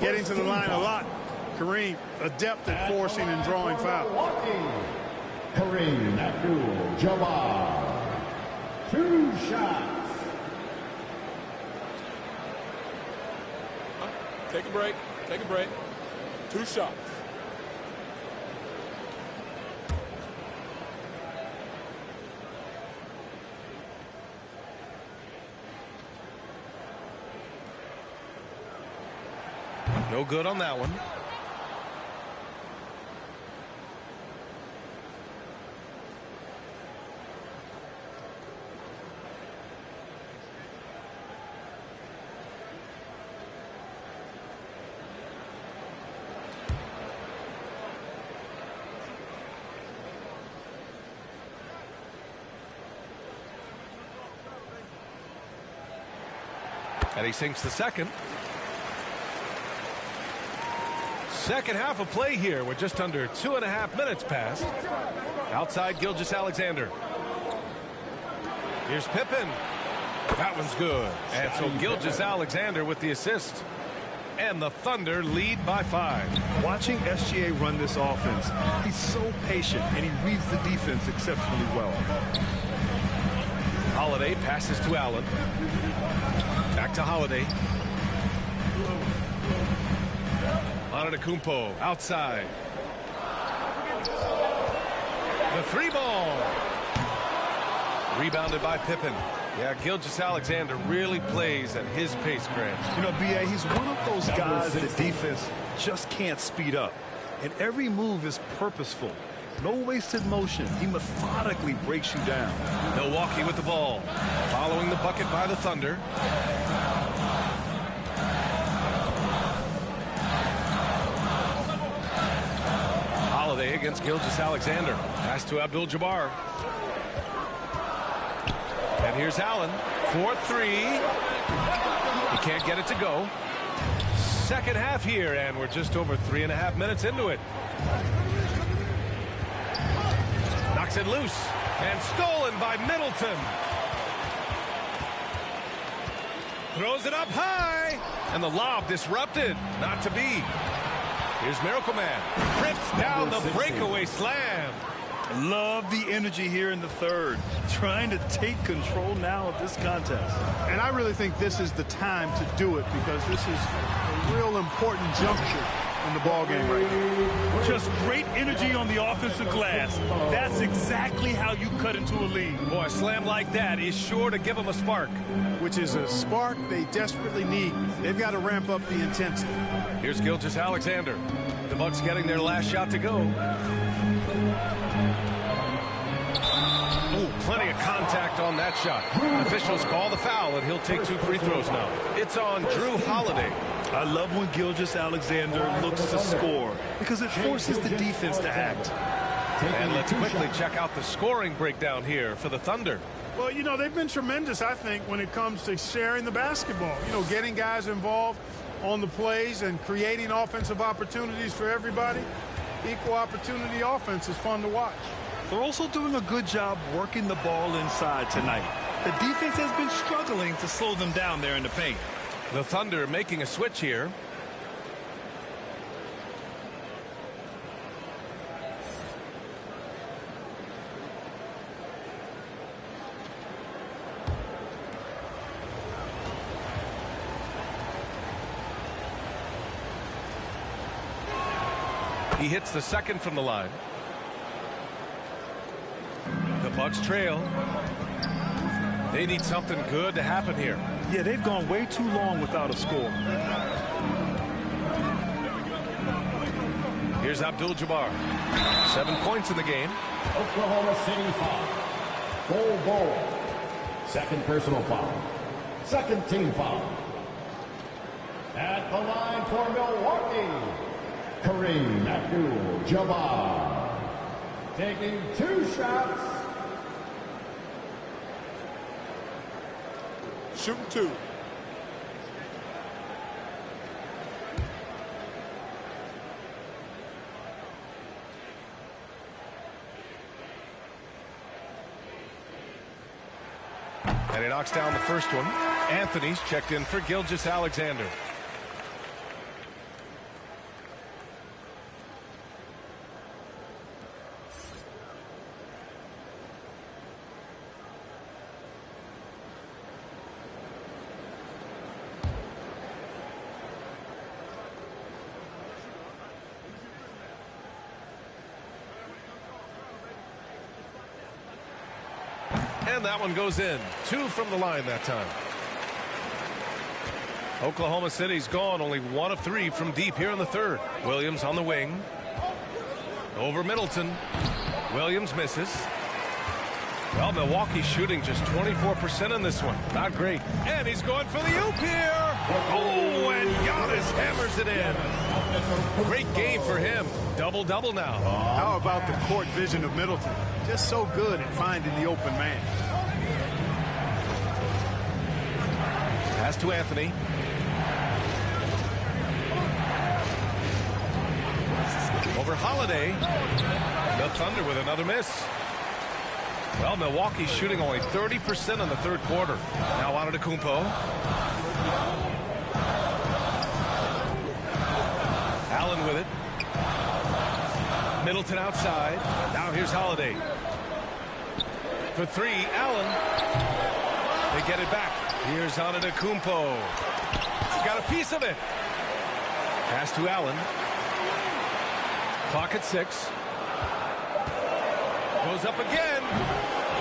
Getting to the line a lot. Kareem, adept at forcing and drawing fouls. Kareem Abdul-Jabbar. 2 shots. Take a break. Take a break. 2 shots. No good on that one. And he sinks the second. Second half of play here with just under 2.5 minutes passed. Outside Gilgeous-Alexander. Here's Pippen. That one's good. And so Gilgeous-Alexander with the assist. And the Thunder lead by 5. Watching SGA run this offense, he's so patient and he reads the defense exceptionally well. Holiday passes to Allen. Back to Holiday. Antetokounmpo outside. The 3-ball. Rebounded by Pippen. Yeah, Gilgeous-Alexander really plays at his pace, Grant. You know, B.A., he's one of those guys that the defense just can't speed up. And every move is purposeful. No wasted motion. He methodically breaks you down. Milwaukee with the ball. Following the bucket by the Thunder. Holiday against Gilgeous-Alexander. Pass to Abdul-Jabbar. And here's Allen. 4-3. He can't get it to go. Second half here, and we're just over 3.5 minutes into it. Knocks it loose. And stolen by Middleton. Throws it up high. And the lob disrupted. Not to be. Here's Miracle Man. Rips down the breakaway slam. Love the energy here in the third. Trying to take control now of this contest. And I really think this is the time to do it because this is a real important juncture in the ball game right now. Just great energy on the offensive glass. That's exactly how you cut into a lead. Boy, a slam like that is sure to give them a spark. Which is a spark they desperately need. They've got to ramp up the intensity. Here's Gilgeous-Alexander. The Bucks getting their last shot to go. Ooh, plenty of contact on that shot. Officials call the foul, and he'll take 2 free throws now. It's on Drew Holiday. I love when Gilgeous-Alexander looks to score because it forces the defense to act. And let's quickly check out the scoring breakdown here for the Thunder. Well, you know, they've been tremendous, I think, when it comes to sharing the basketball. You know, getting guys involved on the plays and creating offensive opportunities for everybody. Equal opportunity offense is fun to watch. They're also doing a good job working the ball inside tonight. The defense has been struggling to slow them down there in the paint. The Thunder making a switch here. He hits the second from the line. The Bucks trail. They need something good to happen here. Yeah, they've gone way too long without a score. Here's Abdul-Jabbar. 7 points in the game. Oklahoma City foul. Bol. Second personal foul. Second team foul. At the line for Milwaukee, Kareem Abdul-Jabbar. Taking 2 shots. Shooting 2. And he knocks down the first one. Anthony's checked in for Gilgeous-Alexander. And that one goes in. 2 from the line that time. Oklahoma City's gone only 1 of 3 from deep here in the third. Williams on the wing. Over Middleton. Williams misses. Well, Milwaukee's shooting just 24% in this one. Not great. And he's going for the oop here. Oh, and Giannis hammers it in. Great game for him. Double-double now. How about the court vision of Middleton? Just so good at finding the open man. Pass to Anthony. Over Holiday. The Thunder with another miss. Well, Milwaukee's shooting only 30% in the third quarter. Now Antetokounmpo. Allen with it. Middleton outside. Now here's Holiday. For 3, Allen. They get it back. Here's Antetokounmpo. Got a piece of it. Pass to Allen. Clock at 6. Goes up again.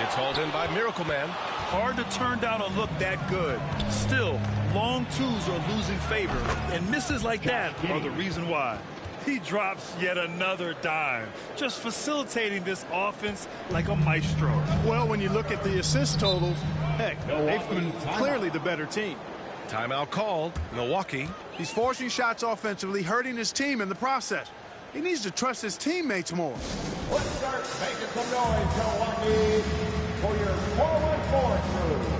It's hauled in by Miracle Man. Hard to turn down a look that good. Still, long twos are losing favor, and misses like that are the reason why. He drops yet another dime, just facilitating this offense like a maestro. Well, when you look at the assist totals, heck, they've been clearly the better team. Timeout called. Milwaukee. He's forcing shots offensively, hurting his team in the process. He needs to trust his teammates more. Let's start making some noise, Milwaukee, for your 4-1-4 crew.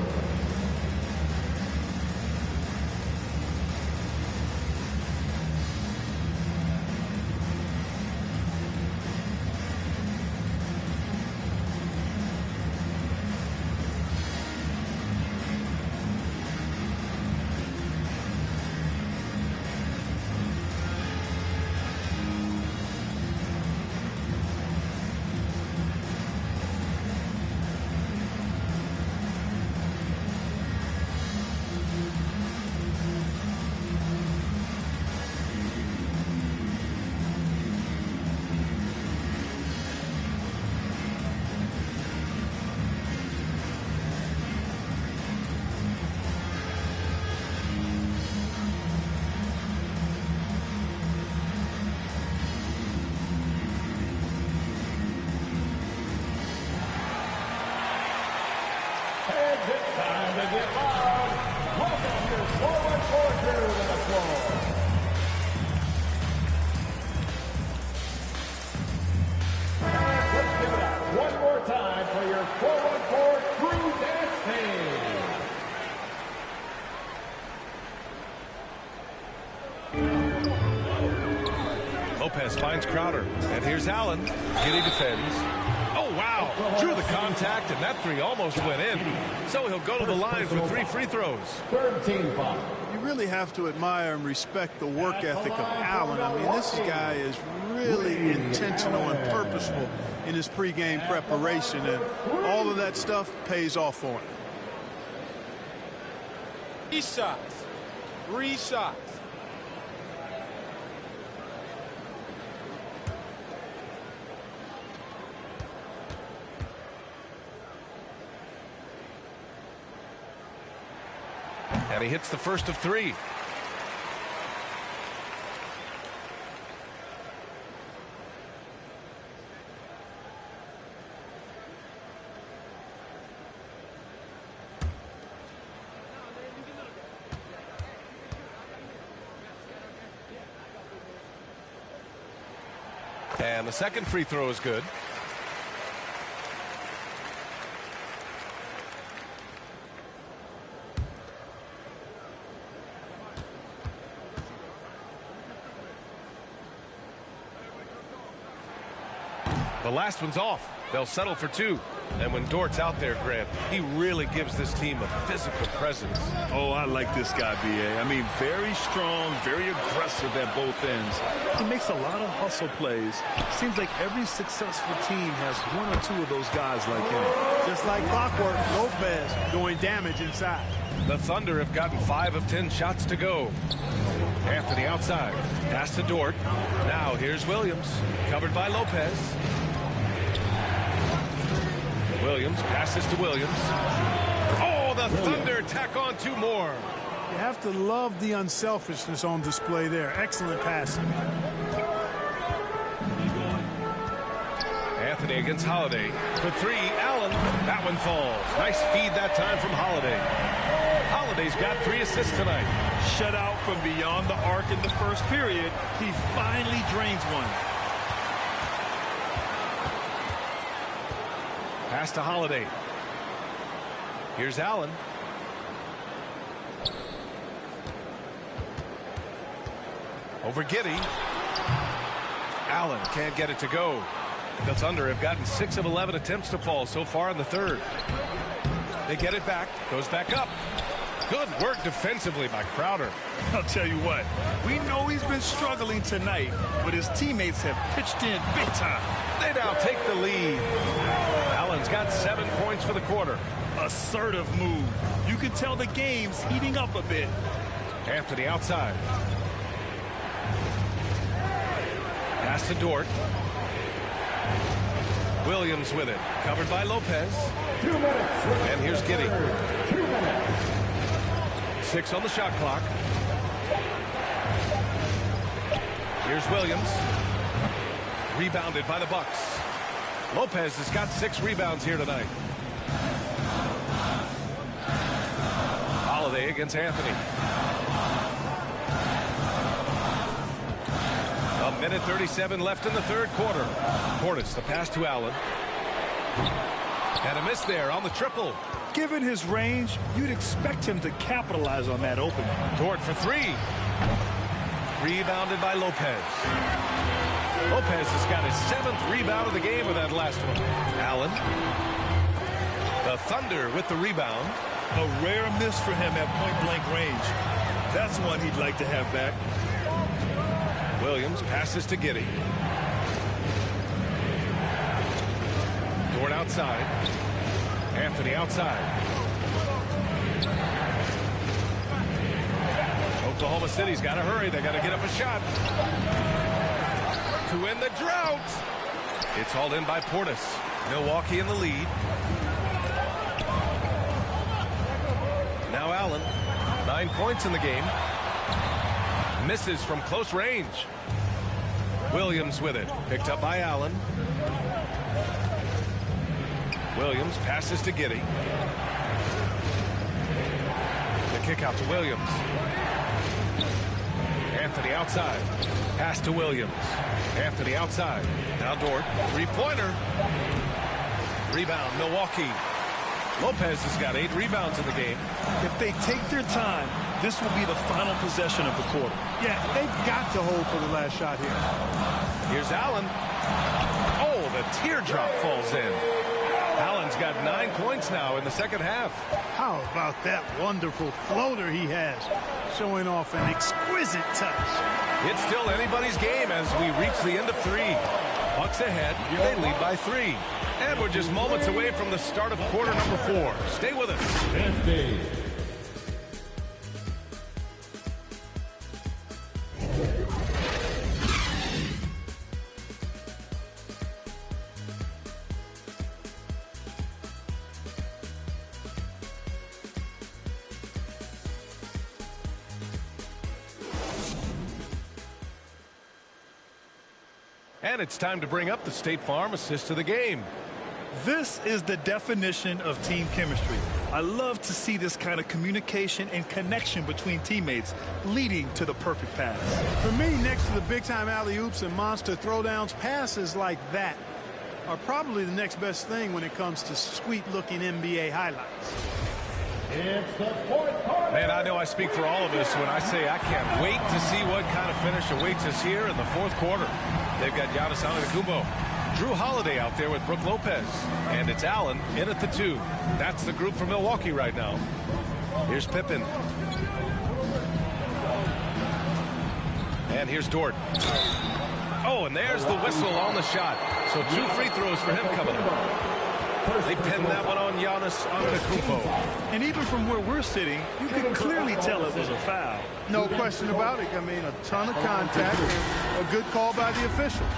Fans, it's time to get loud. Welcome your forward court crew to the floor. And let's give it up one more time for your forward court crew dance team. Lopez finds Crowder, and here's Allen. Giddy defends. Oh, wow. Drew the contact, and that three almost went in. So he'll go to the line for 3 free throws. Third team foul. You really have to admire and respect the work ethic of Allen. I mean, this guy is really intentional and purposeful in his pregame preparation, and all of that stuff pays off for him. 3 shots. 3 shots. And he hits the first of 3. And the second free throw is good. The last one's off. They'll settle for 2. And when Dort's out there, Grant, he really gives this team a physical presence. Oh, I like this guy, B.A. I mean, very strong, very aggressive at both ends. He makes a lot of hustle plays. Seems like every successful team has 1 or 2 of those guys like him. Just like clockwork, Lopez doing damage inside. The Thunder have gotten 5 of 10 shots to go. Anthony outside. Pass to Dort. Now here's Williams. Covered by Lopez. Williams passes to Williams. Oh, the Thunder tack on 2 more. You have to love the unselfishness on display there. Excellent passing. Anthony against Holiday. For 3, Allen. That one falls. Nice feed that time from Holiday. Holiday's got 3 assists tonight. Shut out from beyond the arc in the first period. He finally drains one. Pass to Holiday. Here's Allen. Over Giddy. Allen can't get it to go. The Thunder have gotten 6 of 11 attempts to fall so far in the third. They get it back. Goes back up. Good work defensively by Crowder. I'll tell you what, we know he's been struggling tonight, but his teammates have pitched in big time. They now take the lead. Allen's got 7 points for the quarter. Assertive move. You can tell the game's heating up a bit. Anthony outside. Pass to Dort. Williams with it. Covered by Lopez. 2 minutes. And here's Giddy. 2 minutes. 6 on the shot clock. Here's Williams. Rebounded by the Bucks. Lopez has got 6 rebounds here tonight. Holiday against Anthony. 1:37 left in the third quarter. Portis, the pass to Allen. And a miss there on the triple. Given his range, you'd expect him to capitalize on that opening. Dort for 3. Rebounded by Lopez. Lopez has got his 7th rebound of the game with that last one. Allen. The Thunder with the rebound. A rare miss for him at point-blank range. That's one he'd like to have back. Williams passes to Giddy. Dort outside. Anthony outside. Oklahoma City's got to hurry. They got to get up a shot to end the drought. It's hauled in by Portis. Milwaukee in the lead. Now Allen. 9 points in the game. Misses from close range. Williams with it. Picked up by Allen. Williams passes to Giddy. kick out to Williams. Anthony outside. Pass to Williams. Anthony outside. Now Dort. Three-pointer. Rebound, Milwaukee. Lopez has got 8 rebounds in the game. If they take their time, this will be the final possession of the quarter. Yeah, they've got to hold for the last shot here. Here's Allen. Oh, the teardrop falls in. Allen's got 9 points now in the second half. How about that wonderful floater he has, showing off an exquisite touch. It's still anybody's game as we reach the end of 3. Bucks ahead. They lead by 3. And we're just moments away from the start of quarter number 4. Stay with us. 50. And it's time to bring up the State Farm assist of the game. This is the definition of team chemistry. I love to see this kind of communication and connection between teammates leading to the perfect pass. For me, next to the big-time alley-oops and monster throwdowns, passes like that are probably the next best thing when it comes to sweet-looking NBA highlights. It's the fourth quarter. Man, I know I speak for all of us when I say I can't wait to see what kind of finish awaits us here in the fourth quarter. They've got Giannis Antetokounmpo, Drew Holiday out there with Brook Lopez, and it's Allen in at the 2. That's the group for Milwaukee right now. Here's Pippen. And here's Dort. Oh, and there's the whistle on the shot. So 2 free throws for him coming up. They pinned that one on Giannis Antetokounmpo. And even from where we're sitting, you can clearly tell it was a foul. No question about it. I mean, a ton of contact and a good call by the officials.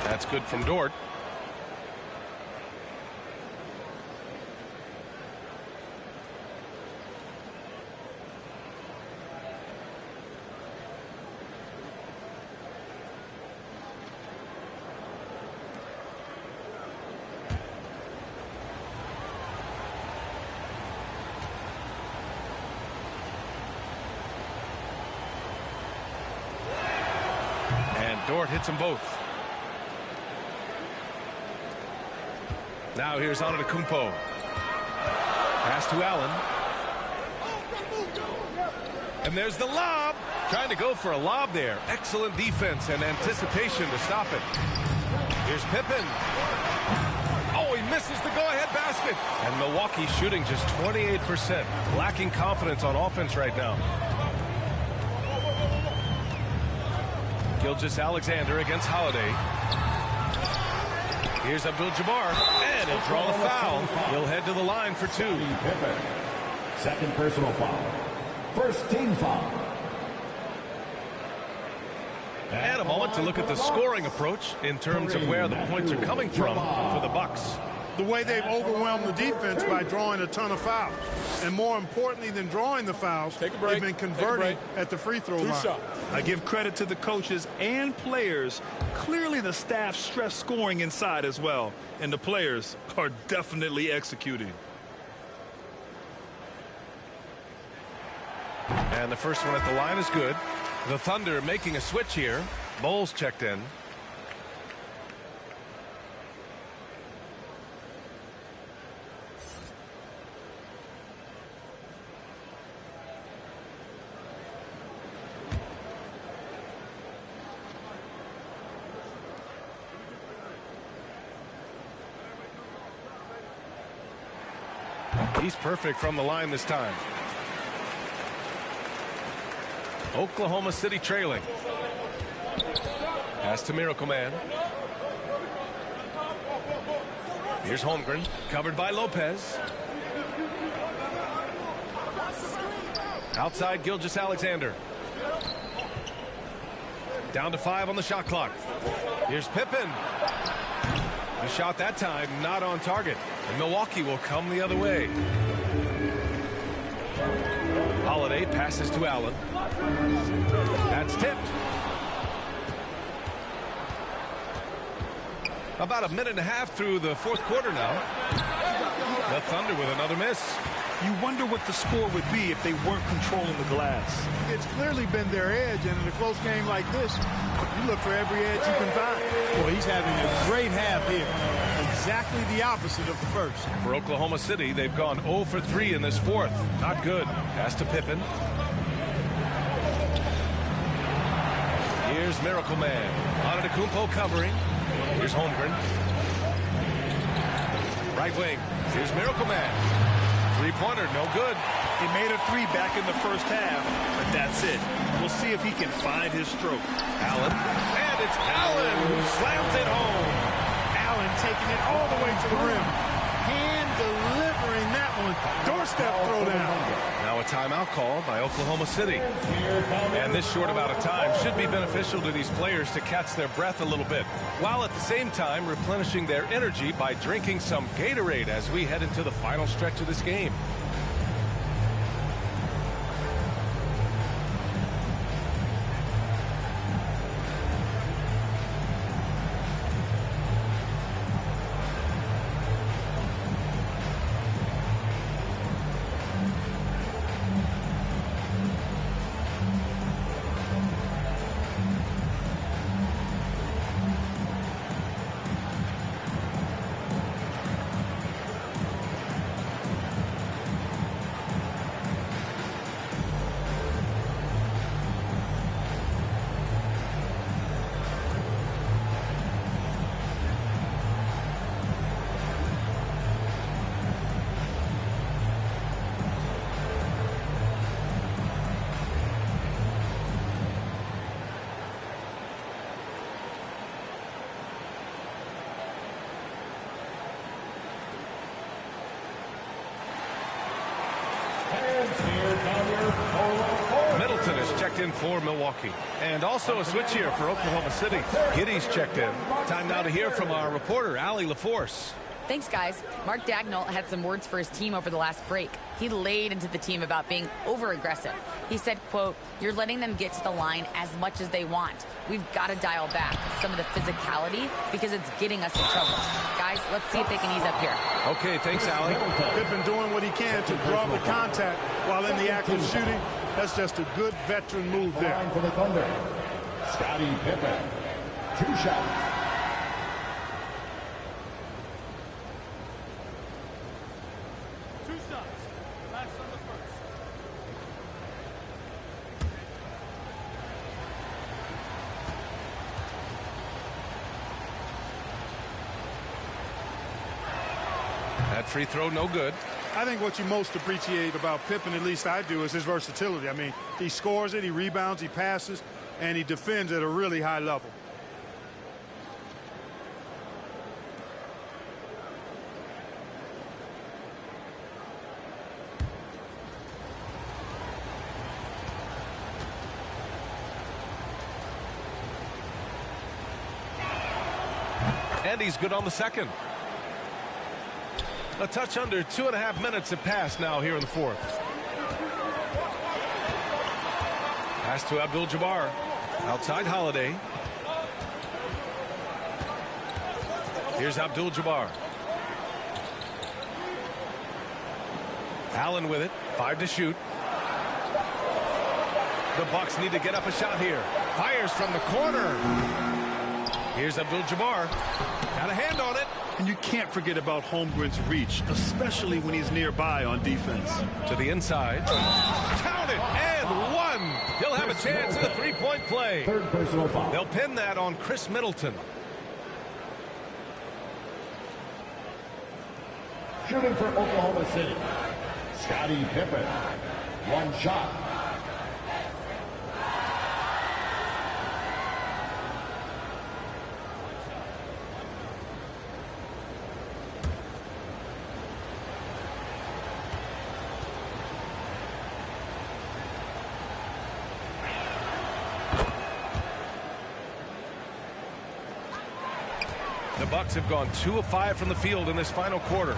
That's good from Dort. And Dort hits them both. Now here's Antetokounmpo. Pass to Allen. And there's the lob. Trying to go for a lob there. Excellent defense and anticipation to stop it. Here's Pippen. Oh, he misses the go-ahead basket. And Milwaukee shooting just 28%. Lacking confidence on offense right now. Gilgeous-Alexander against Holiday. Here's Abdul-Jabbar, and he'll draw the foul. He'll head to the line for 2. Second personal foul. First team foul. And a moment to look at the scoring approach in terms of where the points are coming from for the Bucks. The way they've overwhelmed the defense by drawing a ton of fouls. And more importantly than drawing the fouls, they've been converting at the free throw line. I give credit to the coaches and players. Clearly the staff stress scoring inside as well. And the players are definitely executing. And the first one at the line is good. The Thunder making a switch here. Bowles checked in. He's perfect from the line this time. Oklahoma City trailing. Pass to Miracle Man. Here's Holmgren, covered by Lopez. Outside Gilgeous-Alexander. Down to 5 on the shot clock. Here's Pippen. The shot that time not on target. And Milwaukee will come the other way. Holiday passes to Allen. That's tipped. About a minute and a half through the fourth quarter now. The Thunder with another miss. You wonder what the score would be if they weren't controlling the glass. It's clearly been their edge, and in a close game like this, you look for every edge you can find. Well, he's having a great half here. Exactly the opposite of the first. For Oklahoma City, they've gone 0 for 3 in this fourth. Not good. Pass to Pippen. Here's Miracle Man. Antetokounmpo covering. Here's Holmgren. Right wing. Here's Miracle Man. Three-pointer, no good. He made a 3 back in the first half, but that's it. We'll see if he can find his stroke. Allen. And it's Allen who slams it home. Allen taking it all the way to the rim. Hand delivering that one. Doorstep throwdown. Now a timeout call by Oklahoma City. And this short amount of time should be beneficial to these players to catch their breath a little bit, while at the same time replenishing their energy by drinking some Gatorade as we head into the final stretch of this game. Middleton is checked in for Milwaukee. And also a switch here for Oklahoma City. Giddey's checked in. Time now to hear from our reporter, Allie LaForce. Thanks, guys. Mark Dagnall had some words for his team over the last break. He laid into the team about being over-aggressive. He said, quote, "You're letting them get to the line as much as they want. We've got to dial back some of the physicality because it's getting us in trouble. Guys, let's see if they can ease up here." Okay, thanks, Allie. Pippen doing what he can to draw the contact while in the act of shooting. That's just a good veteran move there. Line for the Thunder. Scottie Pippen. 2 shots. That free throw, no good. I think what you most appreciate about Pippen, at least I do, is his versatility. I mean, he scores it, he rebounds, he passes, and he defends at a really high level. And he's good on the second. A touch under 2.5 minutes have passed now here in the fourth. Pass to Abdul-Jabbar. Outside Holiday. Here's Abdul-Jabbar. Allen with it. 5 to shoot. The Bucks need to get up a shot here. Fires from the corner. Here's Abdul-Jabbar. Got a hand on it. And you can't forget about Holmgren's reach, especially when he's nearby on defense. To the inside. Count it, and one. He'll have a chance at a three-point play. Third personal foul. They'll pin that on Chris Middleton. Shooting for Oklahoma City. Scottie Pippen. 1 shot. Bucks have gone 2 of 5 from the field in this final quarter.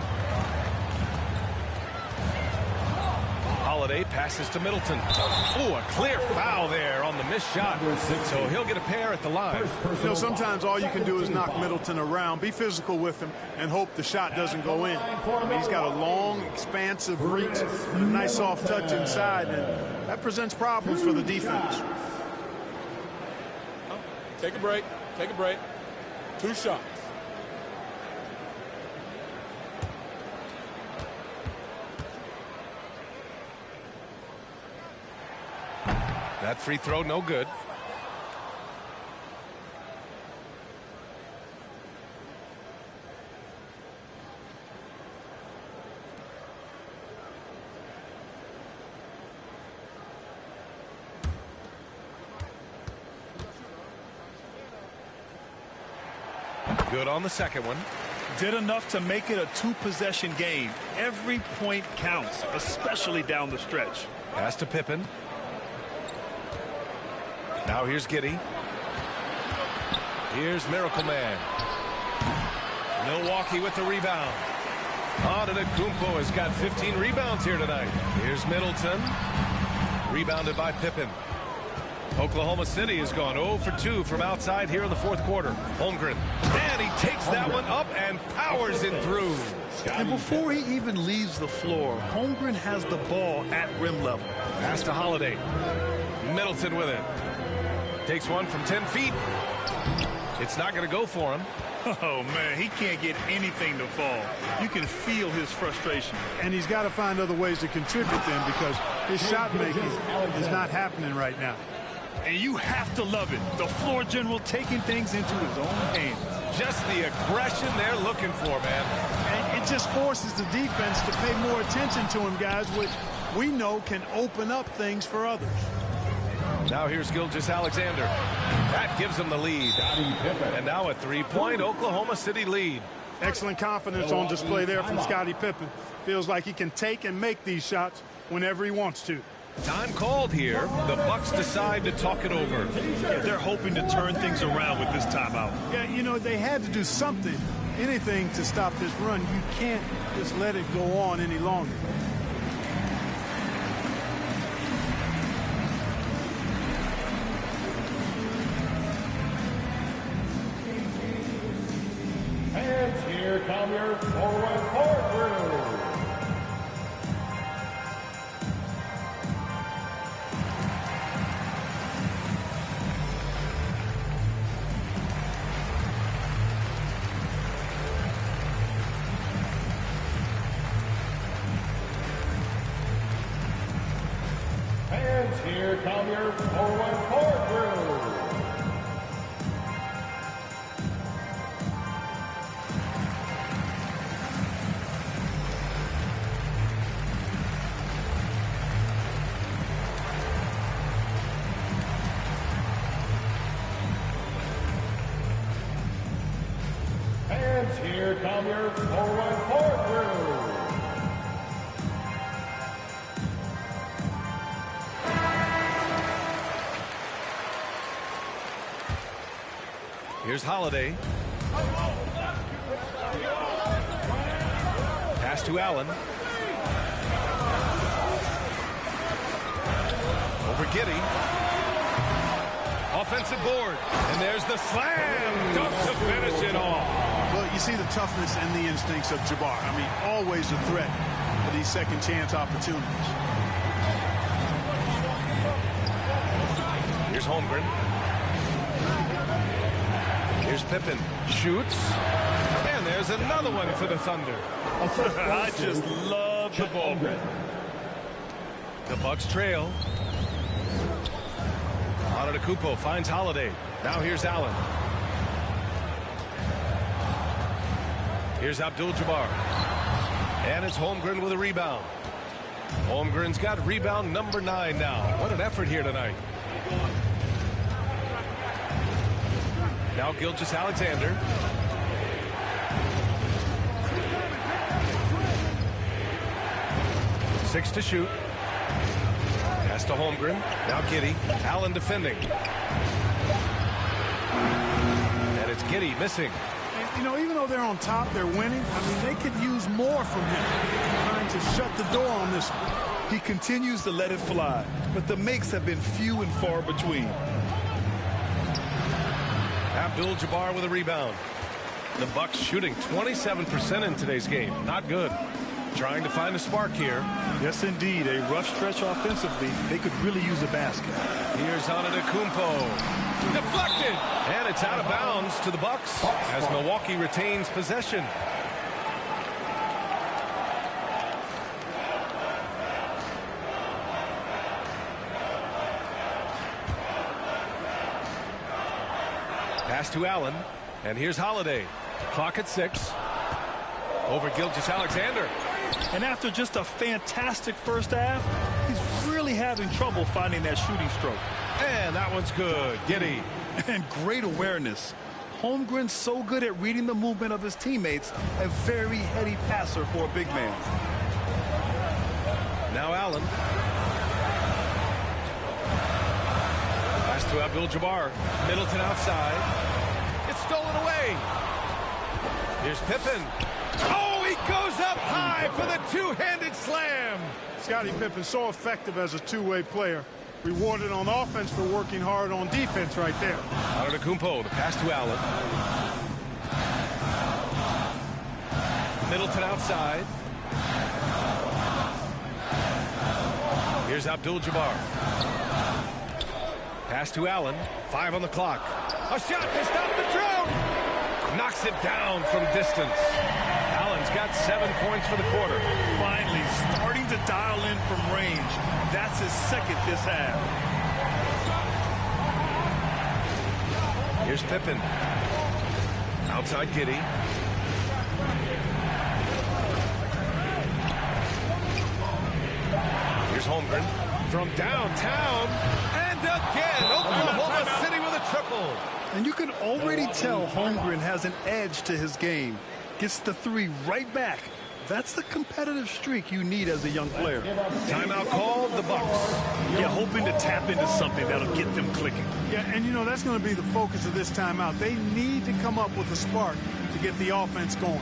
Holiday passes to Middleton. Oh, a clear foul there on the missed shot. So he'll get a pair at the line. You know, sometimes all you can do is knock Middleton around, be physical with him, and hope the shot doesn't go in. I mean, he's got a long, expansive reach, a nice soft touch inside, and that presents problems for the defense. Take a break. Take a break. 2 shots. That free throw, no good. Good on the second one. Did enough to make it a 2-possession game. Every point counts, especially down the stretch. Pass to Pippen. Now here's Giddey. Here's Miracle Man. Milwaukee with the rebound. Antetokounmpo has got 15 rebounds here tonight. Here's Middleton. Rebounded by Pippen. Oklahoma City has gone 0 for 2 from outside here in the fourth quarter. Holmgren. And he takes that one up and powers it through. And before he even leaves the floor, Holmgren has the ball at rim level. Pass to Holiday. Middleton with it. Takes one from 10 feet. It's not going to go for him. Oh, man, he can't get anything to fall. You can feel his frustration. And he's got to find other ways to contribute then, because his shot making is not happening right now. And you have to love it. The floor general taking things into his own hands. Just the aggression they're looking for, man. And it just forces the defense to pay more attention to him, guys, which we know can open up things for others. Now here's Gilgeous-Alexander. That gives them the lead. And now a 3-point Oklahoma City lead. Excellent confidence on display there from Scottie Pippen. Feels like he can take and make these shots whenever he wants to. Time called here. The Bucks decide to talk it over. Yeah, they're hoping to turn things around with this timeout. Yeah, you know, they had to do something, anything to stop this run. You can't just let it go on any longer. And here come your forward court crew. And here come your forward court crew. And here come your forward court crew. Here's Holiday. Pass to Allen. Over Giddey. Offensive board. And there's the slam dunk to finish it off. Well, you see the toughness and the instincts of Jabbar. I mean, always a threat for these second chance opportunities. Here's Holmgren. Here's Pippen. Shoots. And there's another one for the Thunder. I just love the ball. The Bucks trail. Antetokounmpo finds Holiday. Now here's Allen. Here's Abdul-Jabbar. And it's Holmgren with a rebound. Holmgren's got rebound number 9 now. What an effort here tonight. Now Gilgeous-Alexander. Six to shoot. Pass to Holmgren. Now Giddey. Allen defending. And it's Giddey missing. You know, even though they're on top, they're winning. I mean, they could use more from him. Trying to shut the door on this one. He continues to let it fly, but the makes have been few and far between. Abdul-Jabbar with a rebound. The Bucks shooting 27% in today's game. Not good. Trying to find a spark here. Yes, indeed. A rough stretch offensively. They could really use a basket. Here's Antetokounmpo. Deflected. And it's out of bounds to the Bucks as Milwaukee retains possession. Pass to Allen. And here's Holiday. Clock at 6. Over Gilgeous-Alexander. And after just a fantastic first half, he's really having trouble finding that shooting stroke. And that one's good. Giddey. And great awareness. Holmgren's so good at reading the movement of his teammates. A very heady passer for a big man. Now Allen. Pass to Abdul-Jabbar. Middleton outside. It's stolen away. Here's Pippen. Oh, he goes up high for the two-handed slam. Scottie Pippen so effective as a two-way player. Rewarded on offense for working hard on defense right there. Antetokounmpo, the pass to Allen. Middleton outside. Here's Abdul-Jabbar. Pass to Allen. 5 on the clock. A shot to stop the drought. Knocks it down from distance. Allen's got 7 points for the quarter. Finally starting to dial in from range. That's his second this half. Here's Pippen. Outside Giddey. Here's Holmgren. From downtown. And again, Oklahoma City with a triple. And you can already tell Holmgren has an edge to his game. Gets the three right back. That's the competitive streak you need as a young player. Timeout called, the Bucks. Yeah, hoping to tap into something that'll get them clicking. Yeah, and you know, that's going to be the focus of this timeout. They need to come up with a spark to get the offense going.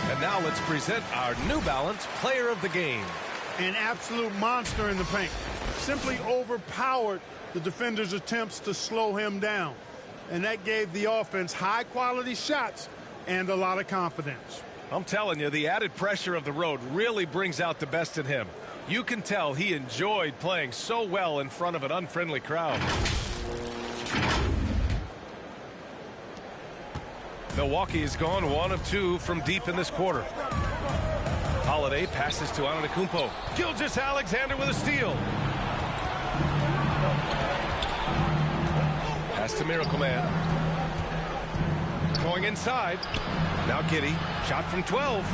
And now let's present our New Balance Player of the Game. An absolute monster in the paint. Simply overpowered the defender's attempts to slow him down. And that gave the offense high-quality shots and a lot of confidence. I'm telling you, the added pressure of the road really brings out the best in him. You can tell he enjoyed playing so well in front of an unfriendly crowd. Milwaukee has gone 1 of 2 from deep in this quarter. Holiday passes to Antetokounmpo. Gilgeous-Alexander with a steal. Pass to Miracle Man. Going inside. Now Giddey. Shot from 12.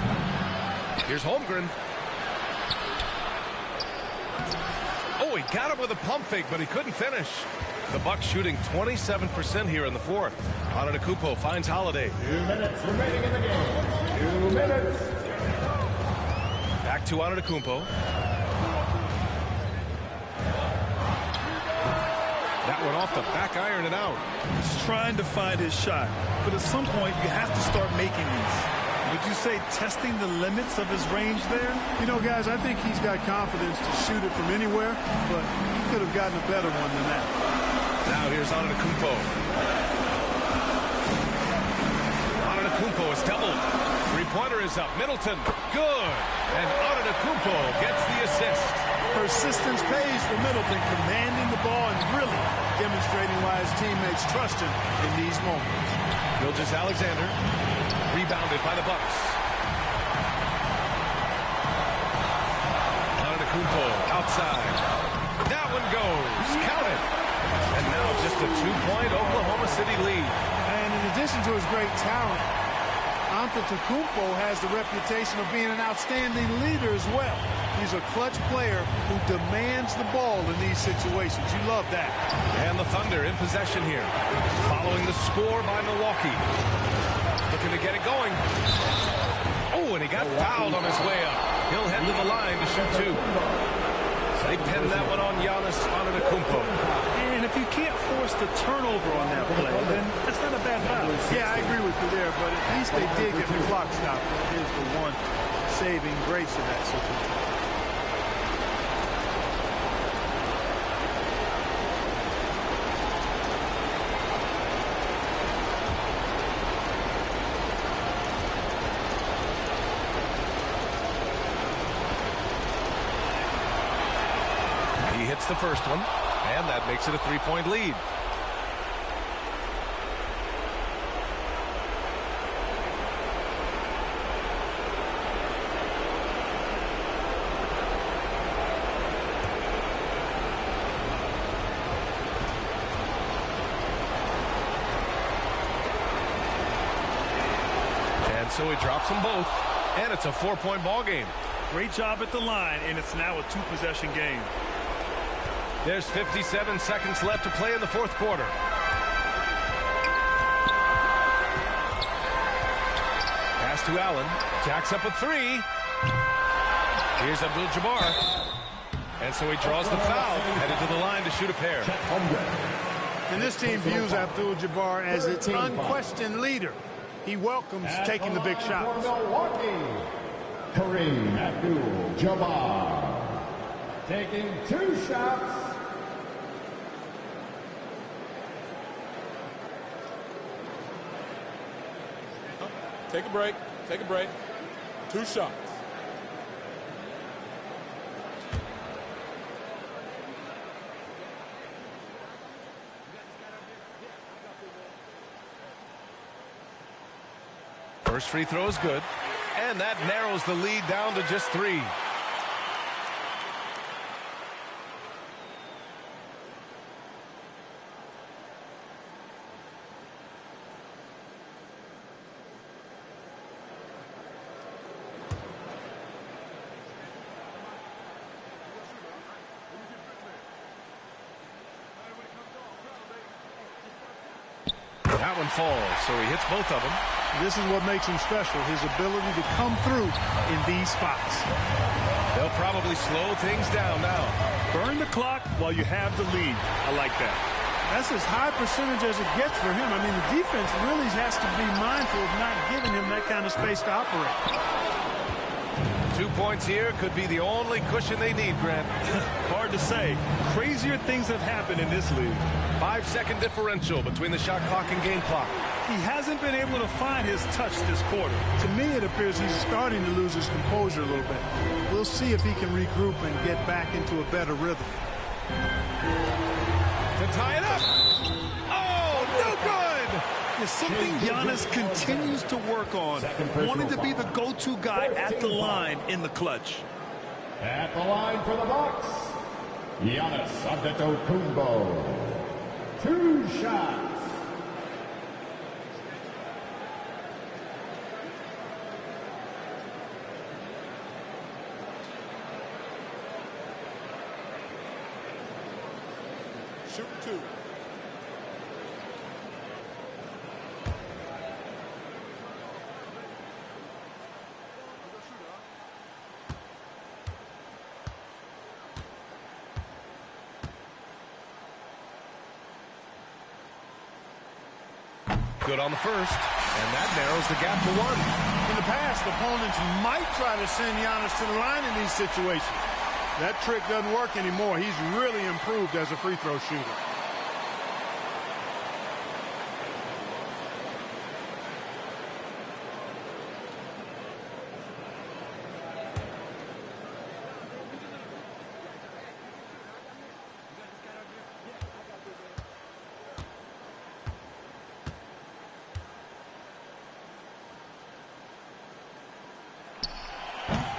Here's Holmgren. Oh, he got it with a pump fake, but he couldn't finish. The Bucks shooting 27% here in the fourth. Antetokounmpo finds Holiday. 2 minutes remaining in the game. 2 minutes. Back to Antetokounmpo. That one off the back iron and out. He's trying to find his shot, but at some point you have to start making these. Would you say testing the limits of his range there? You know, guys, I think he's got confidence to shoot it from anywhere, but he could have gotten a better one than that. Now here's Antetokounmpo. Antetokounmpo is doubled. Three-pointer is up. Middleton, good. And Antetokounmpo gets the assist. Persistence pays for Middleton, commanding the ball and really demonstrating why his teammates trust him in these moments. Gilgeous-Alexander, rebounded by the Bucks. Antetokounmpo outside. That one goes. Count it. And now just a 2-point Oklahoma City lead. And in addition to his great talent, Antetokounmpo has the reputation of being an outstanding leader as well. He's a clutch player who demands the ball in these situations. You love that. And the Thunder in possession here, following the score by Milwaukee. Looking to get it going. Oh, and he got fouled on his way up. He'll head to the line to shoot two. They pinned that one on Giannis Antetokounmpo. And if you can't force the turnover on that play, then that's not a bad foul. Yeah, I agree with you there, but at least they did get the clock stopped. That is the one saving grace in that situation. He hits the first one, and that makes it a 3-point lead. And so he drops them both, and it's a 4-point ball game. Great job at the line, and it's now a 2-possession game. There's 57 seconds left to play in the fourth quarter. Pass to Allen. Jacks up a three. Here's Abdul-Jabbar. And so he draws the foul, headed to the line to shoot a pair. And this team views Abdul-Jabbar as its unquestioned leader. He welcomes taking the big shots. Kareem Abdul-Jabbar taking 2 shots. Take a break. Take a break. 2 shots. First free throw is good. And that narrows the lead down to just 3. That one falls, so he hits both of them. This is what makes him special, his ability to come through in these spots. They'll probably slow things down now. Burn the clock while you have the lead. I like that. That's as high percentage as it gets for him. I mean, the defense really has to be mindful of not giving him that kind of space to operate. 2 points here could be the only cushion they need, Grant. Hard to say. Crazier things have happened in this league. 5-second differential between the shot clock and game clock. He hasn't been able to find his touch this quarter. To me, it appears he's starting to lose his composure a little bit. We'll see if he can regroup and get back into a better rhythm. To tie it up. Oh, no good. It's something Giannis continues to work on, wanting to be the go-to guy at the line in the clutch. At the line for the Bucks, Giannis Antetokounmpo. 2 shots. Shoot 2. Good on the first, and that narrows the gap to 1. In the past, opponents might try to send Giannis to the line in these situations. That trick doesn't work anymore. He's really improved as a free throw shooter.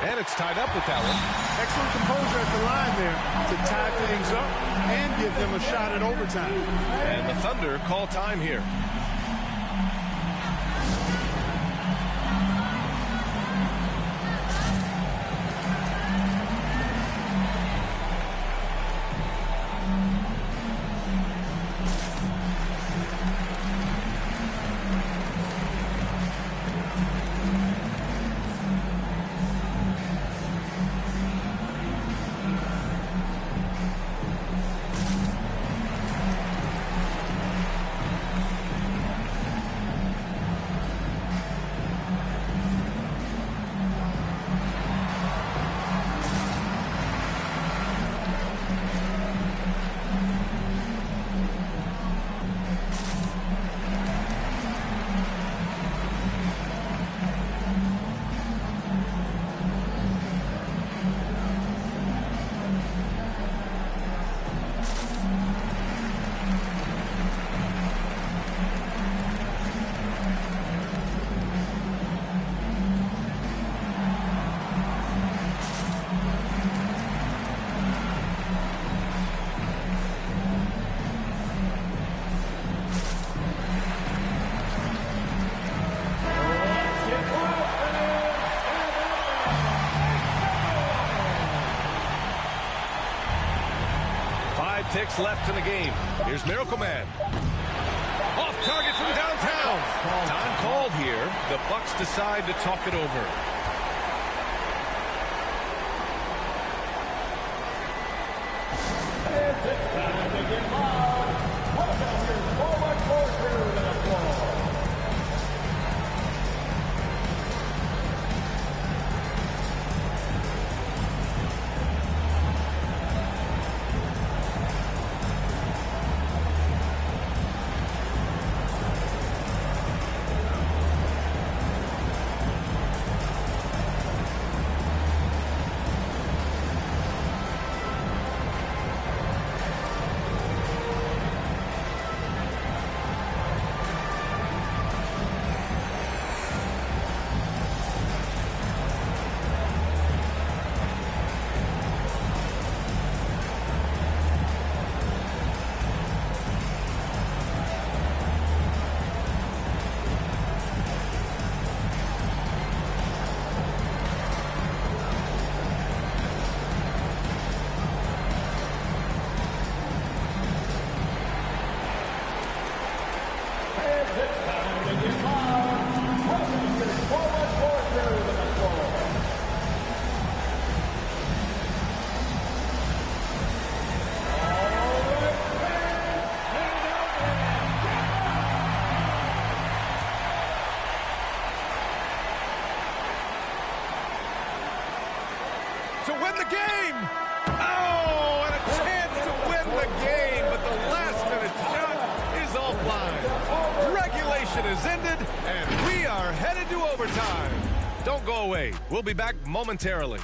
And it's tied up with that one. Excellent composure at the line there to tie things up and give them a shot at overtime. And the Thunder call time here. Ticks left in the game. Here's Miracle Man. Off target from downtown. Time called here. The Bucks decide to talk it over. It's time to get loud. Welcome your forward forward and applause. To win the game! Oh, and a chance to win the game, but the last-minute shot is offline. Regulation is ended, and we are headed to overtime. Don't go away. We'll be back momentarily.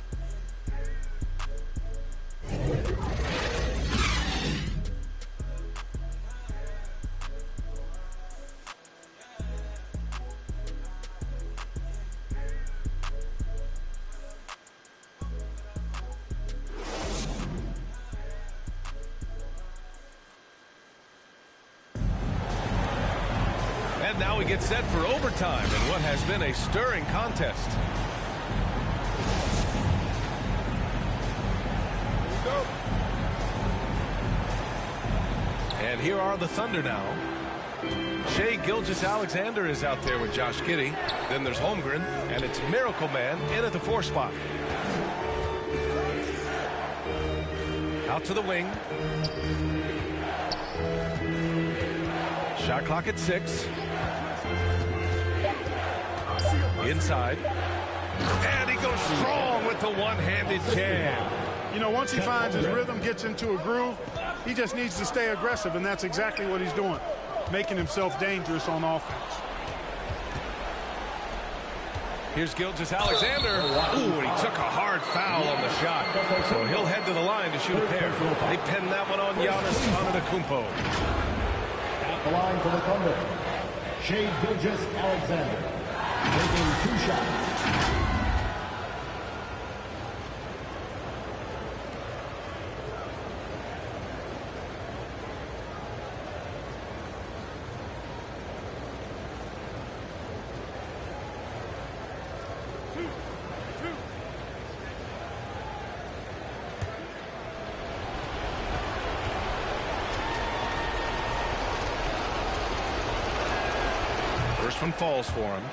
And now we get set for overtime in what has been a stirring contest. And here are the Thunder now. Shai Gilgeous-Alexander is out there with Josh Giddey. Then there's Holmgren, and it's Miracle Man in at the 4 spot. Out to the wing. Shot clock at 6. Inside. And he goes strong with the one-handed jam. You know, once he finds his rhythm, gets into a groove, he just needs to stay aggressive, and that's exactly what he's doing, making himself dangerous on offense. Here's Gilgeous-Alexander. Ooh, and he took a hard foul on the shot. So he'll head to the line to shoot a pair. They pin that one on Giannis Antetokounmpo. At the line for the Thunder, Shai Gilgeous-Alexander taking 2 shots. First one falls for him.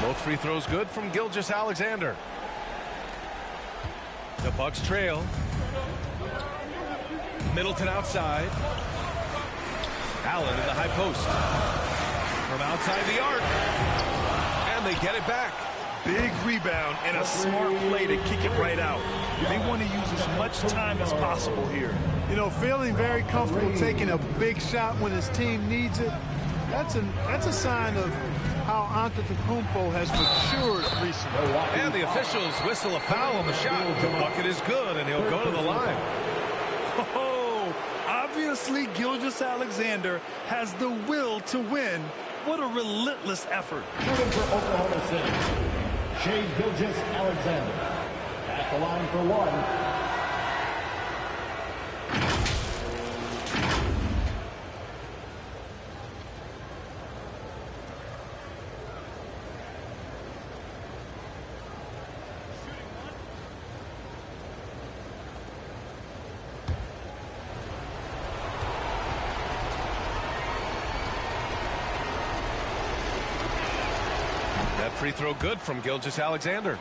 Both free throws good from Gilgeous-Alexander. The Bucks trail. Middleton outside. Allen in the high post. From outside the arc. And they get it back. Big rebound and a smart play to kick it right out. They want to use as much time as possible here. You know, feeling very comfortable taking a big shot when his team needs it. That's a sign of how Antetokounmpo has matured recently. And the officials whistle a foul on the shot. The bucket is good, and he'll go to the line. Oh, obviously Gilgeous-Alexander has the will to win. What a relentless effort. Shooting for Oklahoma City, Shai Gilgeous-Alexander at the line for one. Free throw good from Gilgeous-Alexander.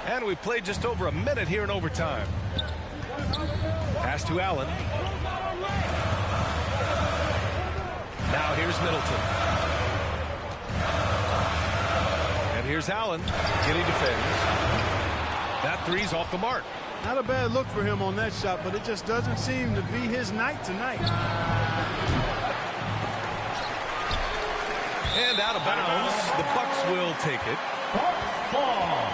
And we played just over a minute here in overtime. Pass to Allen. Now here's Middleton. And here's Allen. Giddy defends. That three's off the mark. Not a bad look for him on that shot, but it just doesn't seem to be his night tonight. And out of bounds. The Bucks will take it. Ball.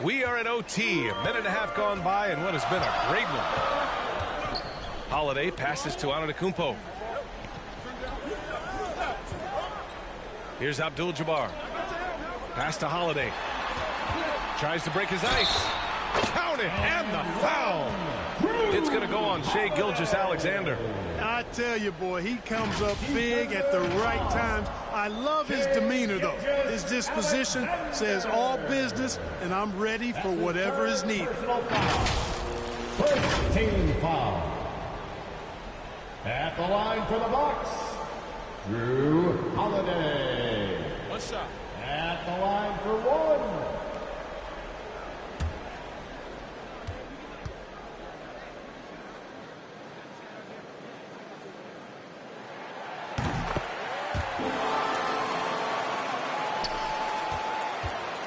We are in OT. A minute and a half gone by, and what has been a great one. Holiday passes to Antetokounmpo. Here's Abdul-Jabbar. Pass to Holiday. Tries to break his ice. Count it, and the foul. It's going to go on Shai Gilgeous-Alexander. I tell you, boy, he comes up big at the right times. I love his demeanor, though. His disposition says all business, and I'm ready for whatever is needed. First team foul. At the line for the Bucks, Drew Holiday. What's up? At the line for one.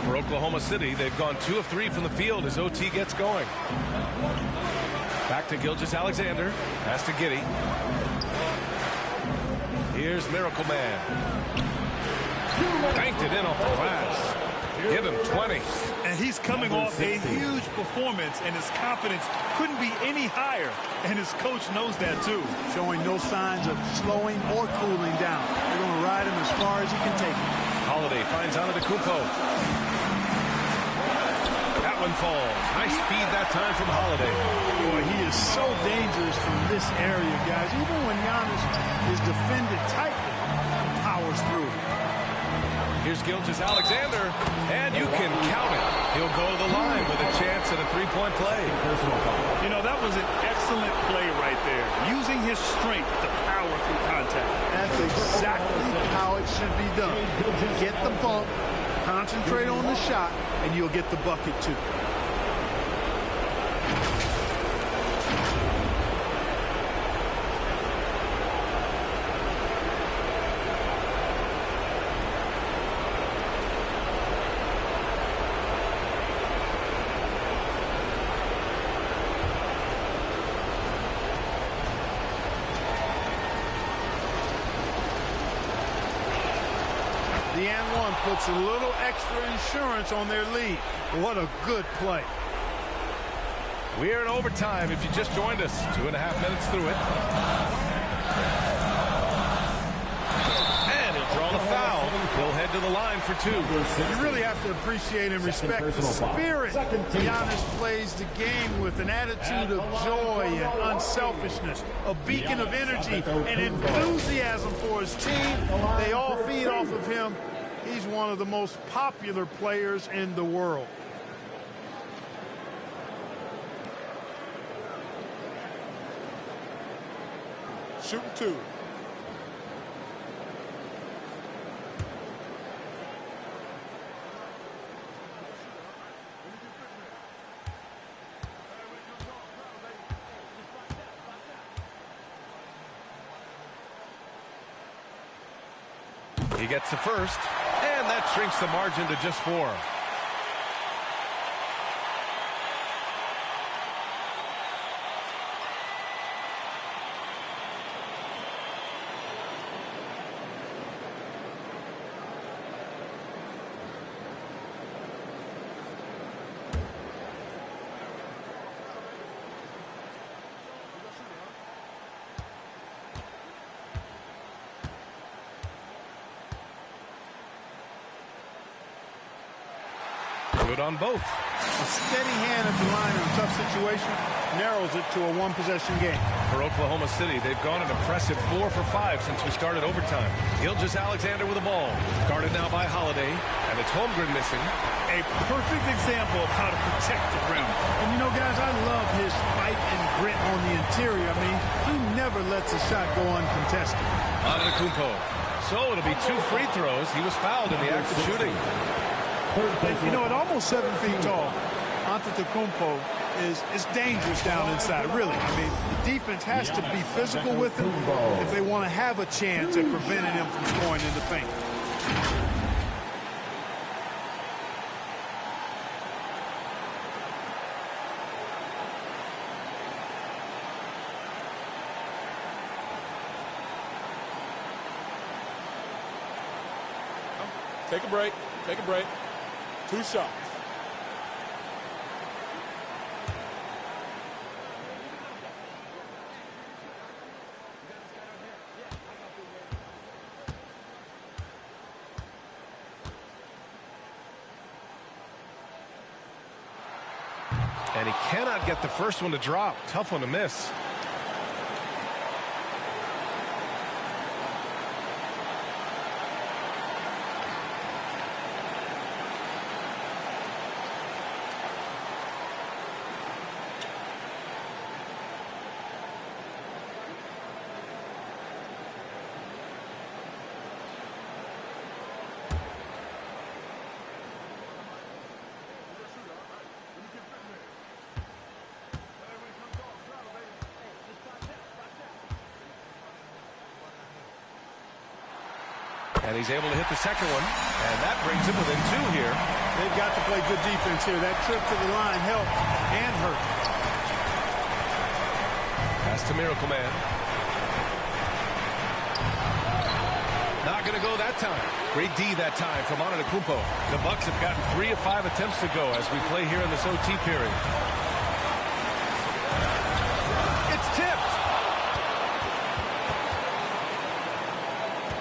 For Oklahoma City, they've gone 2 of 3 from the field as OT gets going. Back to Gilgeous-Alexander. Pass to Giddy. Here's Miracle Man. Banked it in off the glass. Give him 20. And he's coming off a huge performance, and his confidence couldn't be any higher. And his coach knows that, too. Showing no signs of slowing or cooling down. They're going to ride him as far as he can take him. Holiday finds Antetokounmpo. That one falls. Nice feed that time from Holiday. Boy, he is so dangerous from this area, guys. Even when Giannis is defended tightly, he powers through. Here's Gilgeous-Alexander, and you can count it. He'll go to the line with a chance at a three-point play. You know, that was an excellent play right there. Using his strength to power through contact. That's exactly how it should be done. Get the bump, concentrate on the shot, and you'll get the bucket too. The and one puts a little extra insurance on their lead. What a good play. We are in overtime if you just joined us. 2.5 minutes through it. And the foul. He'll head to the line for 2. You really have to appreciate and respect the spirit Giannis plays the game with, an attitude of joy and unselfishness, a beacon of energy and enthusiasm for his team. They all feed off of him. He's one of the most popular players in the world. Shooting 2. He gets the first, and that shrinks the margin to just 4. Good on both. A steady hand at the line in a tough situation narrows it to a one-possession game. For Oklahoma City, they've gone an impressive 4 for 5 since we started overtime. Gilgeous-Alexander with the ball. Guarded now by Holiday, and it's Holmgren missing. A perfect example of how to protect the rim. And you know, guys, I love his fight and grit on the interior. I mean, he never lets a shot go uncontested. Antetokounmpo. So it'll be 2 free throws. He was fouled in the act of shooting. You know, at almost 7 feet tall, Antetokounmpo is dangerous down inside, really. I mean, the defense has to be physical with him if they want to have a chance at preventing him from scoring in the paint. Take a break. Take a break. 2 shots. And he cannot get the first one to drop. Tough one to miss. And he's able to hit the second one, and that brings him within 2 here. They've got to play good defense here. That trip to the line helped and hurt. Pass to Miracle Man. Not going to go that time. Great D that time from Antetokounmpo. The Bucks have gotten 3 of 5 attempts to go as we play here in this OT period. It's tipped.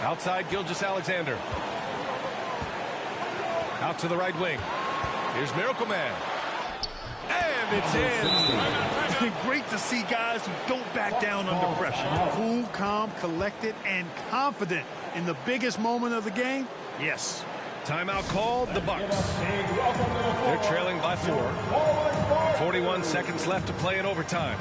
Outside Gilgeous-Alexander. Out to the right wing. Here's Miracle Man. And it's in. Great to see guys who don't back down under pressure. Cool, calm, collected, and confident in the biggest moment of the game. Yes. Timeout called, the Bucks. They're trailing by 4. 41 seconds left to play in overtime.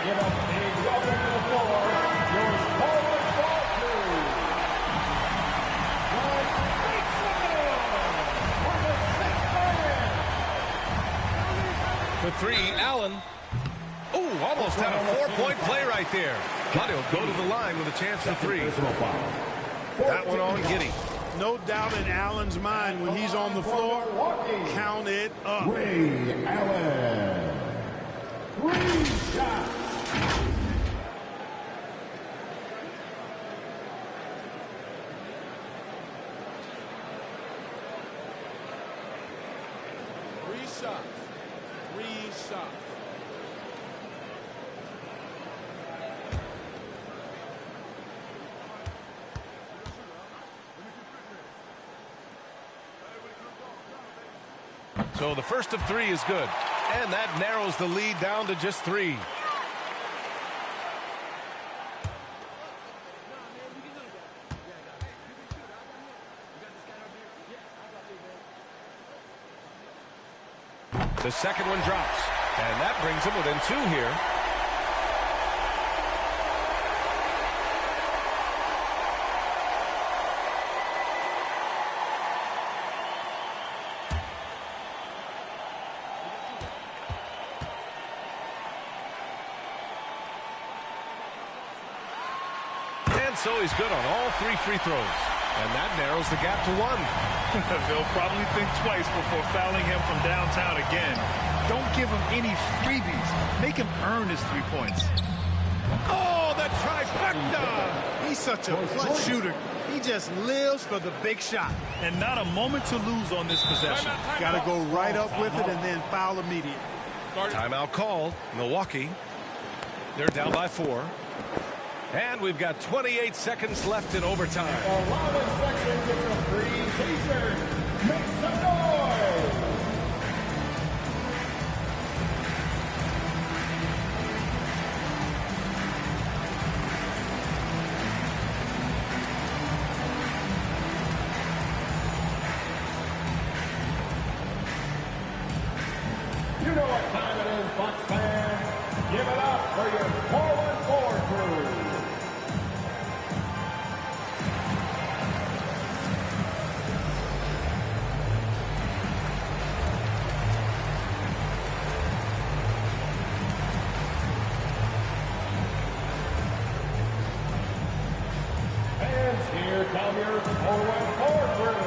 give a big welcome to the floor. Your forward ball crew. For three, Allen. Ooh, almost had a 4-point play right there. But he'll go to the line with a chance for three. That one on Giddey. No doubt in Allen's mind when he's on the floor, count it up. Ray Allen. 3 shots. So the first of three is good. And that narrows the lead down to just 3. The second one drops. And that brings him within 2 here. So he's good on all 3 free throws. And that narrows the gap to 1. They'll probably think twice before fouling him from downtown again. Don't give him any freebies. Make him earn his 3 points. Oh, the trifecta! He's such a clutch shooter. He just lives for the big shot. And not a moment to lose on this possession. Got to go right up with it and then foul immediately. Timeout called. Milwaukee. They're down by 4. And we've got 28 seconds left in overtime. Allow section gets a free t-shirt. Make some noise. You know what time it is, Bucks fans. Give it up for your 4-1-4 crew. Here come your 4-1-4 crew.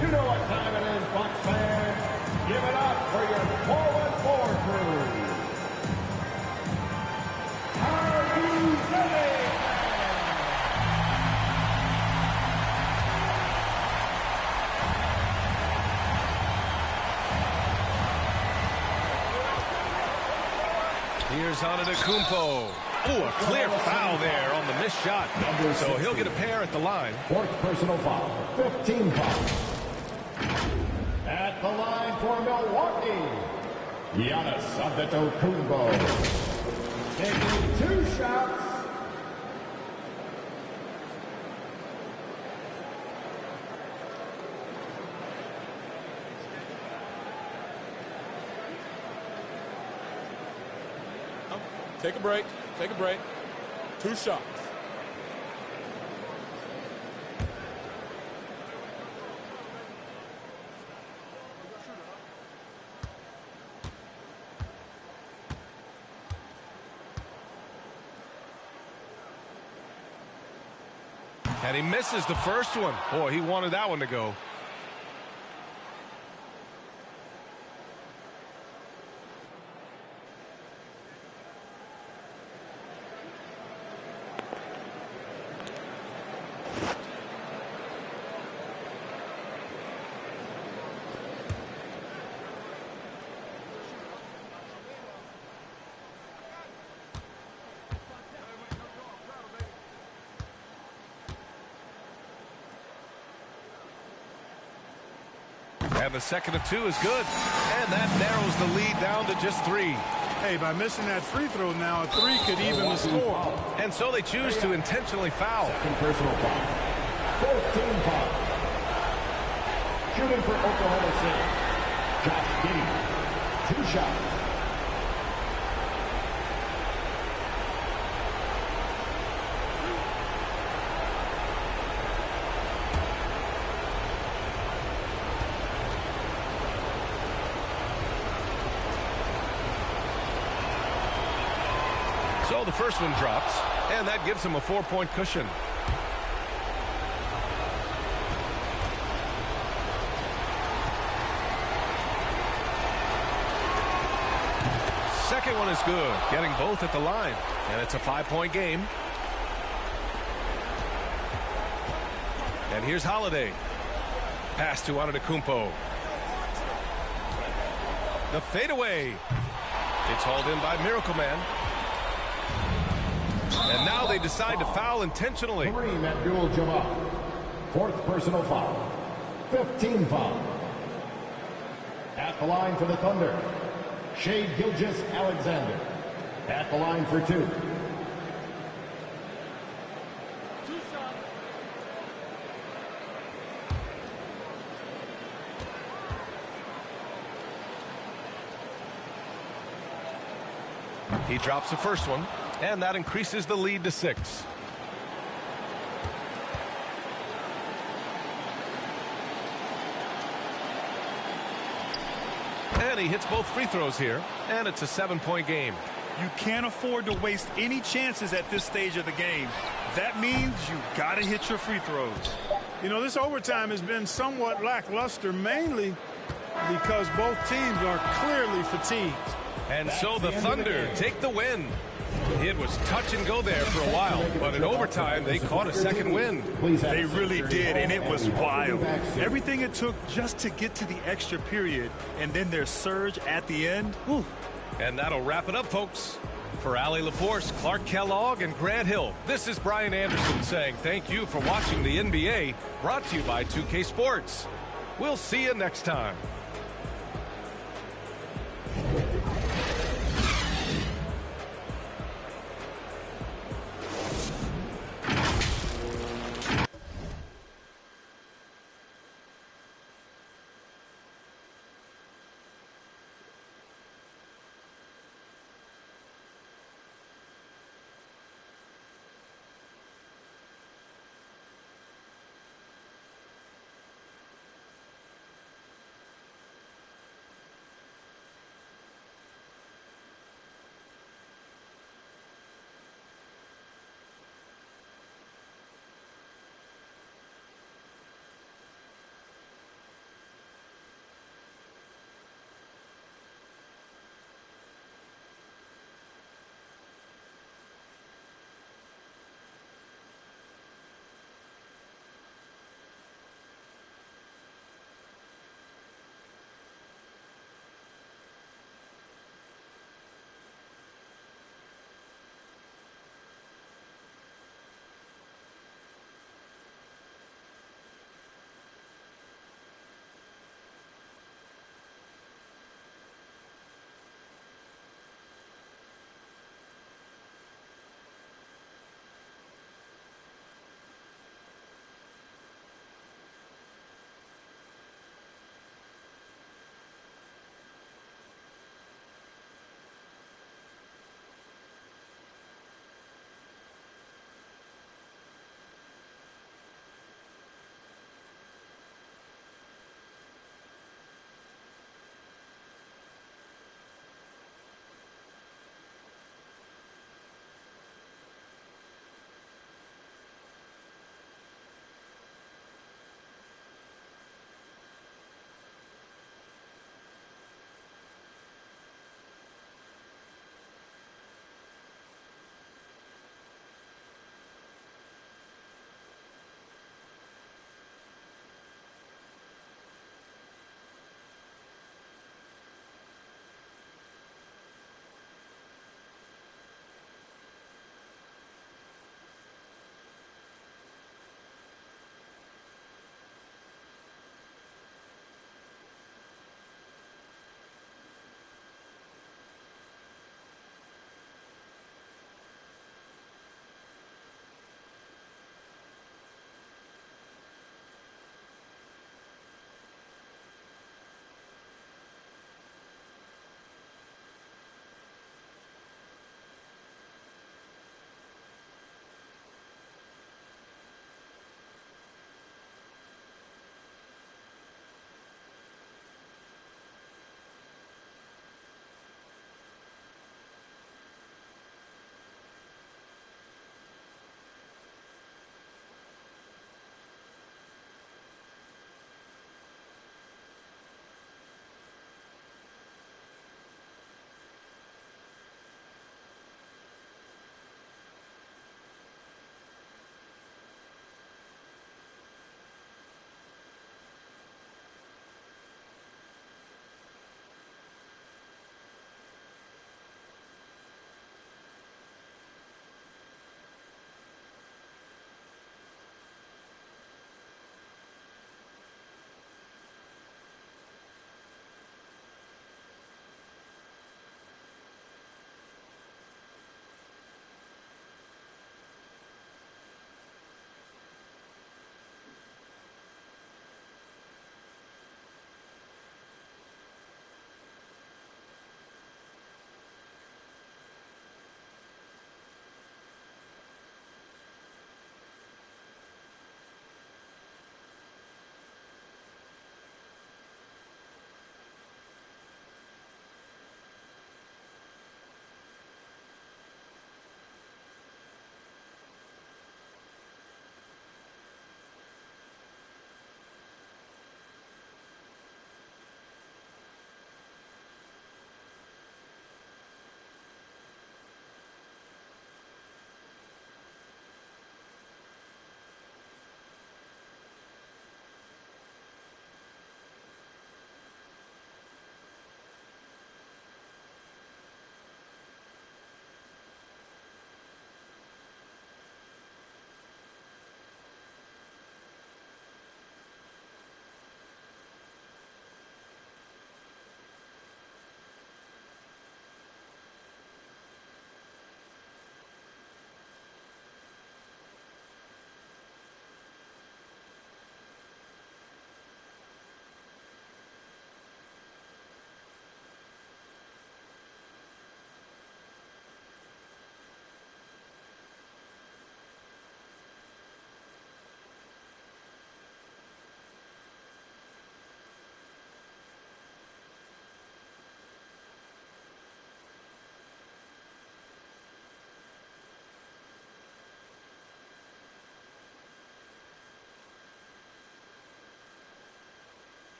You know what time it is, Bucks fans. Give it up for your 4-1-4 crew. Here's Antetokounmpo. Oh, a clear foul there on the missed shot. So he'll get a pair at the line. 4th personal foul. 15 fouls. At the line for Milwaukee, Giannis Antetokounmpo. Taking 2 shots. Take a break. Take a break. 2 shots. And he misses the first one. Boy, he wanted that one to go. And the second of 2 is good. And that narrows the lead down to just 3. Hey, by missing that free throw now, a 3 could even the score. And so they choose to intentionally foul. Second personal foul. 4th team foul. Shooting for Oklahoma City, Josh Giddey. 2 shots. So the first one drops, and that gives him a 4-point cushion. Second one is good, getting both at the line, and it's a 5-point game. And here's Holiday. Pass to Antetokounmpo. The fadeaway. It's hauled in by Miracle Man. And now they decide to foul intentionally. Kareem Abdul-Jabbar. 4th personal foul. 15 foul. At the line for the Thunder, Shai Gilgeous-Alexander. At the line for 2. He drops the first one, and that increases the lead to 6. And he hits both free throws here, and it's a 7-point game. You can't afford to waste any chances at this stage of the game. That means you got to hit your free throws. You know, this overtime has been somewhat lackluster, mainly because both teams are clearly fatigued. And so the Thunder take the win. It was touch and go there for a while, but in overtime, they caught a second win. They really did, and it was wild. Everything it took just to get to the extra period, and then their surge at the end. Whew. And that'll wrap it up, folks. For Allie LaForce, Clark Kellogg, and Grant Hill, this is Brian Anderson saying thank you for watching the NBA, brought to you by 2K Sports. We'll see you next time.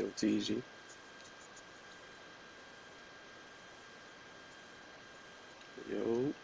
Yo, TG. Yo.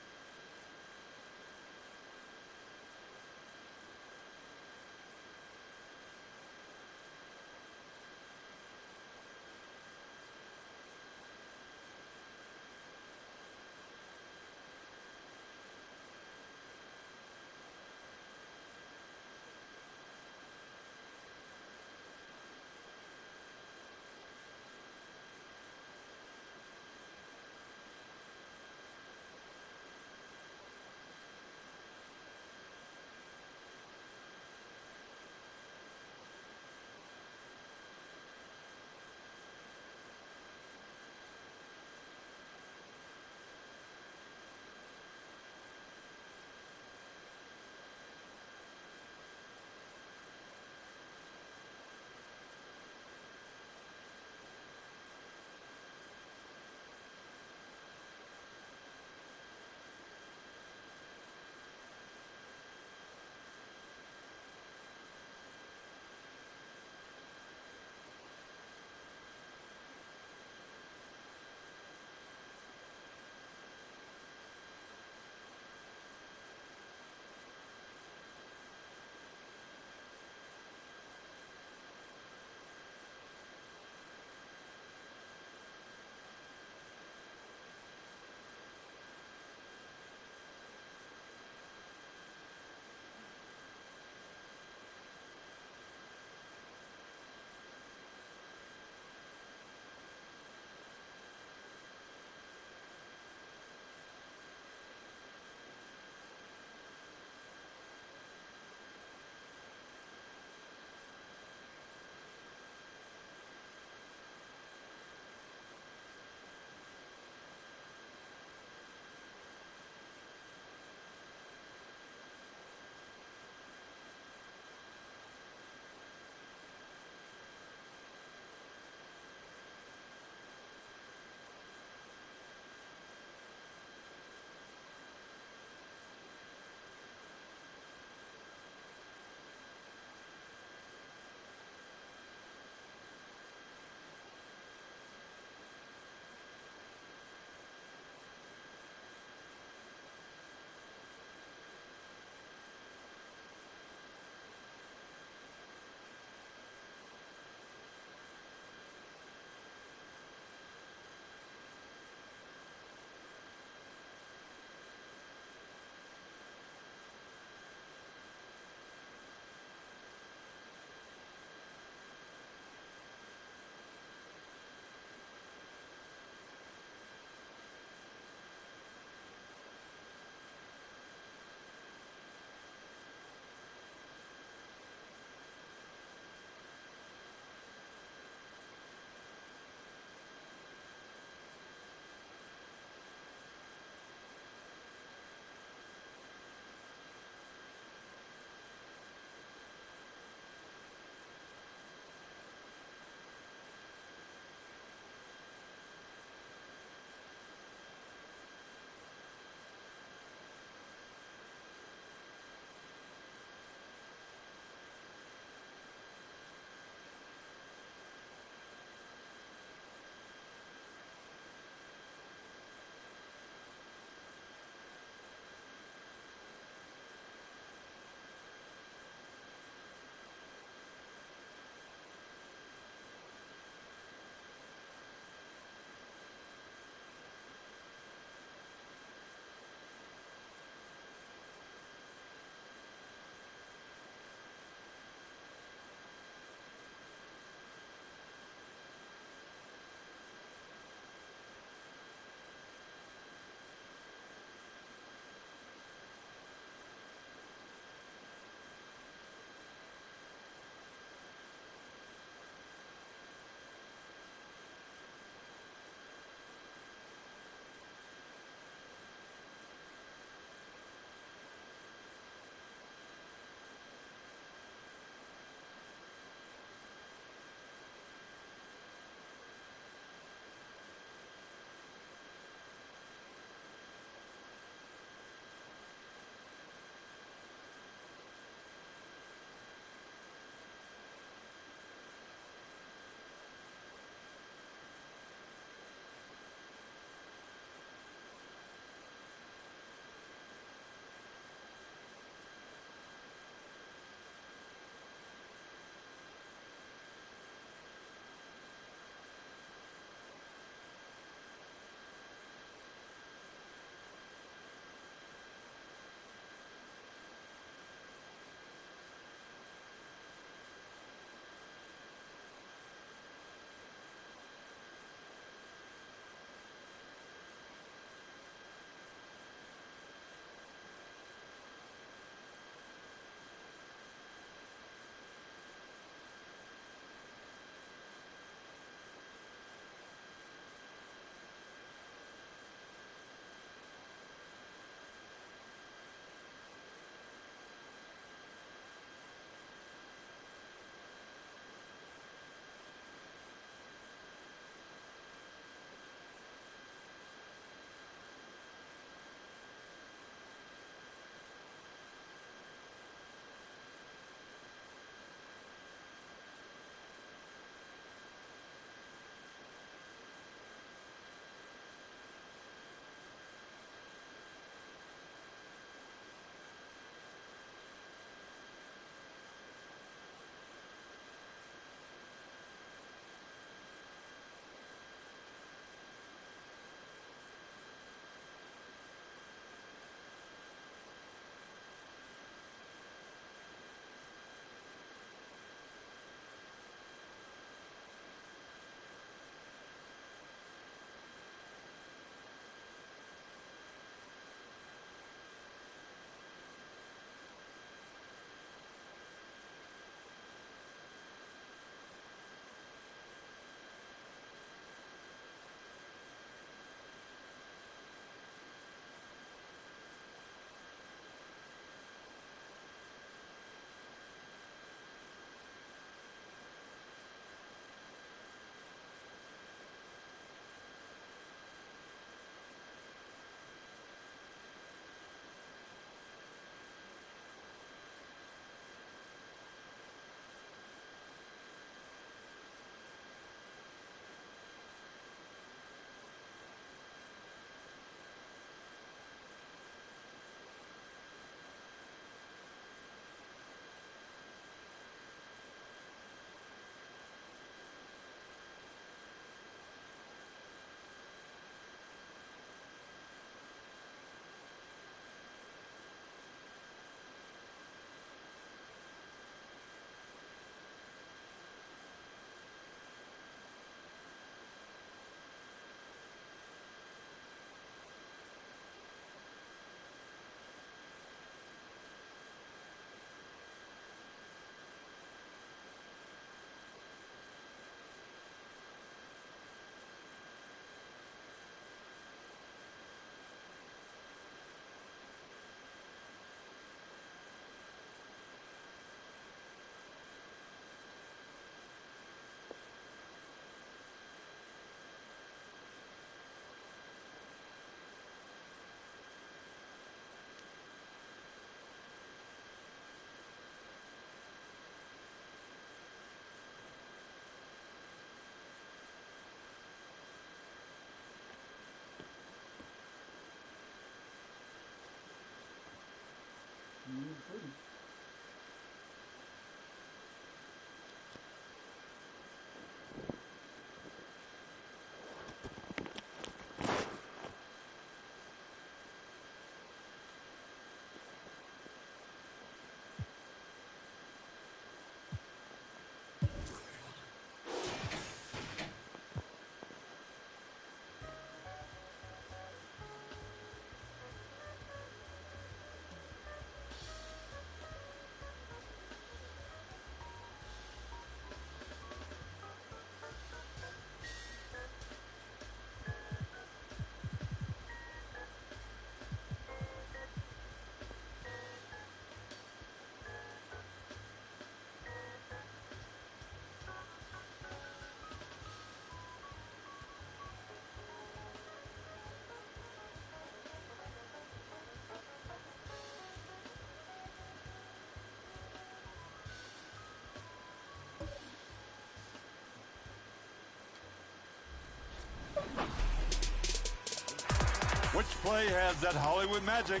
Which play has that Hollywood magic?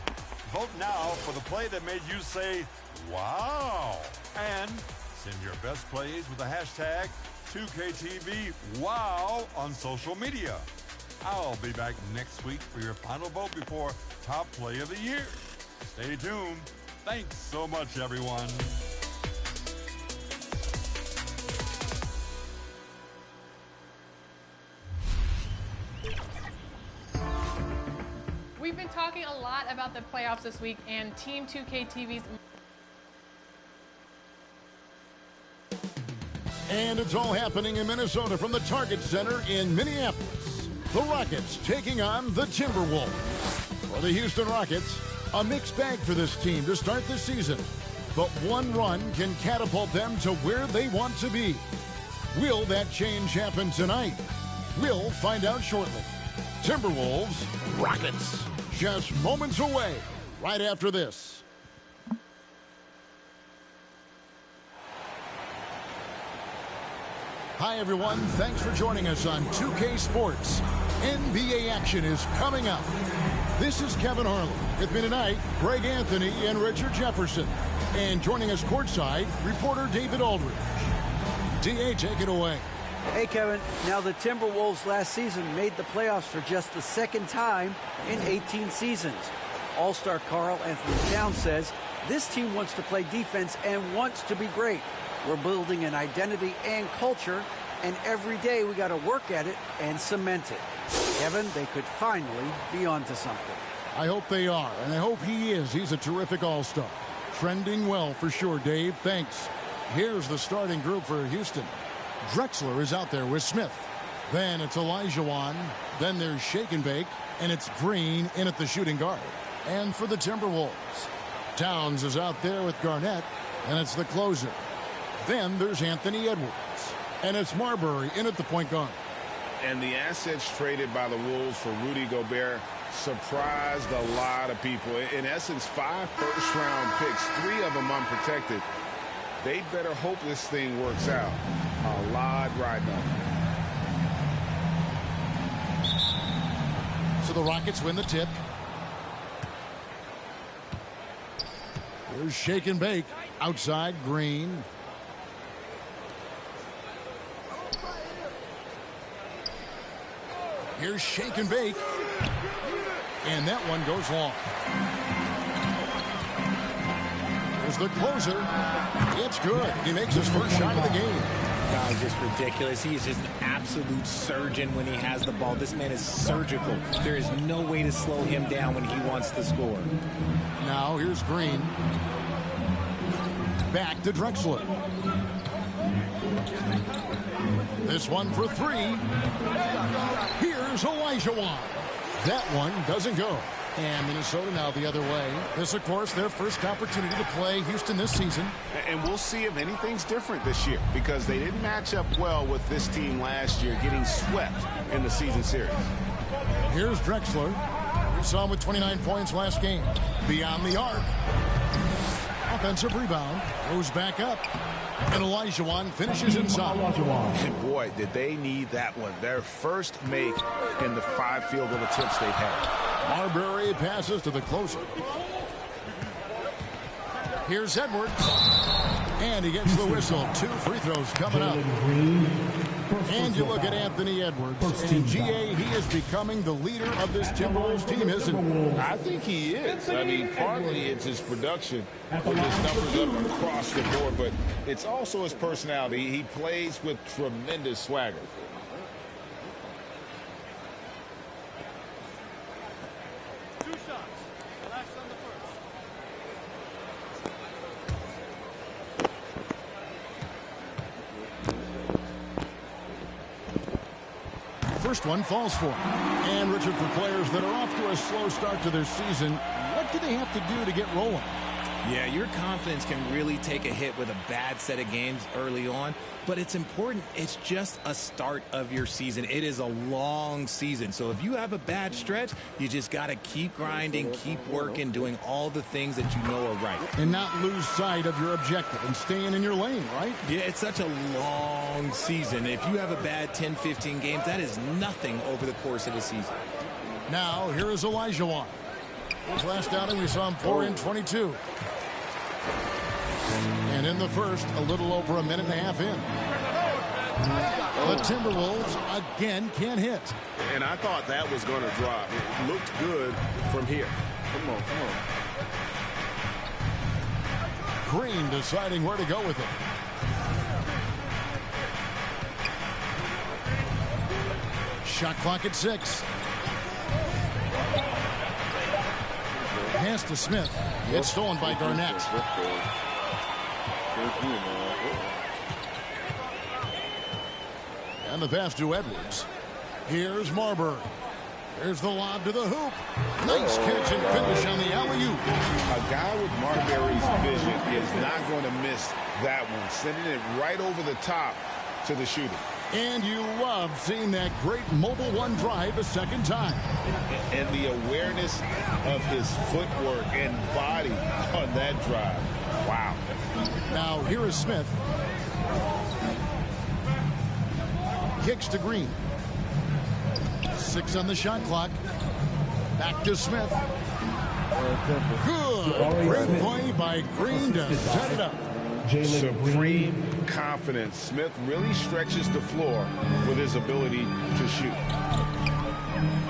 Vote now for the play that made you say, wow. And send your best plays with the hashtag 2KTVWOW on social media. I'll be back next week for your final vote before Top Play of the Year. Stay tuned. Thanks so much, everyone. We've been talking a lot about the playoffs this week and Team 2K TV's. And it's all happening in Minnesota from the Target Center in Minneapolis. The Rockets taking on the Timberwolves. For the Houston Rockets, a mixed bag for this team to start the season. But one run can catapult them to where they want to be. Will that change happen tonight? We'll find out shortly. Timberwolves, Rockets, just moments away right after this. Hi, everyone. Thanks for joining us on 2K Sports. NBA action is coming up. This is Kevin Harlan. With me tonight, Greg Anthony and Richard Jefferson. And joining us courtside, reporter David Aldridge. D.A., take it away. Hey, Kevin. Now, the Timberwolves last season made the playoffs for just the second time in 18 seasons. All-star Karl Anthony Towns says this team wants to play defense and wants to be great. We're building an identity and culture, and every day we got to work at it and cement it. Kevin, they could finally be onto something. I hope they are, and I hope he is. He's a terrific all-star. Trending well for sure, Dave. Thanks. Here's the starting group for Houston. Drexler is out there with Smith. Then it's Olajuwon. Then there's Shake and Bake, and it's Green in at the shooting guard. And for the Timberwolves, Towns is out there with Garnett, and it's the closer. Then there's Anthony Edwards, and it's Marbury in at the point guard. And the assets traded by the Wolves for Rudy Gobert surprised a lot of people. In essence, 5 first-round picks, 3 of them unprotected. They better hope this thing works out. A lot riding on it. So the Rockets win the tip. Here's Shake and Bake. Outside, Green. Here's Shake and Bake. And that one goes long. Here's the closer. It's good. He makes his first shot of the game. He's just ridiculous. He is just an absolute surgeon when he has the ball. This man is surgical. There is no way to slow him down when he wants to score. Now here's Green. Back to Drexler. This one for 3. Here's Olajuwon. That one doesn't go. And Minnesota now the other way. This, of course, their first opportunity to play Houston this season. And we'll see if anything's different this year, because they didn't match up well with this team last year, getting swept in the season series. Here's Drexler. We saw him with 29 points last game. Beyond the arc. Offensive rebound. Goes back up. And Olajuwon finishes inside. And boy, did they need that one. Their first make in the 5 field goal attempts they've had. Marbury passes to the closer. Here's Edwards. And he gets the whistle. 2 free throws coming up. And you look at Anthony Edwards. And GA, he is becoming the leader of this Timberwolves team, isn't he? I think he is. I mean, partly it's his production with his numbers up across the board, but it's also his personality. He plays with tremendous swagger. First one falls for him. And Richard, for players that are off to a slow start to their season, what do they have to do to get rolling? Yeah, your confidence can really take a hit with a bad set of games early on, but it's important. It's just a start of your season. It is a long season, so if you have a bad stretch, you just got to keep grinding, keep working, doing all the things that you know are right. And not lose sight of your objective and staying in your lane, right? Yeah, it's such a long season. If you have a bad 10, 15 games, that is nothing over the course of the season. Now, here is Olajuwon. His last outing, we saw him pour in 22. And in the first, a little over a minute and a half in. The Timberwolves again can't hit. And I thought that was going to drop. It looked good from here. Come on, come on. Green deciding where to go with it. Shot clock at 6. Pass to Smith. It's stolen by Garnett. And the pass to Edwards. Here's Marbury. There's the lob to the hoop. Nice catch and finish on the alley-oop. A guy with Marbury's vision is not going to miss that one. Sending it right over the top to the shooter. And you love seeing that great mobile one drive a second time. And the awareness of his footwork and body on that drive. Wow. Now here is Smith. Kicks to Green. 6 on the shot clock. Back to Smith. Good. Great play by Green to set it up. Supreme confidence. Smith really stretches the floor with his ability to shoot.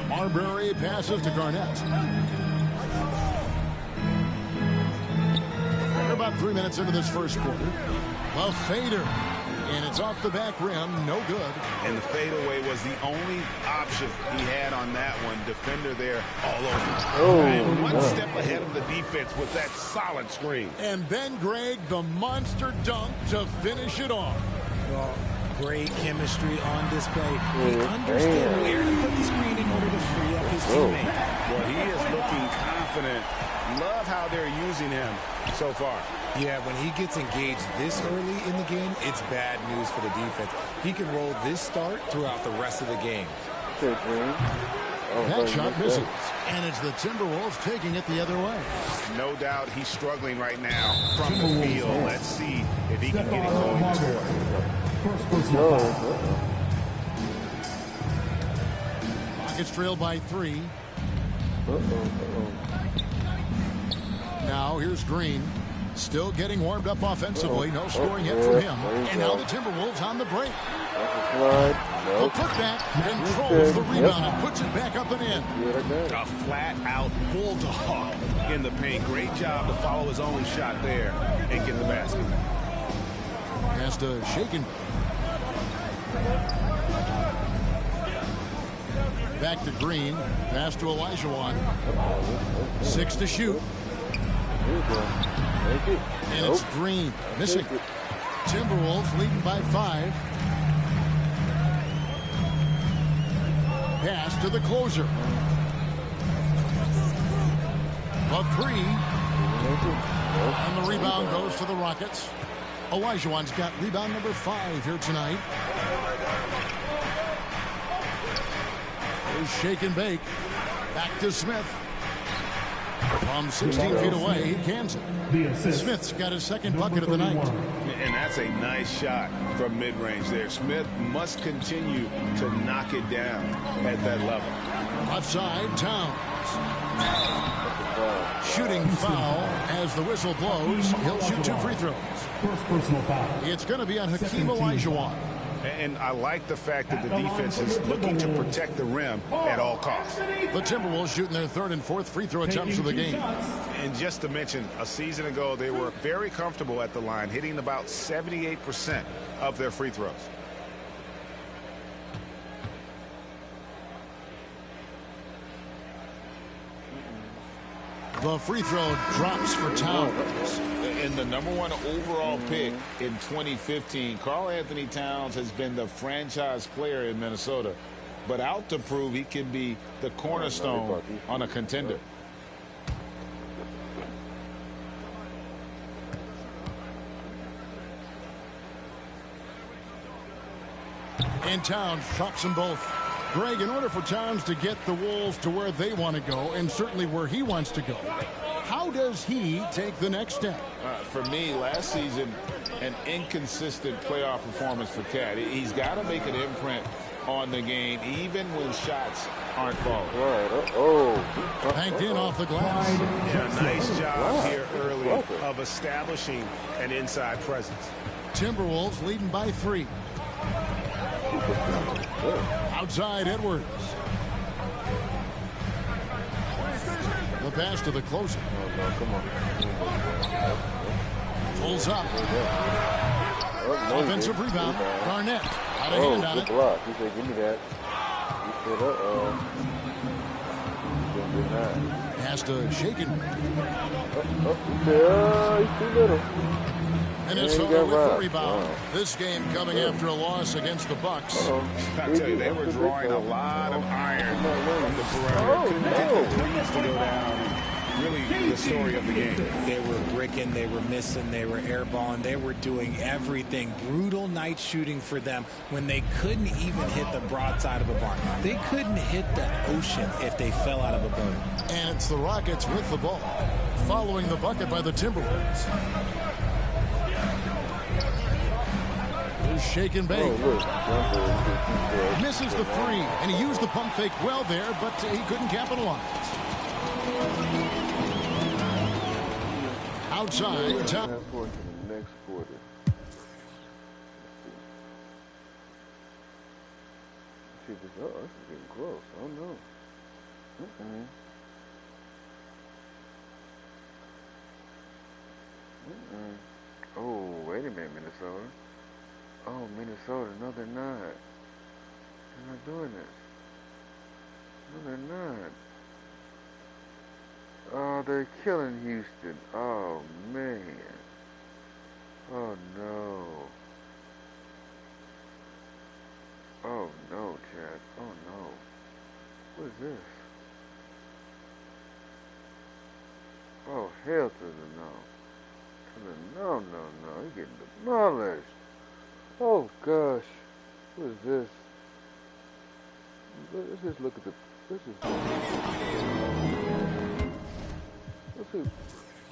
Marbury passes to Garnett. We're about 3 minutes into this first quarter. A fader. And it's off the back rim. No good. And the fadeaway was the only option he had on that one. Defender there all over. And one step ahead of the defense with that solid screen. And then, Greg, the monster dunk to finish it off. Well, great chemistry on display. He understood where to put the screen in order to free up his teammate. Well, he is looking confident. Love how they're using him so far. Yeah, when he gets engaged this early in the game, it's bad news for the defense. He can roll this start throughout the rest of the game. That shot misses. And it's the Timberwolves taking it the other way. No doubt he's struggling right now from the field. Let's see if he can get it going to score. Rockets trail by 3. Now here's Green. Still getting warmed up offensively. No scoring yet from him. And now the Timberwolves on the break. The putback controls the rebound and puts it back up and in. A flat-out bulldog in the paint. Great job to follow his own shot there and get the basket. Has to shaken. Back to Green. Pass to Olajuwon. 6 to shoot. And it's Green missing. Timberwolves leading by 5. Pass to the closer. A 3. And the rebound goes to the Rockets. Olajuwon's got rebound number 5 here tonight. There's shake and bake. Back to Smith. From 16 feet away, he cans it. Smith's got his second bucket of the night. And that's a nice shot from mid-range there. Smith must continue to knock it down at that level. Offside, Towns. Shooting foul as the whistle blows. He'll shoot 2 free throws. First personal foul. It's going to be on Hakeem Olajuwon. And I like the fact that the defense is looking to protect the rim at all costs. The Timberwolves shooting their 3rd and 4th free throw attempts of the game. And just to mention, a season ago, they were very comfortable at the line, hitting about 78% of their free throws. The free throw drops for Towns. And the #1 overall pick in 2015, Karl Anthony Towns has been the franchise player in Minnesota, but out to prove he can be the cornerstone on a contender. And Towns drops them both. Greg, in order for Towns to get the Wolves to where they want to go, and certainly where he wants to go, how does he take the next step? For me, last season, an inconsistent playoff performance for Cat. He's got to make an imprint on the game, even when shots aren't falling. Banked in off the glass. Yeah, nice job here early of establishing an inside presence. Timberwolves leading by 3. Outside Edwards. The pass to the closer. Come on. Pulls up. Offensive rebound. Garnett. Out of hand on it. Block. He said, give me that. He said, Has to shake it. He's too little. Minnesota with the rebound. This game coming after a loss against the Bucks. I tell you, they were drawing a lot of iron from the perimeter. Couldn't get the threes to go down. Really the story of the game. They were bricking, they were missing, they were airballing, they were doing everything. Brutal night shooting for them when they couldn't even hit the broadside of a barn. They couldn't hit the ocean if they fell out of a boat. And it's the Rockets with the ball, following the bucket by the Timberwolves. Here's shake and bake. Misses the 3, and he used the pump fake well there, but he couldn't capitalize. Outside. Fast forward to the next quarter. See if this is getting close. Oh no. Oh, wait a minute, Minnesota. Oh, Minnesota. No, they're not. They're not doing this. No, they're not. Oh, they're killing Houston. Oh, man. Oh, no. Oh, no, Chad. Oh, no. What is this? Oh, hell to the no. To the no. You're getting demolished. Oh, gosh. What is this? Let's just look at the... Let's see.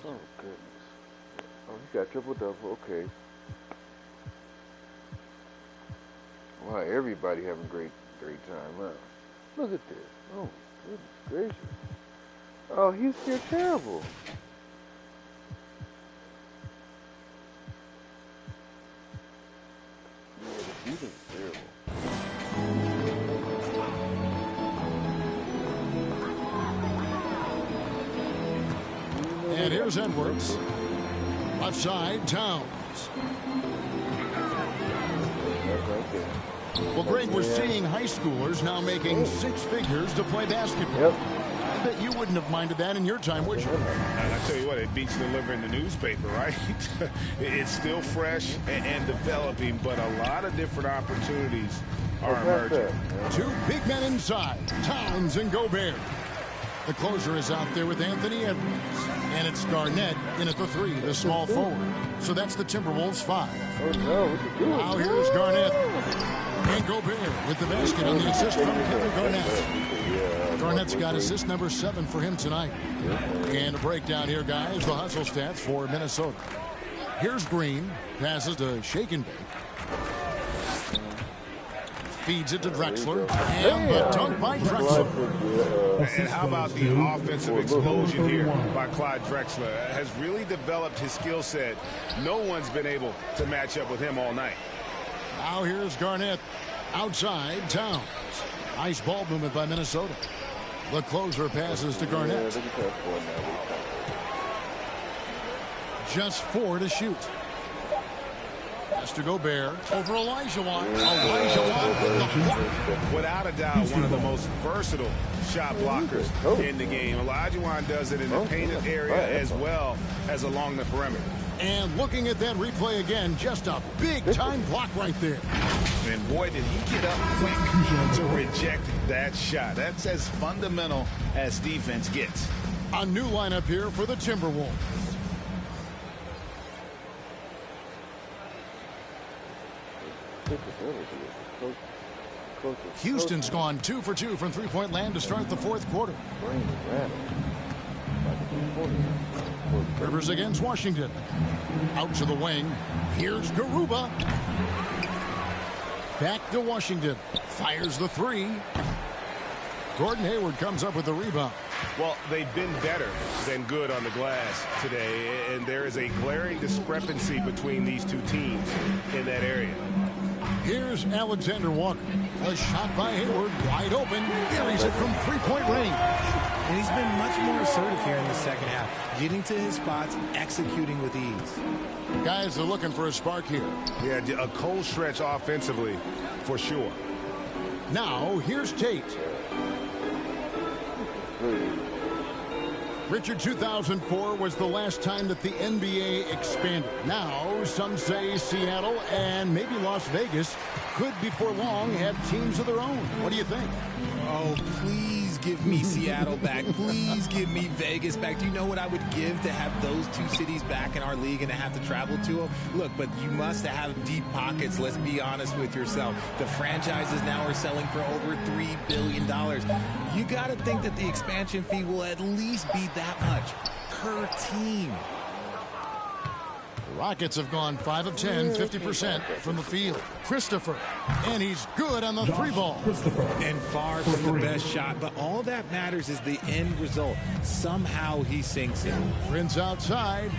Oh, goodness. Oh, he got triple-double. Okay. Wow, everybody having great time. Wow. Look at this. Oh, goodness gracious. Oh, Houston, you're terrible. Yeah, the defense is terrible. And here's Edwards. Left side, Towns. Well, Greg, we're seeing high schoolers now making 6 figures to play basketball. Yep. I bet you wouldn't have minded that in your time, would you? And I tell you what, it beats delivering the newspaper, right? It's still fresh and developing, but a lot of different opportunities are emerging. 2 big men inside, Towns and Gobert. The closer is out there with Anthony Edwards. And it's Garnett in at the 3, the small forward. So that's the Timberwolves 5. Oh, no. What you doing? Now here's Garnett. And Gobert with the basket on the assist from Kevin Garnett. Garnett's got assist number 7 for him tonight. And a breakdown here, guys. The hustle stats for Minnesota. Here's Green. Passes to Shake and Bake. Feeds it to Drexler. And the dunk by Drexler. And how about the offensive explosion here by Clyde Drexler? Has really developed his skill set. No one's been able to match up with him all night. Now here's Garnett. Outside, Towns. Nice ball movement by Minnesota. The closer passes to Garnett. Just 4 to shoot. Pass to Gobert over Olajuwon. Olajuwon with the block. Without a doubt, one of the most versatile shot blockers in the game. Olajuwon does it in the painted area as well as along the perimeter. And looking at that replay again, just a big-time block right there. And boy, did he get up quick to reject that shot. That's as fundamental as defense gets. A new lineup here for the Timberwolves. Houston's gone 2 for 2 from three-point land to start the 4th quarter. Rivers against Washington. Out to the wing. Here's Garuba. Back to Washington. Fires the three. Gordon Hayward comes up with the rebound. Well, they've been better than good on the glass today, and there is a glaring discrepancy between these two teams in that area. Here's Alexander Walker. A shot by Hayward, wide open. Buries it from three-point range. And he's been much more assertive here in the second half, getting to his spots, executing with ease. Guys are looking for a spark here. Yeah, a cold stretch offensively, for sure. Now, here's Tate. Richard, 2004 was the last time that the NBA expanded. Now, some say Seattle and maybe Las Vegas could before long have teams of their own. What do you think? Oh, please give me Seattle back. Please give me Vegas back. Do you know what I would give to have those two cities back in our league and to have to travel to them? Look, but you must have deep pockets. Let's be honest with yourself. The franchises now are selling for over $3 billion. You got to think that the expansion fee will at least be that much per team. The Rockets have gone 5 of 10, 50% from the field. Christopher, and he's good on the three ball. And far from the best shot, but all that matters is the end result. Somehow he sinks it. Prince outside.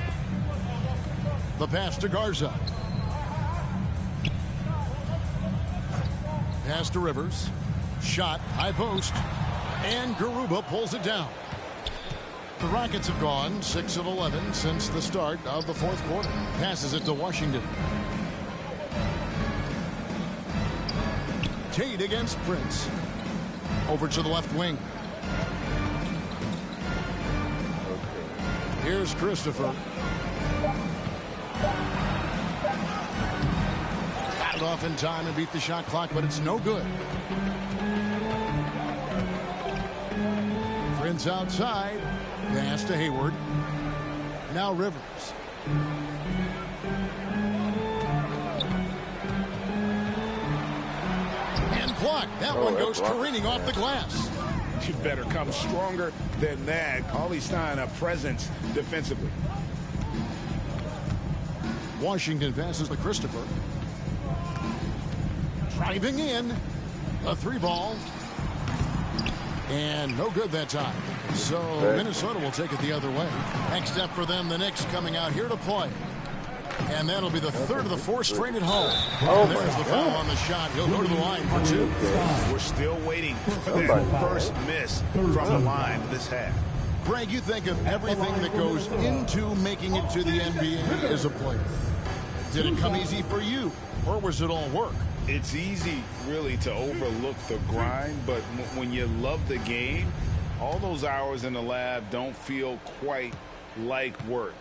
The pass to Garza. Pass to Rivers. Shot, high post. And Garuba pulls it down. The Rockets have gone 6 of 11 since the start of the fourth quarter. Passes it to Washington. Tate against Prince. Over to the left wing. Here's Christopher. Got it off in time and beat the shot clock, but it's no good. Prince outside. Pass to Hayward. Now Rivers. And blocked. That one goes careening off the glass. You better come stronger than that. Cauley-Stein a presence defensively. Washington passes to Christopher. Driving in. A three ball. And no good that time. So Minnesota will take it the other way. Next step for them, the Knicks coming out here to play. And that'll be the third of the four straight at home. And there's the foul on the shot. He'll go to the line for two. We're still waiting for that first miss from the line this half. Greg, you think of everything that goes into making it to the NBA as a player. Did it come easy for you, or was it all work? It's easy, really, to overlook the grind, but when you love the game, all those hours in the lab don't feel quite like work.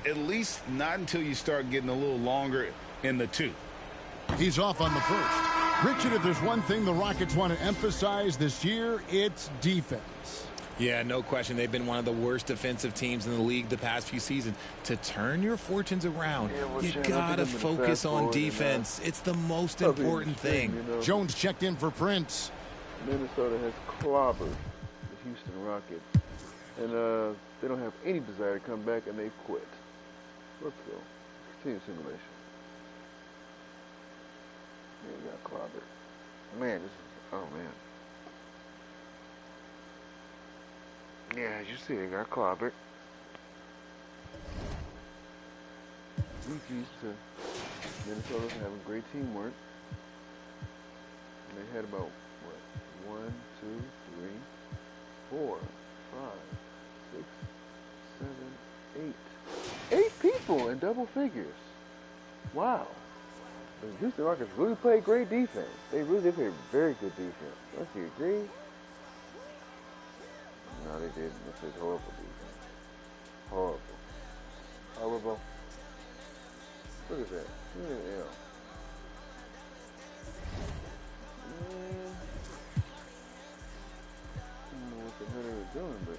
At least not until you start getting a little longer in the tooth. He's off on the first. Richard, if there's one thing the Rockets want to emphasize this year, it's defense. Yeah, no question. They've been one of the worst defensive teams in the league the past few seasons. To turn your fortunes around, you got to focus on defense. It's the most important thing. Jones checked in for Prince. Minnesota has clobbered the Houston Rockets. And they don't have any desire to come back, and they've quit. Let's go. Continue simulation. Yeah, got clobbered. Man, this is, oh man. Yeah, as you see, they got clobbered. Rookies to Minnesota having great teamwork. And they had about, what, 1, 2, 3, 4, 5, 6, 7, 8. 8 people in double figures. Wow. The Houston Rockets really played great defense. They played very good defense. Don't you agree? No, they didn't. They played horrible defense. Horrible. Horrible. Look at that. Look at that L. I don't know what the hell they were doing, but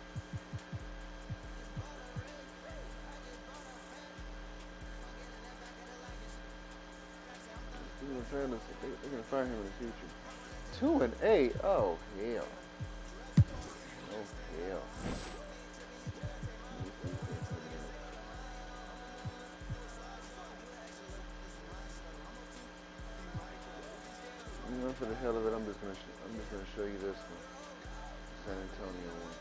they're gonna fire him in the future. 2-8. Oh hell. Oh hell. for the hell of it, I'm just gonna show you this one, San Antonio one.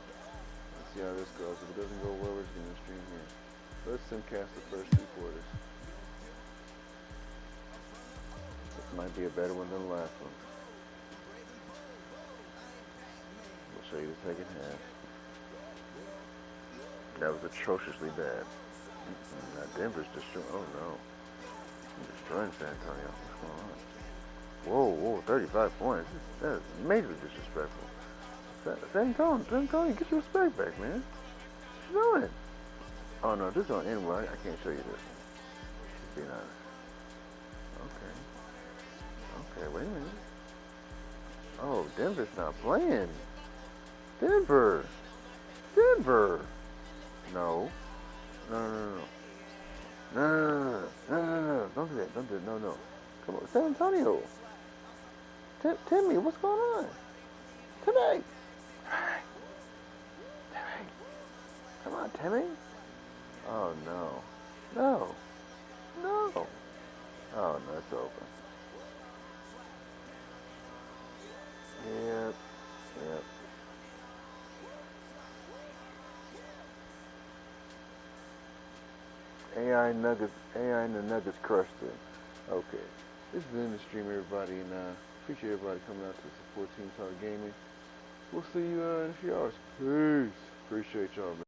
Let's see how this goes. If it doesn't go well, we're just gonna stream here. Let's simcast the first 2 quarters. This might be a better one than the last one. We'll show you the second half. That was atrociously bad. Now Denver's destroying. Oh no. I'm destroying San Antonio. What's going on? Whoa, 35 points. That is majorly disrespectful. San Antonio, get your respect back, man. What you doing? Oh no, this is on end well. I can't show you this one. Just being honest. Okay, wait a minute. Oh, Denver's not playing. Denver. No. No. Don't do that. No. Come on, San Antonio. Timmy, what's going on? Timmy. Come on, Timmy. Oh, no. Oh, no, it's over. Yep. AI and the Nuggets crushed it. Okay. This is in the stream, everybody, and appreciate everybody coming out to support Team Talk Gaming. We'll see you in a few hours. Peace. Appreciate y'all, man.